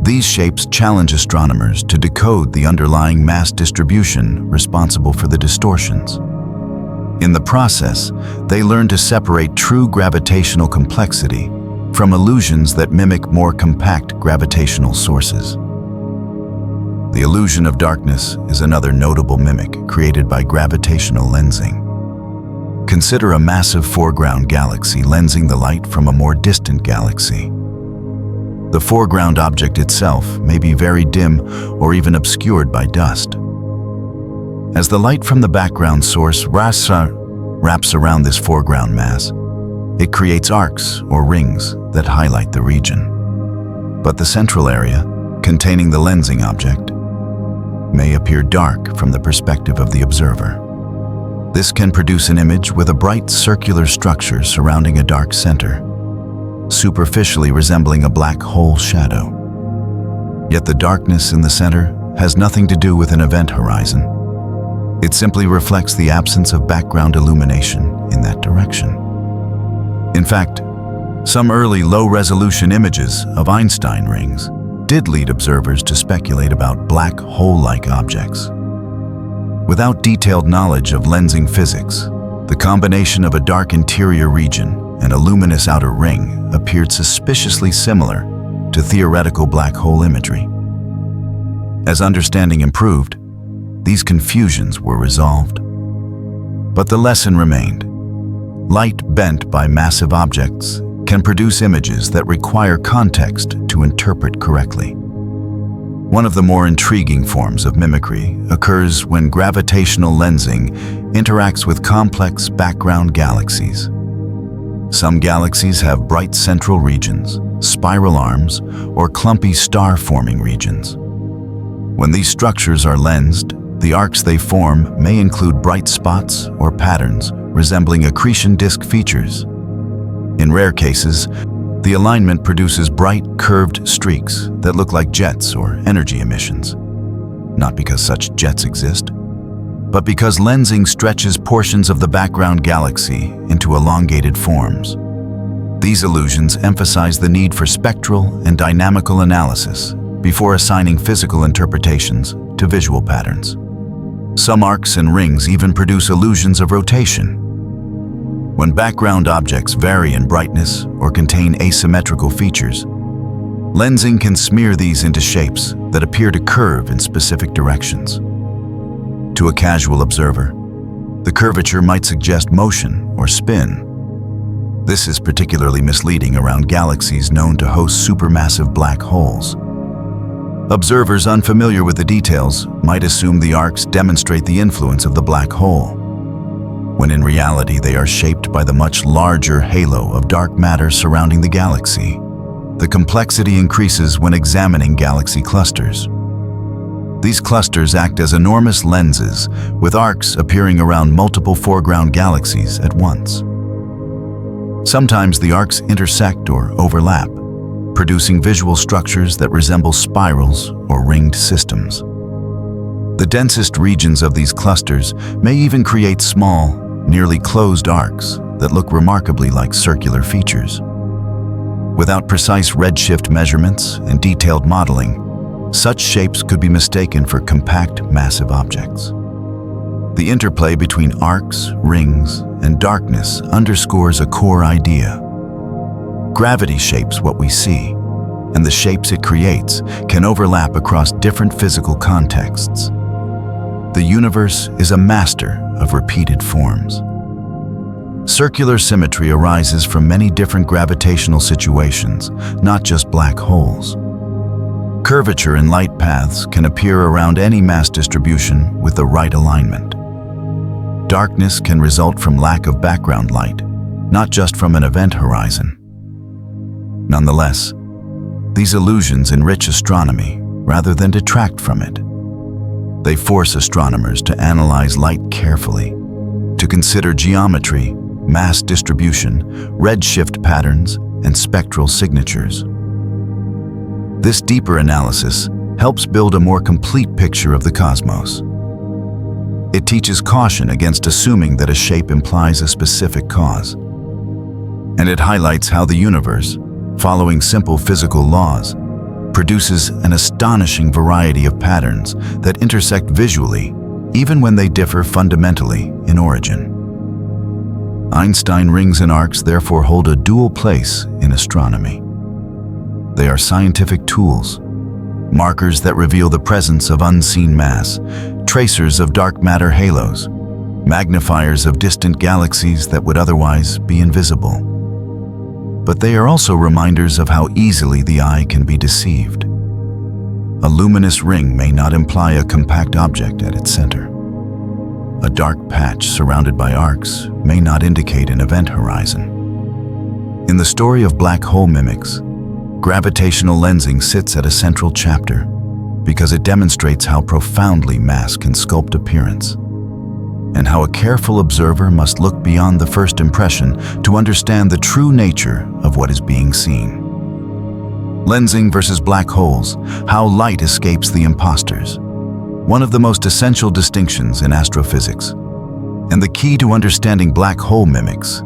These shapes challenge astronomers to decode the underlying mass distribution responsible for the distortions. In the process, they learn to separate true gravitational complexity from illusions that mimic more compact gravitational sources. The illusion of darkness is another notable mimic created by gravitational lensing. Consider a massive foreground galaxy lensing the light from a more distant galaxy. The foreground object itself may be very dim or even obscured by dust. As the light from the background source wraps around this foreground mass, it creates arcs or rings that highlight the region. But the central area, containing the lensing object, may appear dark from the perspective of the observer. This can produce an image with a bright circular structure surrounding a dark center, superficially resembling a black hole shadow. Yet the darkness in the center has nothing to do with an event horizon. It simply reflects the absence of background illumination in that direction. In fact, some early low-resolution images of Einstein rings did lead observers to speculate about black hole-like objects. Without detailed knowledge of lensing physics, the combination of a dark interior region and a luminous outer ring appeared suspiciously similar to theoretical black hole imagery. As understanding improved, these confusions were resolved. But the lesson remained. Light bent by massive objects can produce images that require context to interpret correctly. One of the more intriguing forms of mimicry occurs when gravitational lensing interacts with complex background galaxies. Some galaxies have bright central regions, spiral arms, or clumpy star-forming regions. When these structures are lensed, the arcs they form may include bright spots or patterns resembling accretion disk features. In rare cases, the alignment produces bright, curved streaks that look like jets or energy emissions. Not because such jets exist, but because lensing stretches portions of the background galaxy into elongated forms. These illusions emphasize the need for spectral and dynamical analysis before assigning physical interpretations to visual patterns. Some arcs and rings even produce illusions of rotation. When background objects vary in brightness or contain asymmetrical features, lensing can smear these into shapes that appear to curve in specific directions. To a casual observer, the curvature might suggest motion or spin. This is particularly misleading around galaxies known to host supermassive black holes. Observers unfamiliar with the details might assume the arcs demonstrate the influence of the black hole, when in reality they are shaped by the much larger halo of dark matter surrounding the galaxy. The complexity increases when examining galaxy clusters. These clusters act as enormous lenses, with arcs appearing around multiple foreground galaxies at once. Sometimes the arcs intersect or overlap, producing visual structures that resemble spirals or ringed systems. The densest regions of these clusters may even create small, nearly closed arcs that look remarkably like circular features. Without precise redshift measurements and detailed modeling, such shapes could be mistaken for compact, massive objects. The interplay between arcs, rings, and darkness underscores a core idea. Gravity shapes what we see, and the shapes it creates can overlap across different physical contexts. The universe is a master of repeated forms. Circular symmetry arises from many different gravitational situations, not just black holes. Curvature in light paths can appear around any mass distribution with the right alignment. Darkness can result from lack of background light, not just from an event horizon. Nonetheless, these illusions enrich astronomy rather than detract from it. They force astronomers to analyze light carefully, to consider geometry, mass distribution, redshift patterns, and spectral signatures. This deeper analysis helps build a more complete picture of the cosmos. It teaches caution against assuming that a shape implies a specific cause. And it highlights how the universe, following simple physical laws, produces an astonishing variety of patterns that intersect visually, even when they differ fundamentally in origin. Einstein rings and arcs therefore hold a dual place in astronomy. They are scientific tools, markers that reveal the presence of unseen mass, tracers of dark matter halos, magnifiers of distant galaxies that would otherwise be invisible. But they are also reminders of how easily the eye can be deceived. A luminous ring may not imply a compact object at its center. A dark patch surrounded by arcs may not indicate an event horizon. In the story of black hole mimics, gravitational lensing sits at a central chapter because it demonstrates how profoundly mass can sculpt appearance, and how a careful observer must look beyond the first impression to understand the true nature of what is being seen. Lensing versus black holes, how light escapes the impostors. One of the most essential distinctions in astrophysics, and the key to understanding black hole mimics,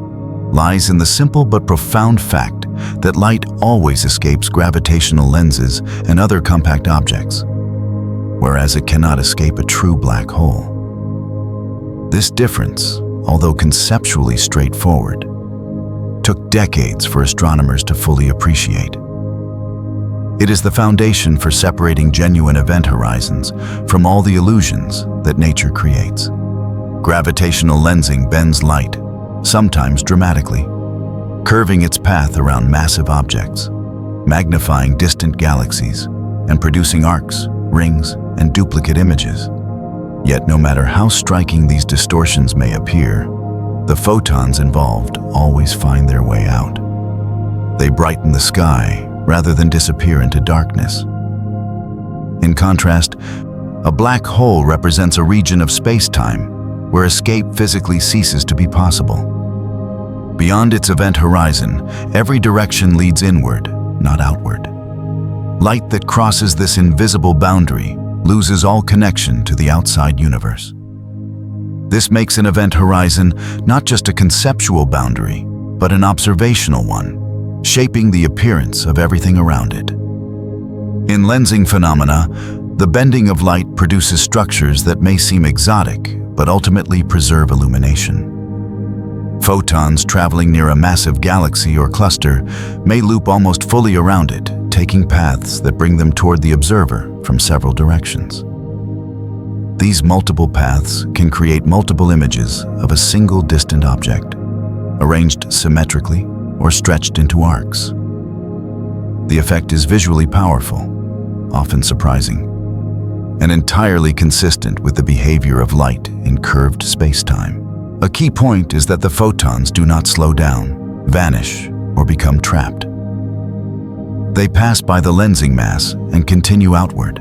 lies in the simple but profound fact that light always escapes gravitational lenses and other compact objects, whereas it cannot escape a true black hole. This difference, although conceptually straightforward, took decades for astronomers to fully appreciate. It is the foundation for separating genuine event horizons from all the illusions that nature creates. Gravitational lensing bends light, sometimes dramatically, curving its path around massive objects, magnifying distant galaxies, and producing arcs, rings, and duplicate images. Yet no matter how striking these distortions may appear, the photons involved always find their way out. They brighten the sky rather than disappear into darkness. In contrast, a black hole represents a region of space-time where escape physically ceases to be possible. Beyond its event horizon, every direction leads inward, not outward. Light that crosses this invisible boundary loses all connection to the outside universe. This makes an event horizon not just a conceptual boundary, but an observational one, shaping the appearance of everything around it. In lensing phenomena, the bending of light produces structures that may seem exotic, but ultimately preserve illumination. Photons traveling near a massive galaxy or cluster may loop almost fully around it, taking paths that bring them toward the observer from several directions. These multiple paths can create multiple images of a single distant object, arranged symmetrically or stretched into arcs. The effect is visually powerful, often surprising, and entirely consistent with the behavior of light in curved space-time. A key point is that the photons do not slow down, vanish, or become trapped. They pass by the lensing mass and continue outward.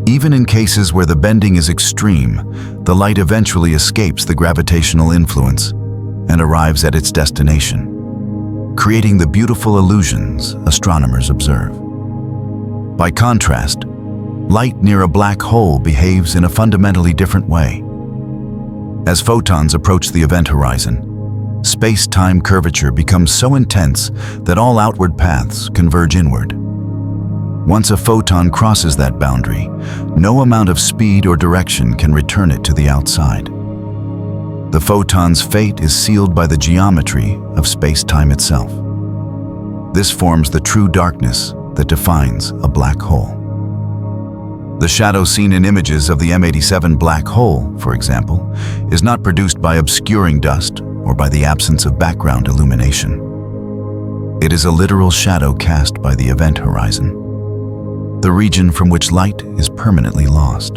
Even in cases where the bending is extreme, the light eventually escapes the gravitational influence and arrives at its destination, creating the beautiful illusions astronomers observe. By contrast, light near a black hole behaves in a fundamentally different way. As photons approach the event horizon, space-time curvature becomes so intense that all outward paths converge inward. Once a photon crosses that boundary, no amount of speed or direction can return it to the outside. The photon's fate is sealed by the geometry of space-time itself. This forms the true darkness that defines a black hole. The shadow seen in images of the M87 black hole, for example, is not produced by obscuring dust or by the absence of background illumination. It is a literal shadow cast by the event horizon, the region from which light is permanently lost.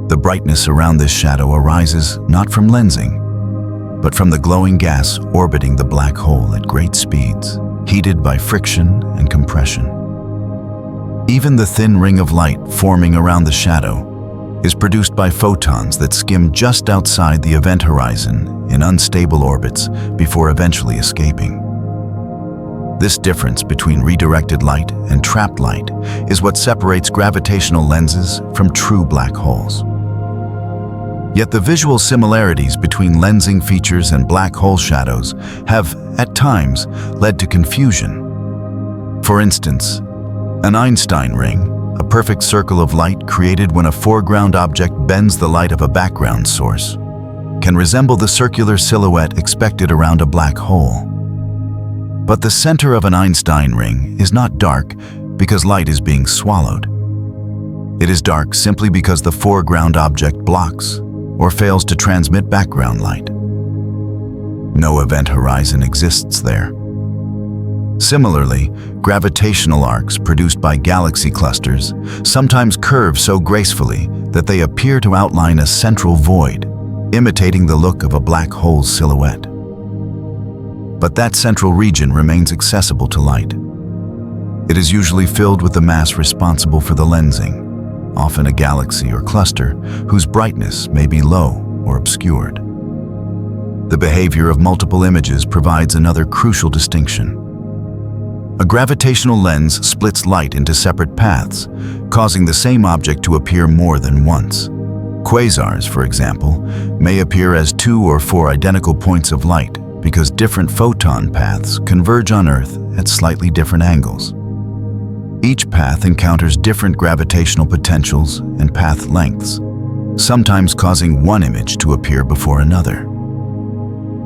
The brightness around this shadow arises not from lensing, but from the glowing gas orbiting the black hole at great speeds, heated by friction and compression. Even the thin ring of light forming around the shadow is produced by photons that skim just outside the event horizon in unstable orbits before eventually escaping. This difference between redirected light and trapped light is what separates gravitational lenses from true black holes. Yet the visual similarities between lensing features and black hole shadows have, at times, led to confusion. For instance, an Einstein ring, a perfect circle of light created when a foreground object bends the light of a background source, can resemble the circular silhouette expected around a black hole. But the center of an Einstein ring is not dark because light is being swallowed. It is dark simply because the foreground object blocks or fails to transmit background light. No event horizon exists there. Similarly, gravitational arcs produced by galaxy clusters sometimes curve so gracefully that they appear to outline a central void, imitating the look of a black hole's silhouette. But that central region remains accessible to light. It is usually filled with the mass responsible for the lensing, often a galaxy or cluster whose brightness may be low or obscured. The behavior of multiple images provides another crucial distinction. A gravitational lens splits light into separate paths, causing the same object to appear more than once. Quasars, for example, may appear as 2 or 4 identical points of light because different photon paths converge on Earth at slightly different angles. Each path encounters different gravitational potentials and path lengths, sometimes causing one image to appear before another.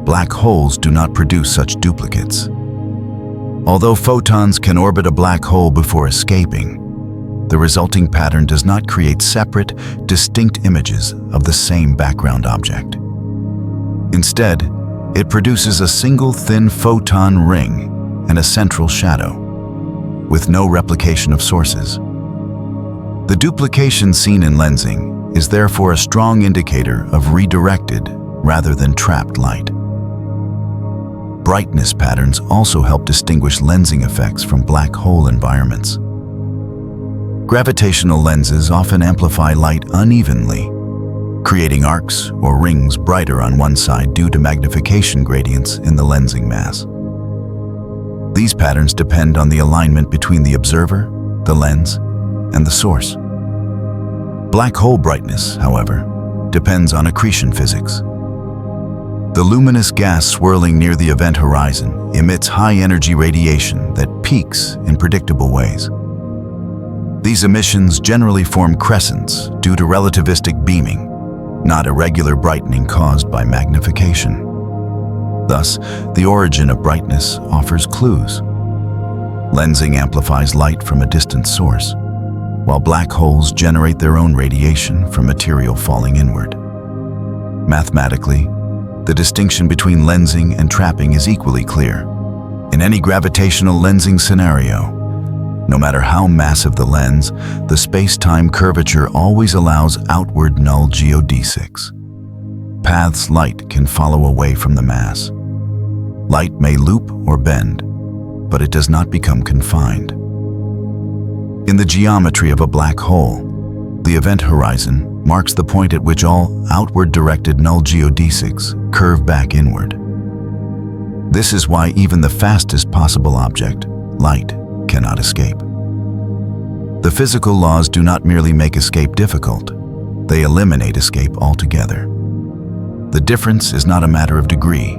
Black holes do not produce such duplicates. Although photons can orbit a black hole before escaping, the resulting pattern does not create separate, distinct images of the same background object. Instead, it produces a single thin photon ring and a central shadow, with no replication of sources. The duplication seen in lensing is therefore a strong indicator of redirected rather than trapped light. Brightness patterns also help distinguish lensing effects from black hole environments. Gravitational lenses often amplify light unevenly, creating arcs or rings brighter on one side due to magnification gradients in the lensing mass. These patterns depend on the alignment between the observer, the lens, and the source. Black hole brightness, however, depends on accretion physics. The luminous gas swirling near the event horizon emits high-energy radiation that peaks in predictable ways. These emissions generally form crescents due to relativistic beaming, not irregular brightening caused by magnification. Thus, the origin of brightness offers clues. Lensing amplifies light from a distant source, while black holes generate their own radiation from material falling inward. Mathematically, the distinction between lensing and trapping is equally clear. In any gravitational lensing scenario, no matter how massive the lens, the space-time curvature always allows outward null geodesics. Paths light can follow away from the mass. Light may loop or bend, but it does not become confined. In the geometry of a black hole, the event horizon marks the point at which all outward-directed null geodesics curve back inward. This is why even the fastest possible object, light, cannot escape. The physical laws do not merely make escape difficult, they eliminate escape altogether. The difference is not a matter of degree,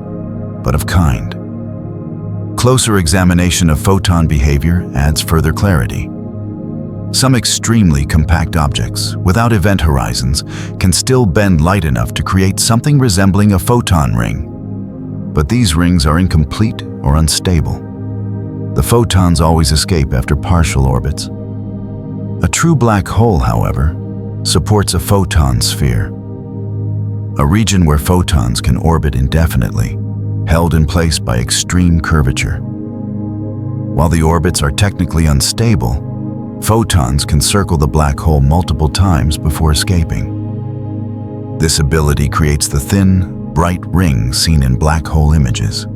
but of kind. Closer examination of photon behavior adds further clarity. Some extremely compact objects, without event horizons, can still bend light enough to create something resembling a photon ring. But these rings are incomplete or unstable. The photons always escape after partial orbits. A true black hole, however, supports a photon sphere, a region where photons can orbit indefinitely, held in place by extreme curvature. While the orbits are technically unstable, photons can circle the black hole multiple times before escaping. This ability creates the thin, bright ring seen in black hole images.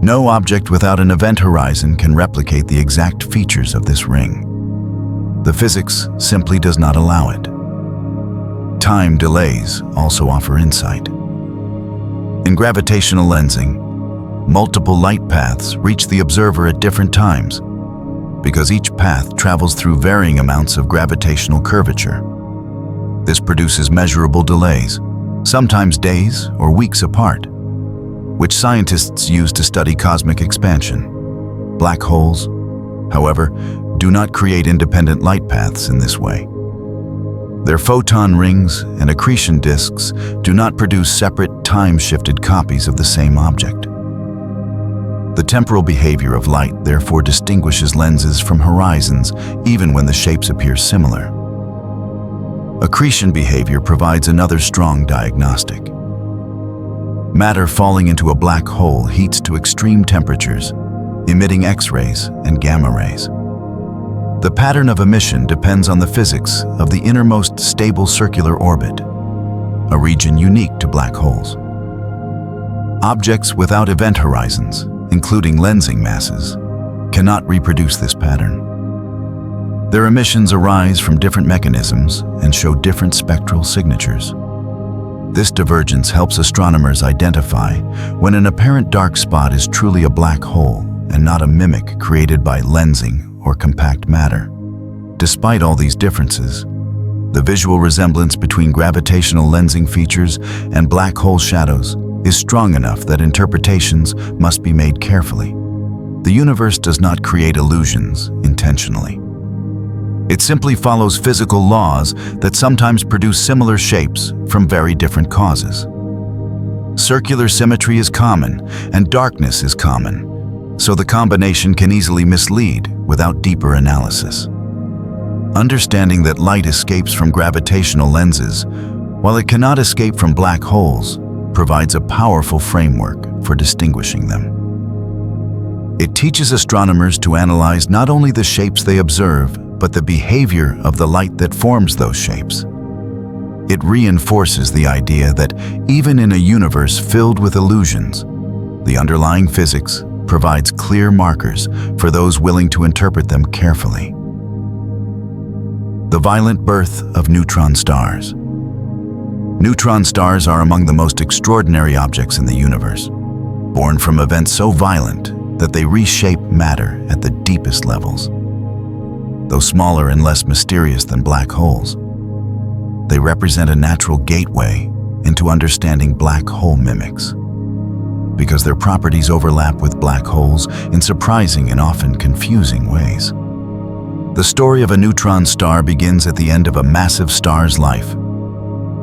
No object without an event horizon can replicate the exact features of this ring. The physics simply does not allow it. Time delays also offer insight. In gravitational lensing, Multiple light paths reach the observer at different times, because each path travels through varying amounts of gravitational curvature. This produces measurable delays, sometimes days or weeks apart, which scientists use to study cosmic expansion. Black holes, however, do not create independent light paths in this way. Their photon rings and accretion disks do not produce separate, time-shifted copies of the same object. The temporal behavior of light therefore distinguishes lenses from horizons even when the shapes appear similar. Accretion behavior provides another strong diagnostic. Matter falling into a black hole heats to extreme temperatures, emitting X-rays and gamma rays. The pattern of emission depends on the physics of the innermost stable circular orbit, a region unique to black holes. Objects without event horizons, including lensing masses, cannot reproduce this pattern. Their emissions arise from different mechanisms and show different spectral signatures. This divergence helps astronomers identify when an apparent dark spot is truly a black hole and not a mimic created by lensing or compact matter. Despite all these differences, the visual resemblance between gravitational lensing features and black hole shadows is strong enough that interpretations must be made carefully. The universe does not create illusions intentionally. It simply follows physical laws that sometimes produce similar shapes from very different causes. Circular symmetry is common, and darkness is common, so the combination can easily mislead without deeper analysis. Understanding that light escapes from gravitational lenses, while it cannot escape from black holes, provides a powerful framework for distinguishing them. It teaches astronomers to analyze not only the shapes they observe, but the behavior of the light that forms those shapes. It reinforces the idea that even in a universe filled with illusions, the underlying physics provides clear markers for those willing to interpret them carefully. The violent birth of neutron stars. Neutron stars are among the most extraordinary objects in the universe, born from events so violent that they reshape matter at the deepest levels. Though smaller and less mysterious than black holes, they represent a natural gateway into understanding black hole mimics, because their properties overlap with black holes in surprising and often confusing ways. The story of a neutron star begins at the end of a massive star's life,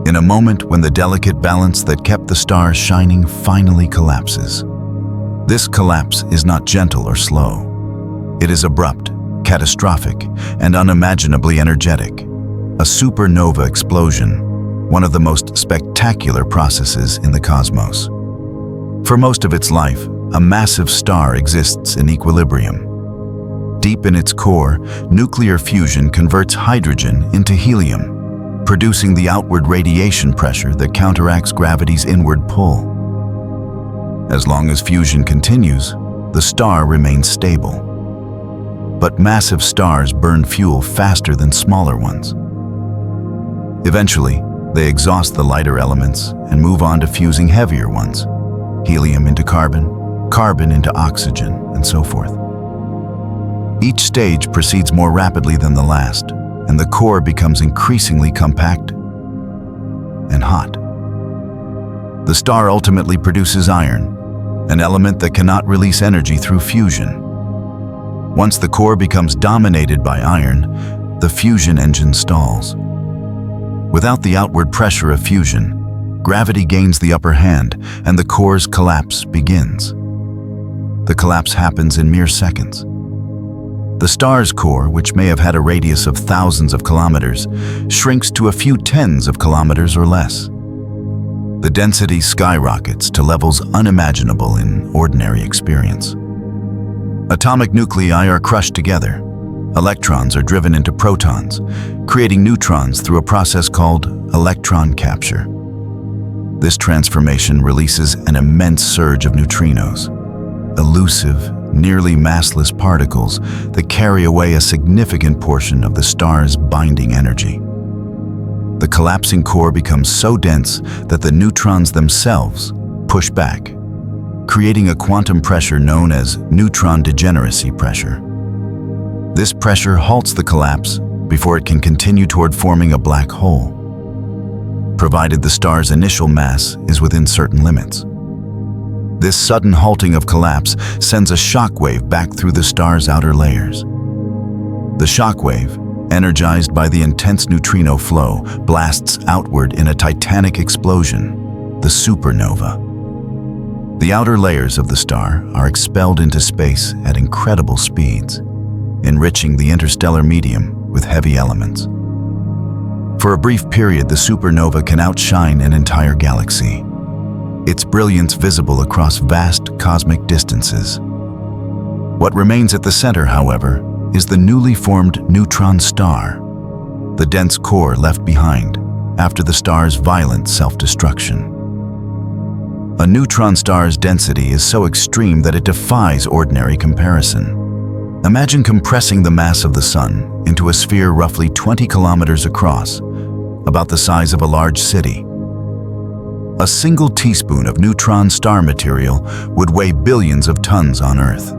in a moment when the delicate balance that kept the star shining finally collapses. This collapse is not gentle or slow. It is abrupt, catastrophic, and unimaginably energetic. A supernova explosion, one of the most spectacular processes in the cosmos. For most of its life, a massive star exists in equilibrium. Deep in its core, nuclear fusion converts hydrogen into helium, producing the outward radiation pressure that counteracts gravity's inward pull. As long as fusion continues, the star remains stable. But massive stars burn fuel faster than smaller ones. Eventually, they exhaust the lighter elements and move on to fusing heavier ones, helium into carbon, carbon into oxygen, and so forth. Each stage proceeds more rapidly than the last, and the core becomes increasingly compact and hot. The star ultimately produces iron, an element that cannot release energy through fusion. Once the core becomes dominated by iron, the fusion engine stalls. Without the outward pressure of fusion, gravity gains the upper hand and the core's collapse begins. The collapse happens in mere seconds. The star's core, which may have had a radius of thousands of kilometers, shrinks to a few tens of kilometers or less. The density skyrockets to levels unimaginable in ordinary experience. Atomic nuclei are crushed together. Electrons are driven into protons, creating neutrons through a process called electron capture. This transformation releases an immense surge of neutrinos, elusive, nearly massless particles that carry away a significant portion of the star's binding energy. The collapsing core becomes so dense that the neutrons themselves push back, creating a quantum pressure known as neutron degeneracy pressure. This pressure halts the collapse before it can continue toward forming a black hole, provided the star's initial mass is within certain limits. This sudden halting of collapse sends a shock wave back through the star's outer layers. The shock wave, energized by the intense neutrino flow, blasts outward in a titanic explosion, the supernova. The outer layers of the star are expelled into space at incredible speeds, enriching the interstellar medium with heavy elements. For a brief period, the supernova can outshine an entire galaxy, its brilliance visible across vast cosmic distances. What remains at the center, however, is the newly formed neutron star, the dense core left behind after the star's violent self-destruction. A neutron star's density is so extreme that it defies ordinary comparison. Imagine compressing the mass of the Sun into a sphere roughly 20 kilometers across, about the size of a large city. A single teaspoon of neutron star material would weigh billions of tons on Earth.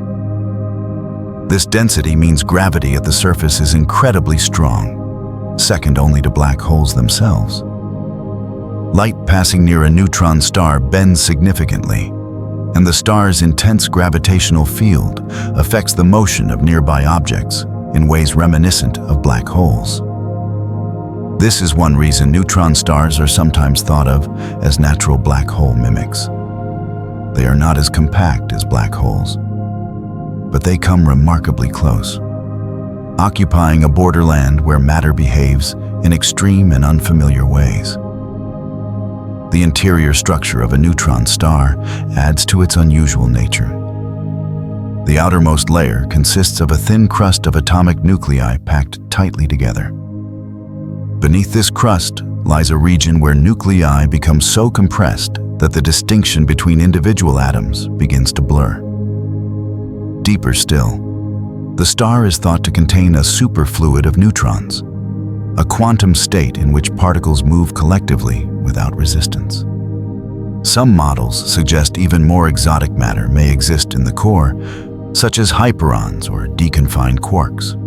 This density means gravity at the surface is incredibly strong, second only to black holes themselves. Light passing near a neutron star bends significantly, and the star's intense gravitational field affects the motion of nearby objects in ways reminiscent of black holes. This is one reason neutron stars are sometimes thought of as natural black hole mimics. They are not as compact as black holes, but they come remarkably close, occupying a borderland where matter behaves in extreme and unfamiliar ways. The interior structure of a neutron star adds to its unusual nature. The outermost layer consists of a thin crust of atomic nuclei packed tightly together. Beneath this crust lies a region where nuclei become so compressed that the distinction between individual atoms begins to blur. Deeper still, the star is thought to contain a superfluid of neutrons, a quantum state in which particles move collectively without resistance. Some models suggest even more exotic matter may exist in the core, such as hyperons or deconfined quarks.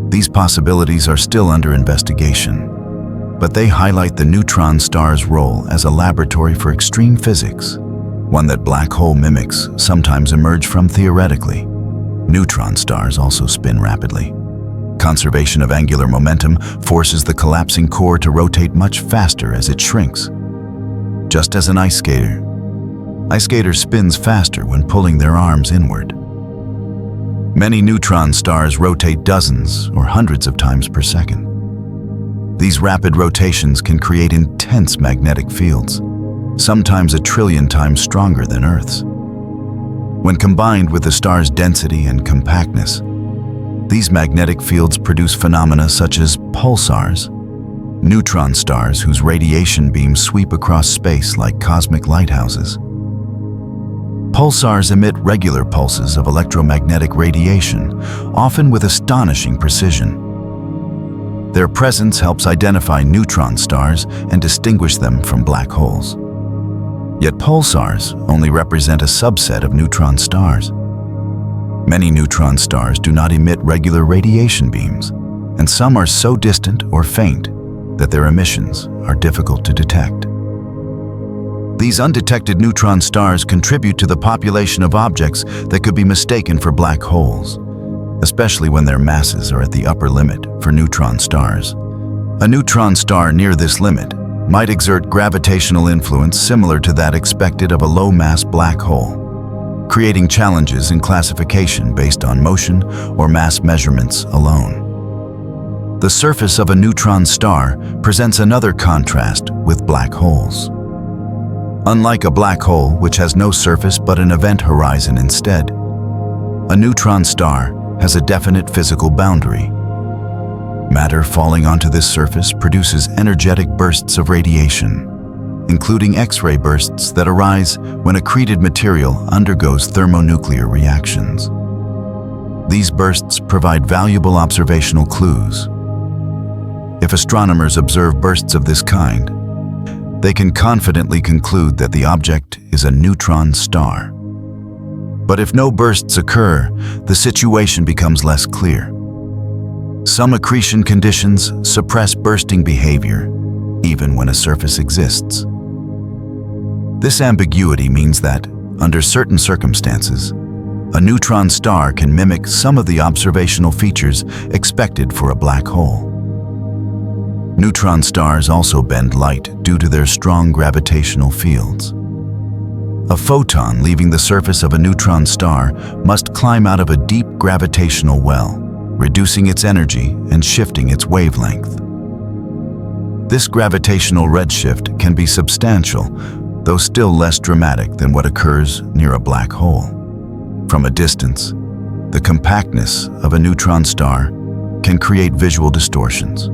These possibilities are still under investigation, but they highlight the neutron star's role as a laboratory for extreme physics, one that black hole mimics sometimes emerge from theoretically. Neutron stars also spin rapidly. Conservation of angular momentum forces the collapsing core to rotate much faster as it shrinks. Just as an ice skater spins faster when pulling their arms inward. Many neutron stars rotate dozens or hundreds of times per second. These rapid rotations can create intense magnetic fields, sometimes 1 trillion times stronger than Earth's. When combined with the star's density and compactness, these magnetic fields produce phenomena such as pulsars, neutron stars whose radiation beams sweep across space like cosmic lighthouses. Pulsars emit regular pulses of electromagnetic radiation, often with astonishing precision. Their presence helps identify neutron stars and distinguish them from black holes. Yet pulsars only represent a subset of neutron stars. Many neutron stars do not emit regular radiation beams, and some are so distant or faint that their emissions are difficult to detect. These undetected neutron stars contribute to the population of objects that could be mistaken for black holes, especially when their masses are at the upper limit for neutron stars. A neutron star near this limit might exert gravitational influence similar to that expected of a low-mass black hole, creating challenges in classification based on motion or mass measurements alone. The surface of a neutron star presents another contrast with black holes. Unlike a black hole, which has no surface but an event horizon instead, a neutron star has a definite physical boundary. Matter falling onto this surface produces energetic bursts of radiation, including X-ray bursts that arise when accreted material undergoes thermonuclear reactions. These bursts provide valuable observational clues. If astronomers observe bursts of this kind, they can confidently conclude that the object is a neutron star. But if no bursts occur, the situation becomes less clear. Some accretion conditions suppress bursting behavior, even when a surface exists. This ambiguity means that, under certain circumstances, a neutron star can mimic some of the observational features expected for a black hole. Neutron stars also bend light due to their strong gravitational fields. A photon leaving the surface of a neutron star must climb out of a deep gravitational well, reducing its energy and shifting its wavelength. This gravitational redshift can be substantial, though still less dramatic than what occurs near a black hole. From a distance, the compactness of a neutron star can create visual distortions.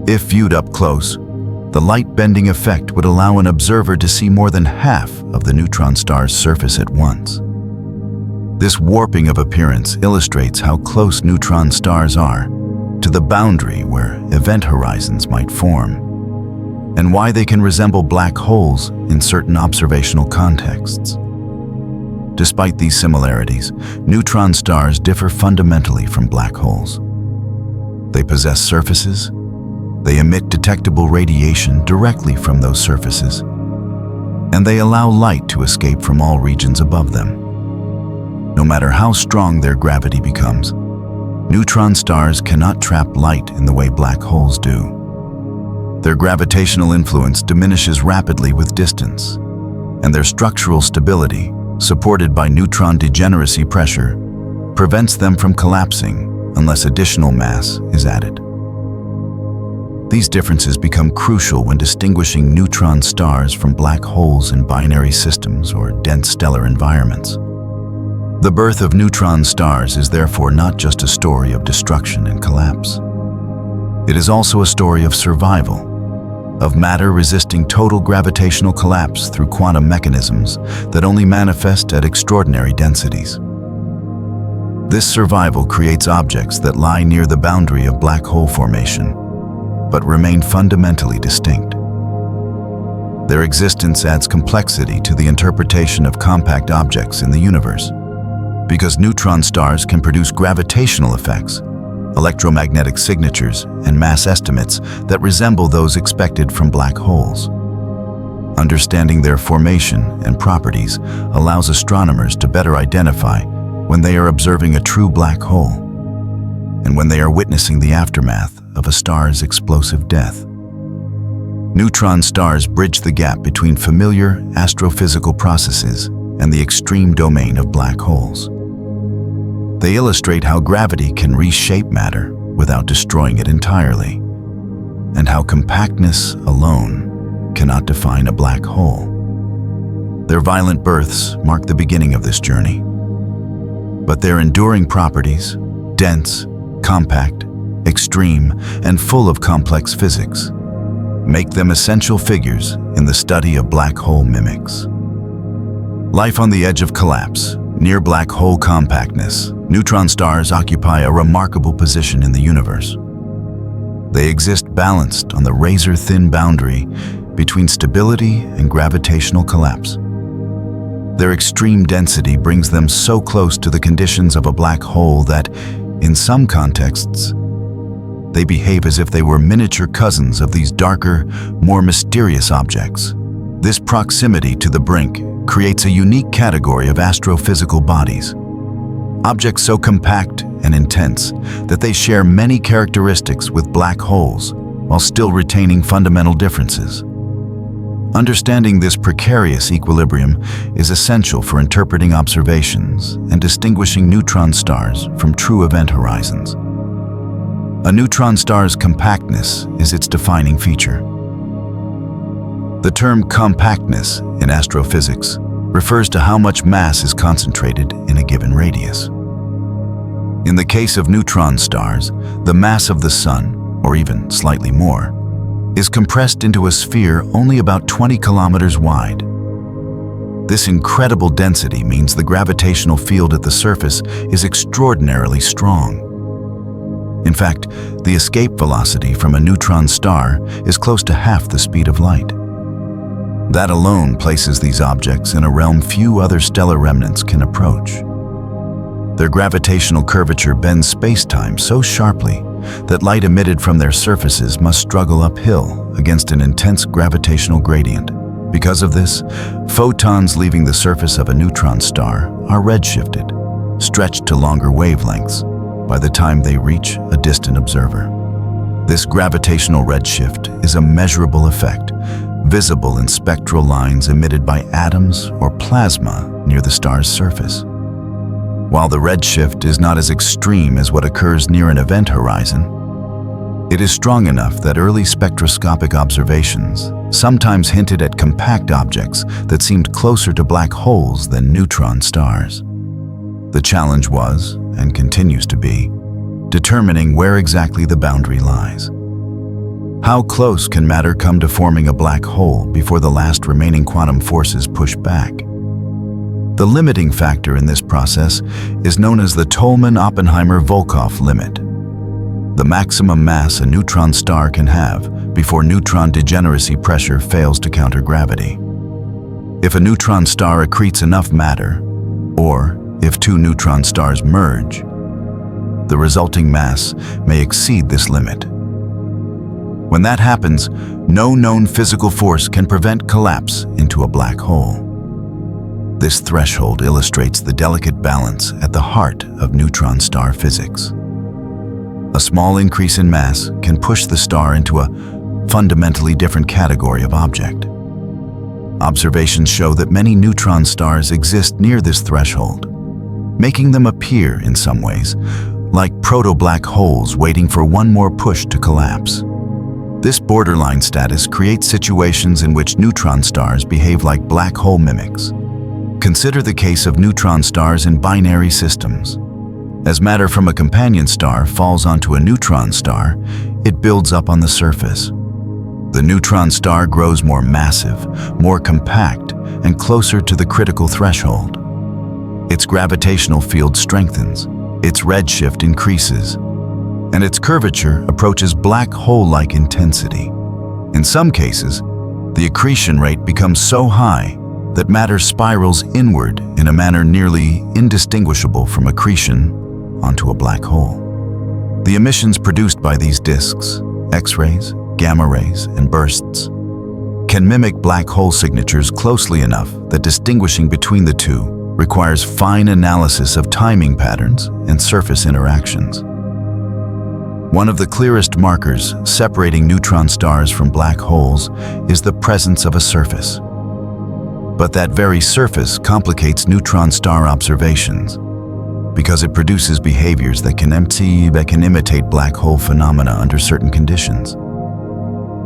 If viewed up close, the light-bending effect would allow an observer to see more than half of the neutron star's surface at once. This warping of appearance illustrates how close neutron stars are to the boundary where event horizons might form, and why they can resemble black holes in certain observational contexts. Despite these similarities, neutron stars differ fundamentally from black holes. They possess surfaces. They emit detectable radiation directly from those surfaces, and they allow light to escape from all regions above them. No matter how strong their gravity becomes, neutron stars cannot trap light in the way black holes do. Their gravitational influence diminishes rapidly with distance, and their structural stability, supported by neutron degeneracy pressure, prevents them from collapsing unless additional mass is added. These differences become crucial when distinguishing neutron stars from black holes in binary systems or dense stellar environments. The birth of neutron stars is therefore not just a story of destruction and collapse. It is also a story of survival, of matter resisting total gravitational collapse through quantum mechanisms that only manifest at extraordinary densities. This survival creates objects that lie near the boundary of black hole formation, but remain fundamentally distinct. Their existence adds complexity to the interpretation of compact objects in the universe, because neutron stars can produce gravitational effects, electromagnetic signatures, and mass estimates that resemble those expected from black holes. Understanding their formation and properties allows astronomers to better identify when they are observing a true black hole and when they are witnessing the aftermath of a star's explosive death. Neutron stars bridge the gap between familiar astrophysical processes and the extreme domain of black holes. They illustrate how gravity can reshape matter without destroying it entirely, and how compactness alone cannot define a black hole. Their violent births mark the beginning of this journey, but their enduring properties, dense, compact, extreme, and full of complex physics, make them essential figures in the study of black hole mimics. Life on the edge of collapse, near black hole compactness, neutron stars occupy a remarkable position in the universe. They exist balanced on the razor-thin boundary between stability and gravitational collapse. Their extreme density brings them so close to the conditions of a black hole that, in some contexts, they behave as if they were miniature cousins of these darker, more mysterious objects. This proximity to the brink creates a unique category of astrophysical bodies, objects so compact and intense that they share many characteristics with black holes while still retaining fundamental differences. Understanding this precarious equilibrium is essential for interpreting observations and distinguishing neutron stars from true event horizons. A neutron star's compactness is its defining feature. The term compactness in astrophysics refers to how much mass is concentrated in a given radius. In the case of neutron stars, the mass of the Sun, or even slightly more, is compressed into a sphere only about 20 kilometers wide. This incredible density means the gravitational field at the surface is extraordinarily strong. In fact, the escape velocity from a neutron star is close to half the speed of light. That alone places these objects in a realm few other stellar remnants can approach. Their gravitational curvature bends space-time so sharply that light emitted from their surfaces must struggle uphill against an intense gravitational gradient. Because of this, photons leaving the surface of a neutron star are redshifted, stretched to longer wavelengths by the time they reach a distant observer. This gravitational redshift is a measurable effect, visible in spectral lines emitted by atoms or plasma near the star's surface. While the redshift is not as extreme as what occurs near an event horizon, it is strong enough that early spectroscopic observations sometimes hinted at compact objects that seemed closer to black holes than neutron stars. The challenge was, and continues to be, determining where exactly the boundary lies. How close can matter come to forming a black hole before the last remaining quantum forces push back? The limiting factor in this process is known as the Tolman-Oppenheimer-Volkoff limit, the maximum mass a neutron star can have before neutron degeneracy pressure fails to counter gravity. If a neutron star accretes enough matter, or if two neutron stars merge, the resulting mass may exceed this limit. When that happens, no known physical force can prevent collapse into a black hole. This threshold illustrates the delicate balance at the heart of neutron star physics. A small increase in mass can push the star into a fundamentally different category of object. Observations show that many neutron stars exist near this threshold, making them appear, in some ways, like proto-black holes waiting for one more push to collapse. This borderline status creates situations in which neutron stars behave like black hole mimics. Consider the case of neutron stars in binary systems. As matter from a companion star falls onto a neutron star, it builds up on the surface. The neutron star grows more massive, more compact, and closer to the critical threshold. Its gravitational field strengthens, its redshift increases, and its curvature approaches black hole-like intensity. In some cases, the accretion rate becomes so high that matter spirals inward in a manner nearly indistinguishable from accretion onto a black hole. The emissions produced by these disks, X-rays, gamma rays, and bursts, can mimic black hole signatures closely enough that distinguishing between the two requires fine analysis of timing patterns and surface interactions. One of the clearest markers separating neutron stars from black holes is the presence of a surface. But that very surface complicates neutron star observations because it produces behaviors that can imitate black hole phenomena under certain conditions.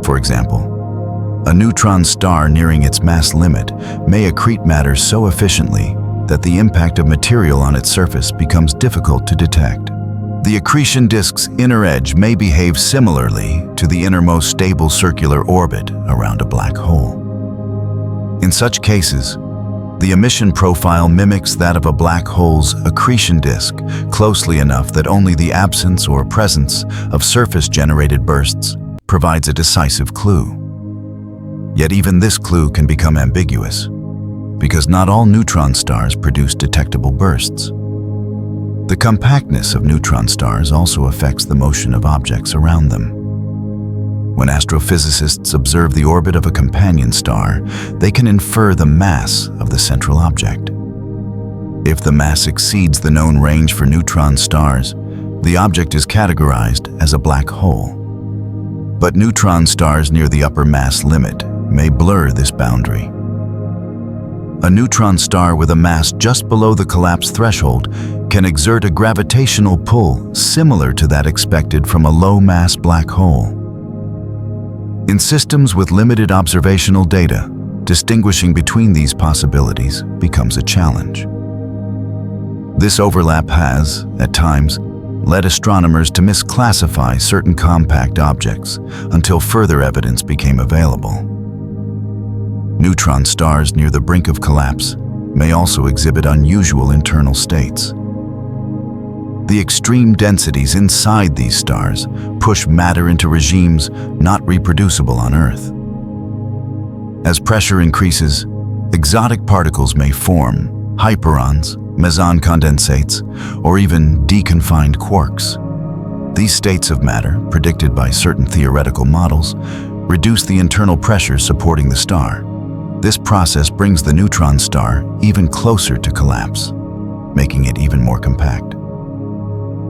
For example, a neutron star nearing its mass limit may accrete matter so efficiently that the impact of material on its surface becomes difficult to detect. The accretion disk's inner edge may behave similarly to the innermost stable circular orbit around a black hole. In such cases, the emission profile mimics that of a black hole's accretion disk closely enough that only the absence or presence of surface-generated bursts provides a decisive clue. Yet even this clue can become ambiguous, because not all neutron stars produce detectable bursts. The compactness of neutron stars also affects the motion of objects around them. When astrophysicists observe the orbit of a companion star, they can infer the mass of the central object. If the mass exceeds the known range for neutron stars, the object is categorized as a black hole. But neutron stars near the upper mass limit may blur this boundary. A neutron star with a mass just below the collapse threshold can exert a gravitational pull similar to that expected from a low-mass black hole. In systems with limited observational data, distinguishing between these possibilities becomes a challenge. This overlap has, at times, led astronomers to misclassify certain compact objects until further evidence became available. Neutron stars near the brink of collapse may also exhibit unusual internal states. The extreme densities inside these stars push matter into regimes not reproducible on Earth. As pressure increases, exotic particles may form, hyperons, meson condensates, or even deconfined quarks. These states of matter, predicted by certain theoretical models, reduce the internal pressure supporting the star. This process brings the neutron star even closer to collapse, making it even more compact.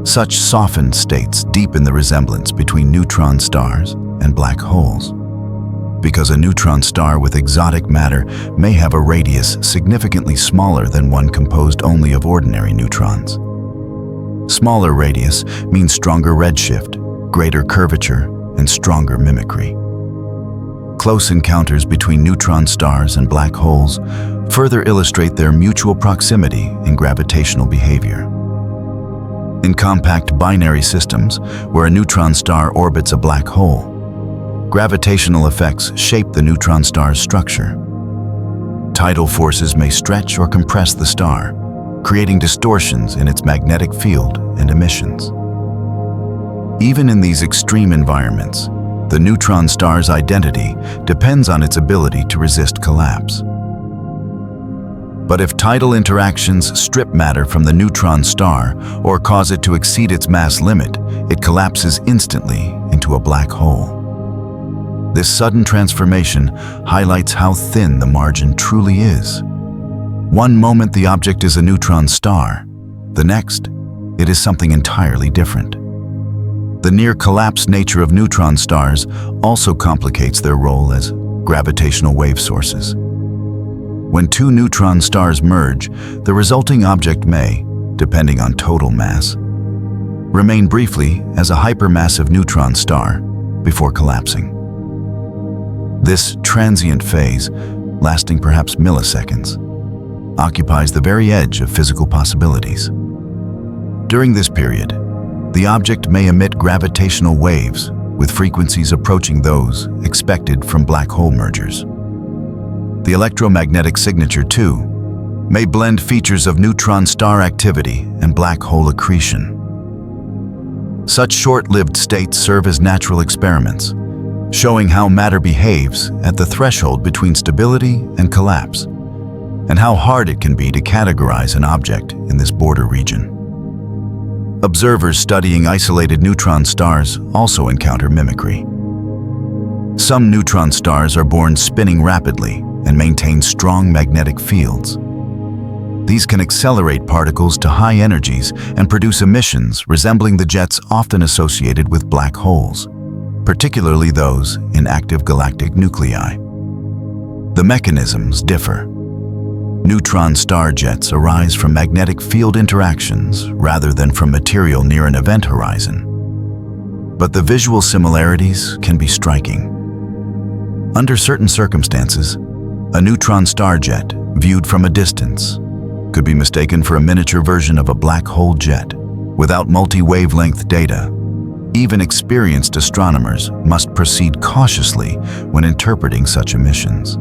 Such softened states deepen the resemblance between neutron stars and black holes. Because a neutron star with exotic matter may have a radius significantly smaller than one composed only of ordinary neutrons. Smaller radius means stronger redshift, greater curvature, and stronger mimicry. Close encounters between neutron stars and black holes further illustrate their mutual proximity in gravitational behavior. In compact binary systems, where a neutron star orbits a black hole, gravitational effects shape the neutron star's structure. Tidal forces may stretch or compress the star, creating distortions in its magnetic field and emissions. Even in these extreme environments, the neutron star's identity depends on its ability to resist collapse. But if tidal interactions strip matter from the neutron star or cause it to exceed its mass limit, it collapses instantly into a black hole. This sudden transformation highlights how thin the margin truly is. One moment the object is a neutron star, the next, it is something entirely different. The near-collapse nature of neutron stars also complicates their role as gravitational wave sources. When two neutron stars merge, the resulting object may, depending on total mass, remain briefly as a hypermassive neutron star before collapsing. This transient phase, lasting perhaps milliseconds, occupies the very edge of physical possibilities. During this period, the object may emit gravitational waves with frequencies approaching those expected from black hole mergers. The electromagnetic signature, too, may blend features of neutron star activity and black hole accretion. Such short-lived states serve as natural experiments, showing how matter behaves at the threshold between stability and collapse, and how hard it can be to categorize an object in this border region. Observers studying isolated neutron stars also encounter mimicry. Some neutron stars are born spinning rapidly and maintain strong magnetic fields. These can accelerate particles to high energies and produce emissions resembling the jets often associated with black holes, particularly those in active galactic nuclei. The mechanisms differ. Neutron star jets arise from magnetic field interactions rather than from material near an event horizon. But the visual similarities can be striking. Under certain circumstances, a neutron star jet, viewed from a distance, could be mistaken for a miniature version of a black hole jet. Without multi-wavelength data, even experienced astronomers must proceed cautiously when interpreting such emissions.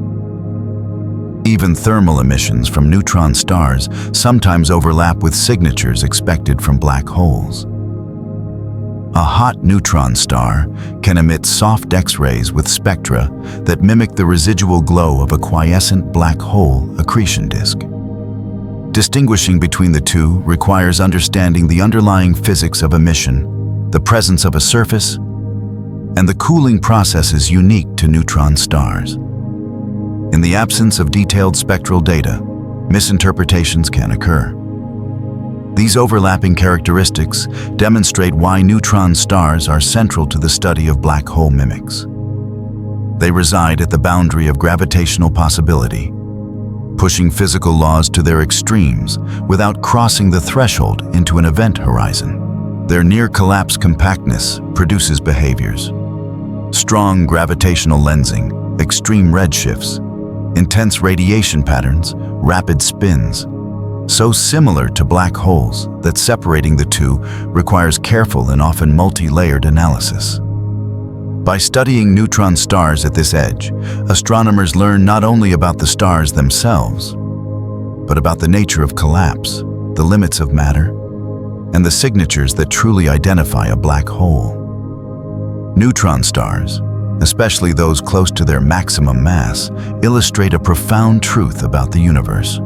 Even thermal emissions from neutron stars sometimes overlap with signatures expected from black holes. A hot neutron star can emit soft X-rays with spectra that mimic the residual glow of a quiescent black hole accretion disk. Distinguishing between the two requires understanding the underlying physics of emission, the presence of a surface, and the cooling processes unique to neutron stars. In the absence of detailed spectral data, misinterpretations can occur. These overlapping characteristics demonstrate why neutron stars are central to the study of black hole mimics. They reside at the boundary of gravitational possibility, pushing physical laws to their extremes without crossing the threshold into an event horizon. Their near-collapse compactness produces behaviors: strong gravitational lensing, extreme redshifts, intense radiation patterns, rapid spins, so similar to black holes that separating the two requires careful and often multi-layered analysis. By studying neutron stars at this edge, astronomers learn not only about the stars themselves, but about the nature of collapse, the limits of matter, and the signatures that truly identify a black hole. Neutron stars, especially those close to their maximum mass, illustrate a profound truth about the universe.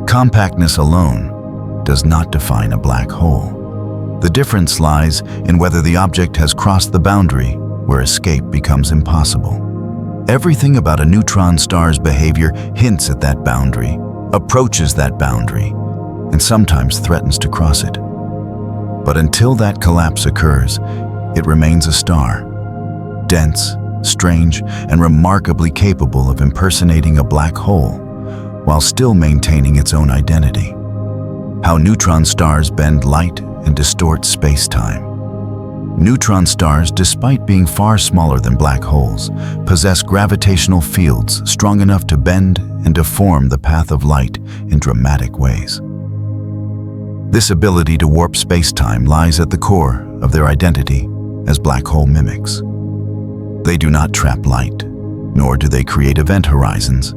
Compactness alone does not define a black hole. The difference lies in whether the object has crossed the boundary where escape becomes impossible. Everything about a neutron star's behavior hints at that boundary, approaches that boundary, and sometimes threatens to cross it. But until that collapse occurs, it remains a star, dense, strange, and remarkably capable of impersonating a black hole, while still maintaining its own identity. How neutron stars bend light and distort space-time. Neutron stars, despite being far smaller than black holes, possess gravitational fields strong enough to bend and deform the path of light in dramatic ways. This ability to warp space-time lies at the core of their identity as black hole mimics. They do not trap light, nor do they create event horizons,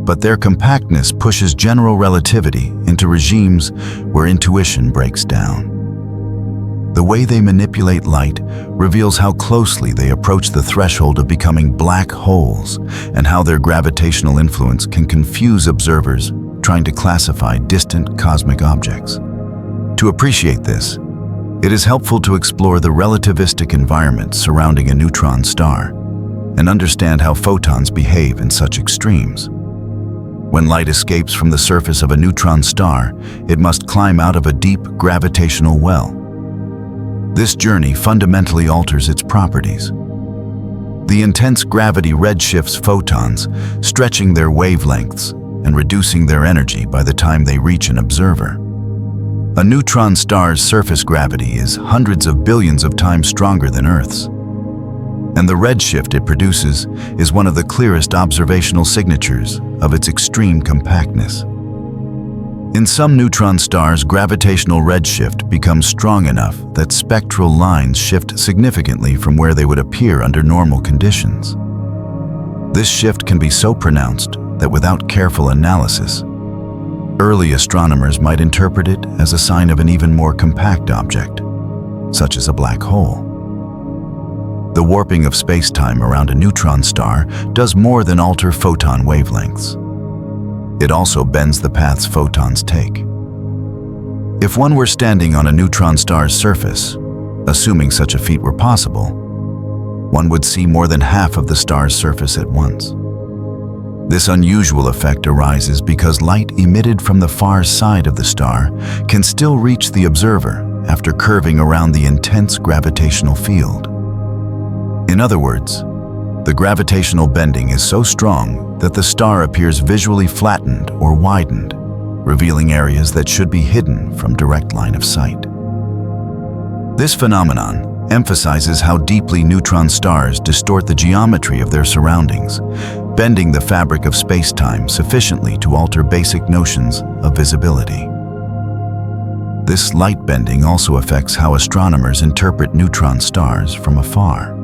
but their compactness pushes general relativity into regimes where intuition breaks down. The way they manipulate light reveals how closely they approach the threshold of becoming black holes, and how their gravitational influence can confuse observers trying to classify distant cosmic objects. To appreciate this, it is helpful to explore the relativistic environment surrounding a neutron star and understand how photons behave in such extremes. When light escapes from the surface of a neutron star, it must climb out of a deep gravitational well. This journey fundamentally alters its properties. The intense gravity redshifts photons, stretching their wavelengths and reducing their energy by the time they reach an observer. A neutron star's surface gravity is hundreds of billions of times stronger than Earth's, and the redshift it produces is one of the clearest observational signatures of its extreme compactness. In some neutron stars, gravitational redshift becomes strong enough that spectral lines shift significantly from where they would appear under normal conditions. This shift can be so pronounced that without careful analysis, early astronomers might interpret it as a sign of an even more compact object, such as a black hole. The warping of space-time around a neutron star does more than alter photon wavelengths. It also bends the paths photons take. If one were standing on a neutron star's surface, assuming such a feat were possible, one would see more than half of the star's surface at once. This unusual effect arises because light emitted from the far side of the star can still reach the observer after curving around the intense gravitational field. In other words, the gravitational bending is so strong that the star appears visually flattened or widened, revealing areas that should be hidden from direct line of sight. This phenomenon emphasizes how deeply neutron stars distort the geometry of their surroundings, bending the fabric of space-time sufficiently to alter basic notions of visibility. This light bending also affects how astronomers interpret neutron stars from afar.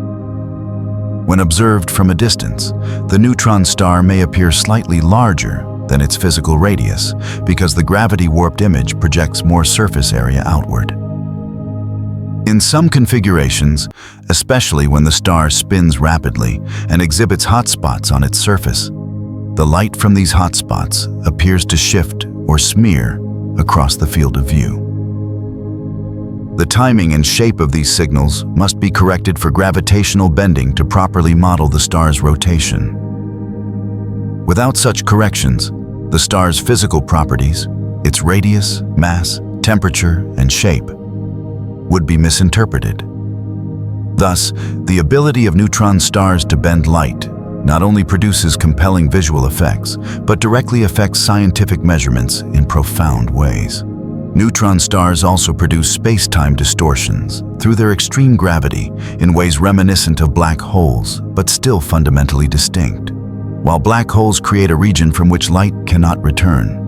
When observed from a distance, the neutron star may appear slightly larger than its physical radius because the gravity-warped image projects more surface area outward. In some configurations, especially when the star spins rapidly and exhibits hotspots on its surface, the light from these hotspots appears to shift or smear across the field of view. The timing and shape of these signals must be corrected for gravitational bending to properly model the star's rotation. Without such corrections, the star's physical properties, its radius, mass, temperature, and shape, would be misinterpreted. Thus, the ability of neutron stars to bend light not only produces compelling visual effects, but directly affects scientific measurements in profound ways. Neutron stars also produce space-time distortions through their extreme gravity in ways reminiscent of black holes, but still fundamentally distinct. While black holes create a region from which light cannot return,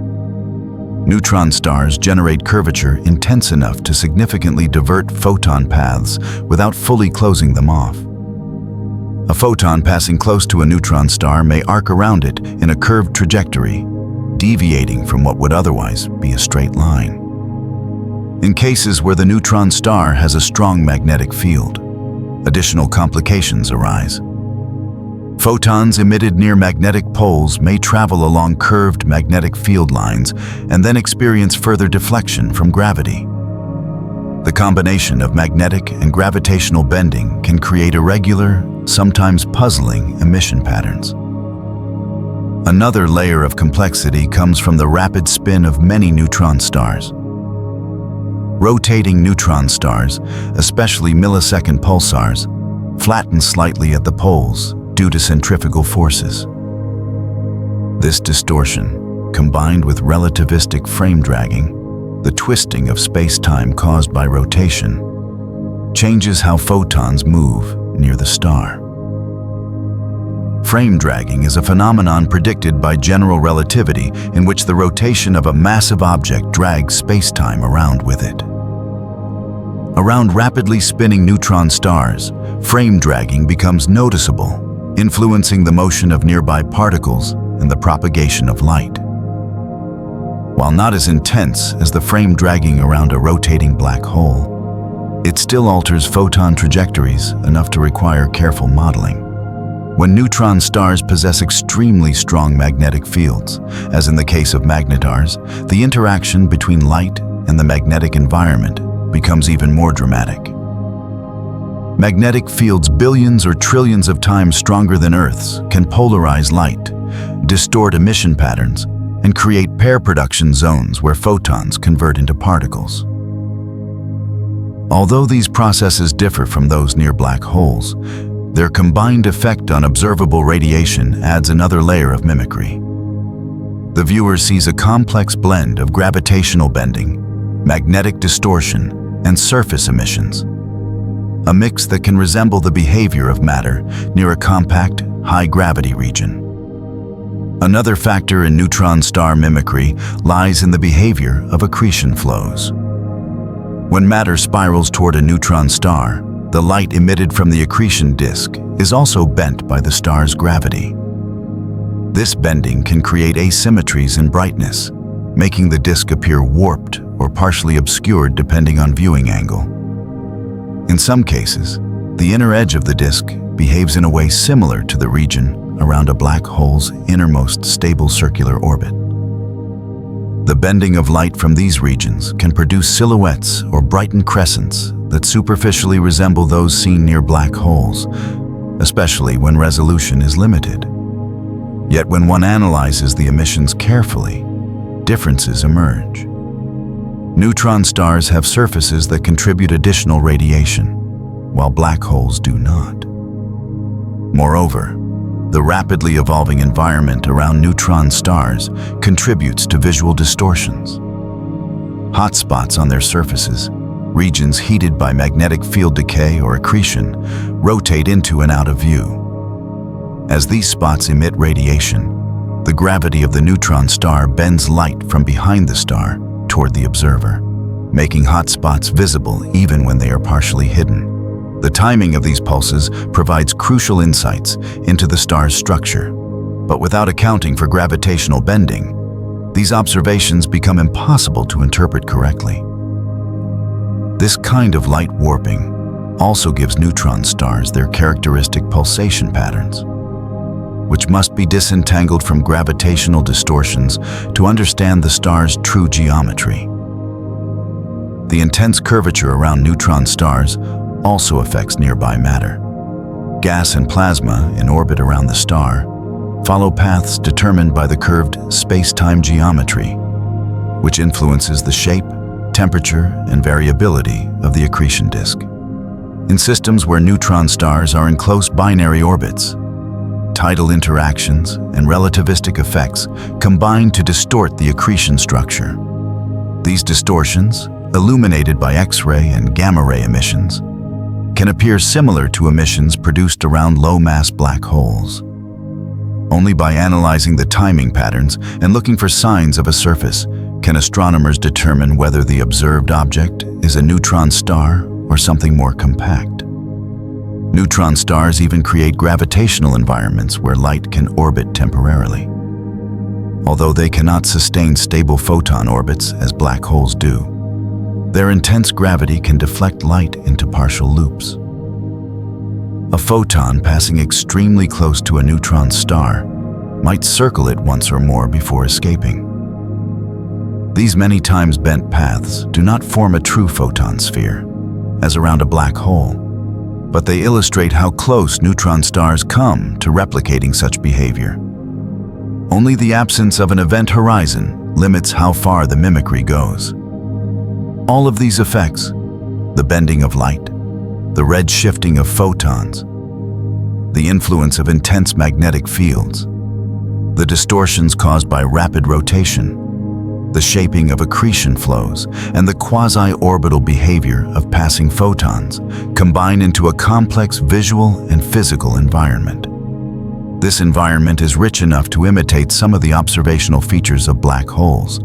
neutron stars generate curvature intense enough to significantly divert photon paths without fully closing them off. A photon passing close to a neutron star may arc around it in a curved trajectory, deviating from what would otherwise be a straight line. In cases where the neutron star has a strong magnetic field, additional complications arise. Photons emitted near magnetic poles may travel along curved magnetic field lines and then experience further deflection from gravity. The combination of magnetic and gravitational bending can create irregular, sometimes puzzling emission patterns. Another layer of complexity comes from the rapid spin of many neutron stars. Rotating neutron stars, especially millisecond pulsars, flatten slightly at the poles due to centrifugal forces. This distortion, combined with relativistic frame dragging, the twisting of space-time caused by rotation, changes how photons move near the star. Frame dragging is a phenomenon predicted by general relativity in which the rotation of a massive object drags space-time around with it. Around rapidly spinning neutron stars, frame dragging becomes noticeable, influencing the motion of nearby particles and the propagation of light. While not as intense as the frame dragging around a rotating black hole, it still alters photon trajectories enough to require careful modeling. When neutron stars possess extremely strong magnetic fields, as in the case of magnetars, the interaction between light and the magnetic environment becomes even more dramatic. Magnetic fields billions or trillions of times stronger than Earth's can polarize light, distort emission patterns, and create pair production zones where photons convert into particles. Although these processes differ from those near black holes, their combined effect on observable radiation adds another layer of mimicry. The viewer sees a complex blend of gravitational bending, magnetic distortion, and surface emissions, a mix that can resemble the behavior of matter near a compact, high-gravity region. Another factor in neutron star mimicry lies in the behavior of accretion flows. When matter spirals toward a neutron star, the light emitted from the accretion disk is also bent by the star's gravity. This bending can create asymmetries in brightness, making the disk appear warped or partially obscured depending on viewing angle. In some cases, the inner edge of the disk behaves in a way similar to the region around a black hole's innermost stable circular orbit. The bending of light from these regions can produce silhouettes or brighten crescents that superficially resemble those seen near black holes, especially when resolution is limited. Yet when one analyzes the emissions carefully, differences emerge. Neutron stars have surfaces that contribute additional radiation, while black holes do not. Moreover, the rapidly evolving environment around neutron stars contributes to visual distortions. Hotspots on their surfaces, regions heated by magnetic field decay or accretion, rotate into and out of view. As these spots emit radiation, the gravity of the neutron star bends light from behind the star toward the observer, making hotspots visible even when they are partially hidden. The timing of these pulses provides crucial insights into the star's structure, but without accounting for gravitational bending, these observations become impossible to interpret correctly. This kind of light warping also gives neutron stars their characteristic pulsation patterns, which must be disentangled from gravitational distortions to understand the star's true geometry. The intense curvature around neutron stars also affects nearby matter. Gas and plasma in orbit around the star follow paths determined by the curved space-time geometry, which influences the shape, temperature, and variability of the accretion disk. In systems where neutron stars are in close binary orbits, tidal interactions and relativistic effects combine to distort the accretion structure. These distortions, illuminated by X-ray and gamma-ray emissions, can appear similar to emissions produced around low-mass black holes. Only by analyzing the timing patterns and looking for signs of a surface can astronomers determine whether the observed object is a neutron star or something more compact. Neutron stars even create gravitational environments where light can orbit temporarily. Although they cannot sustain stable photon orbits as black holes do, their intense gravity can deflect light into partial loops. A photon passing extremely close to a neutron star might circle it once or more before escaping. These many times bent paths do not form a true photon sphere, as around a black hole, but they illustrate how close neutron stars come to replicating such behavior. Only the absence of an event horizon limits how far the mimicry goes. All of these effects, the bending of light, the red shifting of photons, the influence of intense magnetic fields, the distortions caused by rapid rotation, the shaping of accretion flows, and the quasi-orbital behavior of passing photons combine into a complex visual and physical environment. This environment is rich enough to imitate some of the observational features of black holes,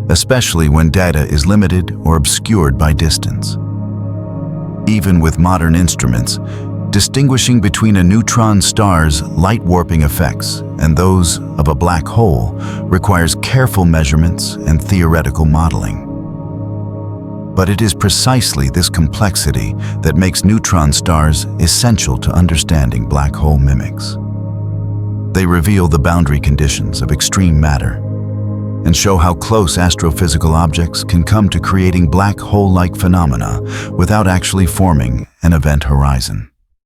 especially when data is limited or obscured by distance. Even with modern instruments, distinguishing between a neutron star's light warping effects and those of a black hole requires careful measurements and theoretical modeling. But it is precisely this complexity that makes neutron stars essential to understanding black hole mimics. They reveal the boundary conditions of extreme matter and show how close astrophysical objects can come to creating black hole-like phenomena without actually forming an event horizon.